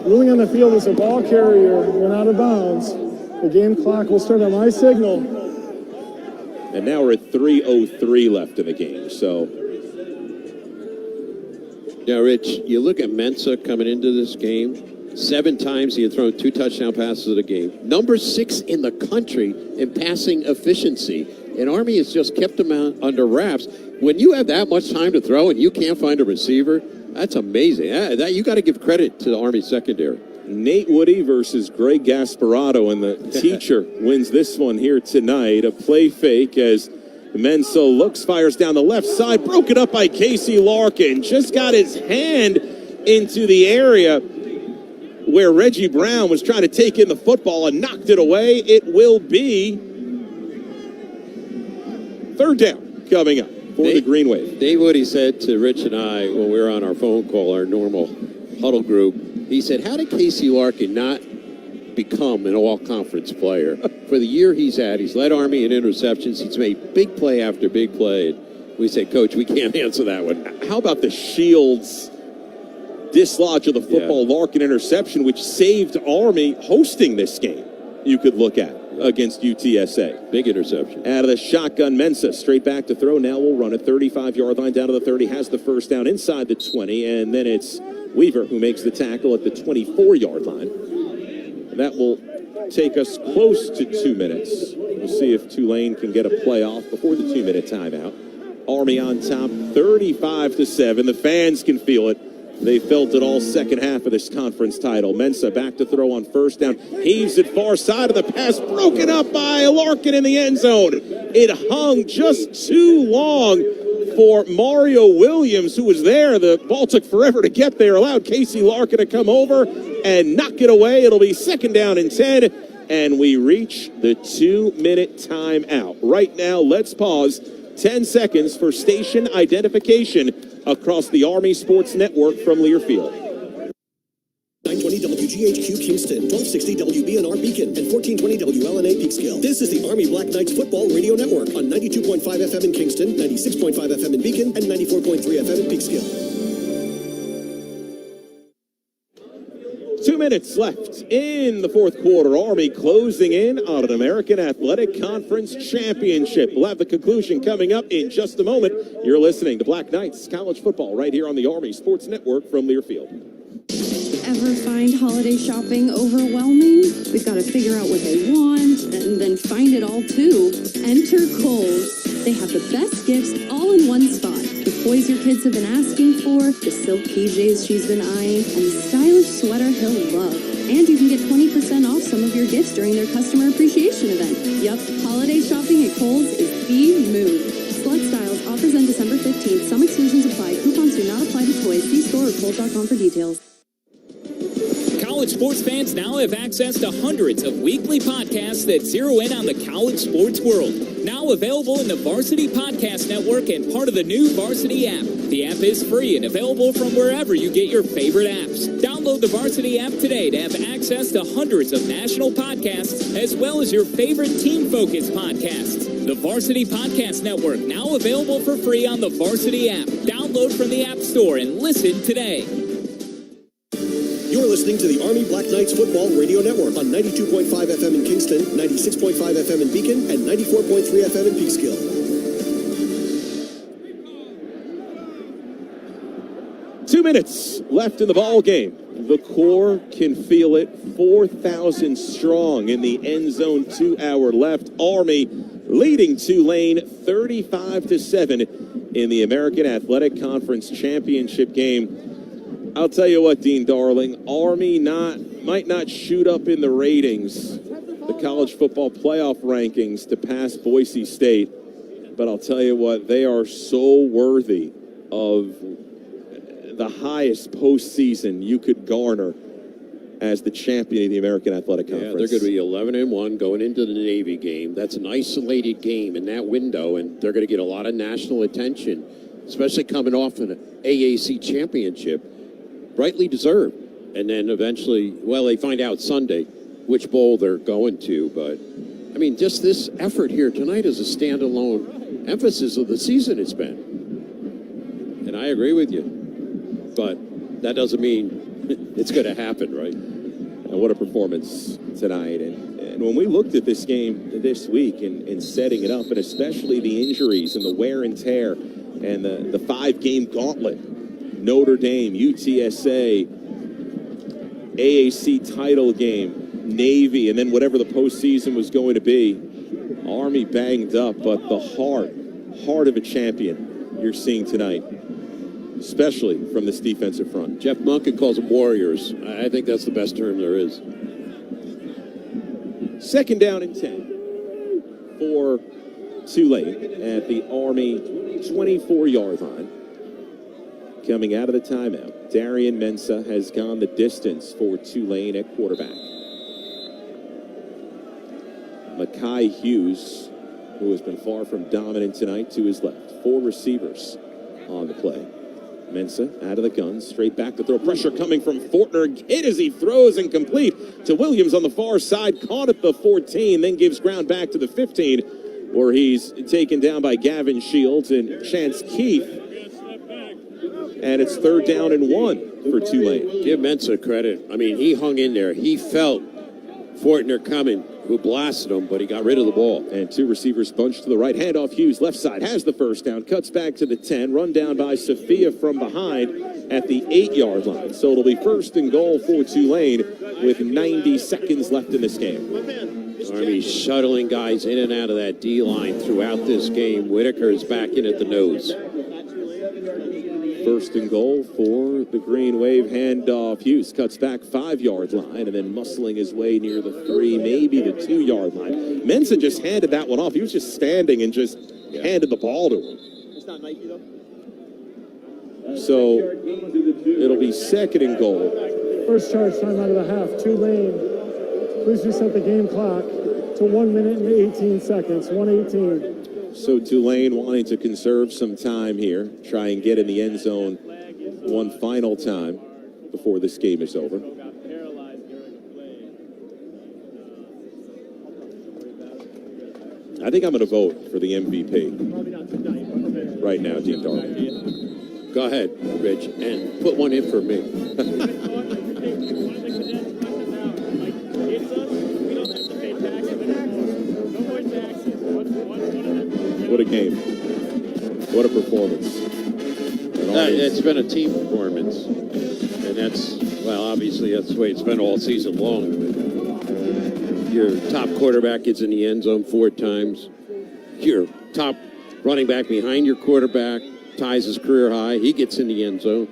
Ruling on the field as a ball carrier went out of bounds. The game clock will start on my signal. And now we're at 3:03 left in the game. So, yeah, Rich, you look at Mensah coming into this game. 7 times he had thrown 2 touchdown passes of the game. Number 6 in the country in passing efficiency. And Army has just kept him under wraps. When you have that much time to throw and you can't find a receiver, that's amazing. That you got to give credit to the Army secondary. Nate Woody versus Greg Gasparotto, and the teacher wins this one here tonight. A play fake as Mensa looks, fires down the left side, broken up by Casey Larkin. Just got his hand into the area where Reggie Brown was trying to take in the football and knocked it away. It will be third down coming up for the Green Wave. Nate Woody said to Rich and I when we were on our phone call, our normal huddle group, he said, how did Casey Larkin not become an all-conference player? For the year he's had, he's led Army in interceptions. He's made big play after big play. And we said, Coach, we can't answer that one. How about the Shields dislodge of the football, Larkin interception, which saved Army hosting this game? You could look at against UTSA. Big interception. Out of the shotgun, Mensa straight back to throw. Now we'll run a 35-yard line down to the 30, has the first down inside the 20, and then it's Weaver who makes the tackle at the 24-yard line. That will take us close to 2 minutes. We'll see if Tulane can get a play off before the 2-minute timeout. Army on top, 35-7. The fans can feel it. They felt it all second half of this conference title. Mensa back to throw on first down. Heaves it far side of the pass. Broken up by Larkin in the end zone. It hung just too long for Mario Williams, who was there. The ball took forever to get there. Allowed Casey Larkin to come over and knock it away. It'll be second down and 10. And we reach the 2-minute timeout. Right now, let's pause 10 seconds for station identification across the Army Sports Network from Learfield. 920 WGHQ Kingston, 1260 WBNR Beacon, and 1420 WLNA Peekskill. This is the Army Black Knights Football Radio Network on 92.5 FM in Kingston, 96.5 FM in Beacon, and 94.3 FM in Peekskill. 2 minutes left in the fourth quarter. Army closing in on an American Athletic Conference Championship. We'll have the conclusion coming up in just a moment. You're listening to Black Knights College Football right here on the Army Sports Network from Learfield. Ever find holiday shopping overwhelming? We've got to figure out what they want and then find it all too. Enter Kohl's. They have the best gifts all in one spot. The toys your kids have been asking for, the silk PJs she's been eyeing, and the stylish sweater he'll love. And you can get 20% off some of your gifts during their customer appreciation event. Yup, holiday shopping at Kohl's is the move. Select styles, offers end December 15th. Some exclusions apply. Coupons do not apply to toys. See store or Kohl's.com for details. College sports fans now have access to hundreds of weekly podcasts that zero in on the college sports world. Now available in the Varsity Podcast Network and part of the new Varsity app. The app is free and available from wherever you get your favorite apps. Download the Varsity app today to have access to hundreds of national podcasts as well as your favorite team-focused podcasts. The Varsity Podcast Network, now available for free on the Varsity app. Download from the App Store and listen today. You're listening to the Army Black Knights Football Radio Network on 92.5 FM in Kingston, 96.5 FM in Beacon, and 94.3 FM in Peekskill. Two minutes left in the ball game. The core can feel it. 4,000 strong in the end zone. 2 hour left. Army leading Tulane 35-7 in the American Athletic Conference Championship game. I'll tell you what, Dean Darling, Army might not shoot up in the ratings, the college football playoff rankings, to pass Boise State, but I'll tell you what, they are so worthy of the highest postseason you could garner as the champion of the American Athletic Conference. Yeah, they're going to be 11-1 going into the Navy game. That's an isolated game in that window, and they're going to get a lot of national attention, especially coming off an AAC Championship. Rightly deserved. And then eventually, well, they find out Sunday which bowl they're going to. But, I mean, just this effort here tonight is a standalone emphasis of the season it's been. And I agree with you. But that doesn't mean it's going to happen, right? And what a performance tonight. And when we looked at this game this week and setting it up, and especially the injuries and the wear and tear and the 5-game gauntlet, Notre Dame, UTSA, AAC title game, Navy, and then whatever the postseason was going to be. Army banged up, but the heart of a champion you're seeing tonight. especially from this defensive front. Jeff Monken calls them warriors. I think that's the best term there is. 2nd down and 10 for Tulane at the Army 24-yard line. Coming out of the timeout, Darian Mensah has gone the distance for Tulane at quarterback. Makai Hughes, who has been far from dominant tonight, to his left. 4 receivers on the play. Mensah out of the gun, straight back to throw. Pressure coming from Fortner. Hit as he throws, incomplete to Williams on the far side. Caught at the 14, then gives ground back to the 15, where he's taken down by Gavin Shields and Chance Keith. And it's 3rd down and 1 for Tulane. Give Mensah credit. I mean, he hung in there. He felt Fortner coming, who blasted him, but he got rid of the ball. And 2 receivers bunched to the right. Handoff Hughes, left side, has the first down. Cuts back to the 10. Run down by Sophia from behind at the 8-yard line. So it'll be 1st and goal for Tulane with 90 seconds left in this game. Army shuttling guys in and out of that D-line throughout this game. Whitaker is back in at the nose. 1st and goal for the Green Wave. Handoff. Hughes cuts back 5-yard line and then muscling his way near the 3, maybe the 2-yard line. Mensah just handed that one off. He was just standing and just handed the ball to him. It's not Nike, though. So it'll be 2nd and goal. First charge time out of the half. Tulane, please reset the game clock to 1 minute and 18 seconds. 1:18. So Tulane wanting to conserve some time here, try and get in the end zone one final time before this game is over. I think I'm going to vote for the MVP right now, Dean Darby. Go ahead, Rich, and put one in for me. What a game. What a performance. It's been a team performance. And that's, well, obviously that's the way it's been all season long. Your top quarterback gets in the end zone 4 times. Your top running back behind your quarterback ties his career high. He gets in the end zone.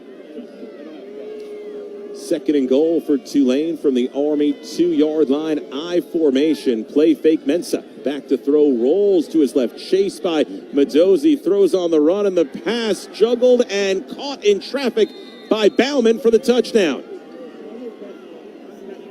2nd and goal for Tulane from the Army 2-yard line. I formation. Play fake Mensah. Back to throw. Rolls to his left. Chased by Medozi. Throws on the run and the pass. Juggled and caught in traffic by Bauman for the touchdown.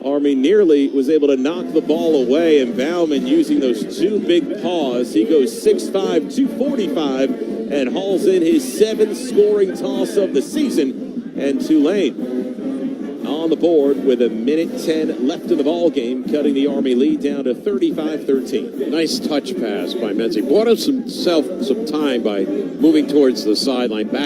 Army nearly was able to knock the ball away, and Bauman using those 2 big paws. He goes 6'5", 245, and hauls in his 7th scoring toss of the season. And Tulane on the board with 1:10 left in the ball game, cutting the Army lead down to 35-13. Nice touch pass by Mensah. Bought himself some time by moving towards the sideline. Back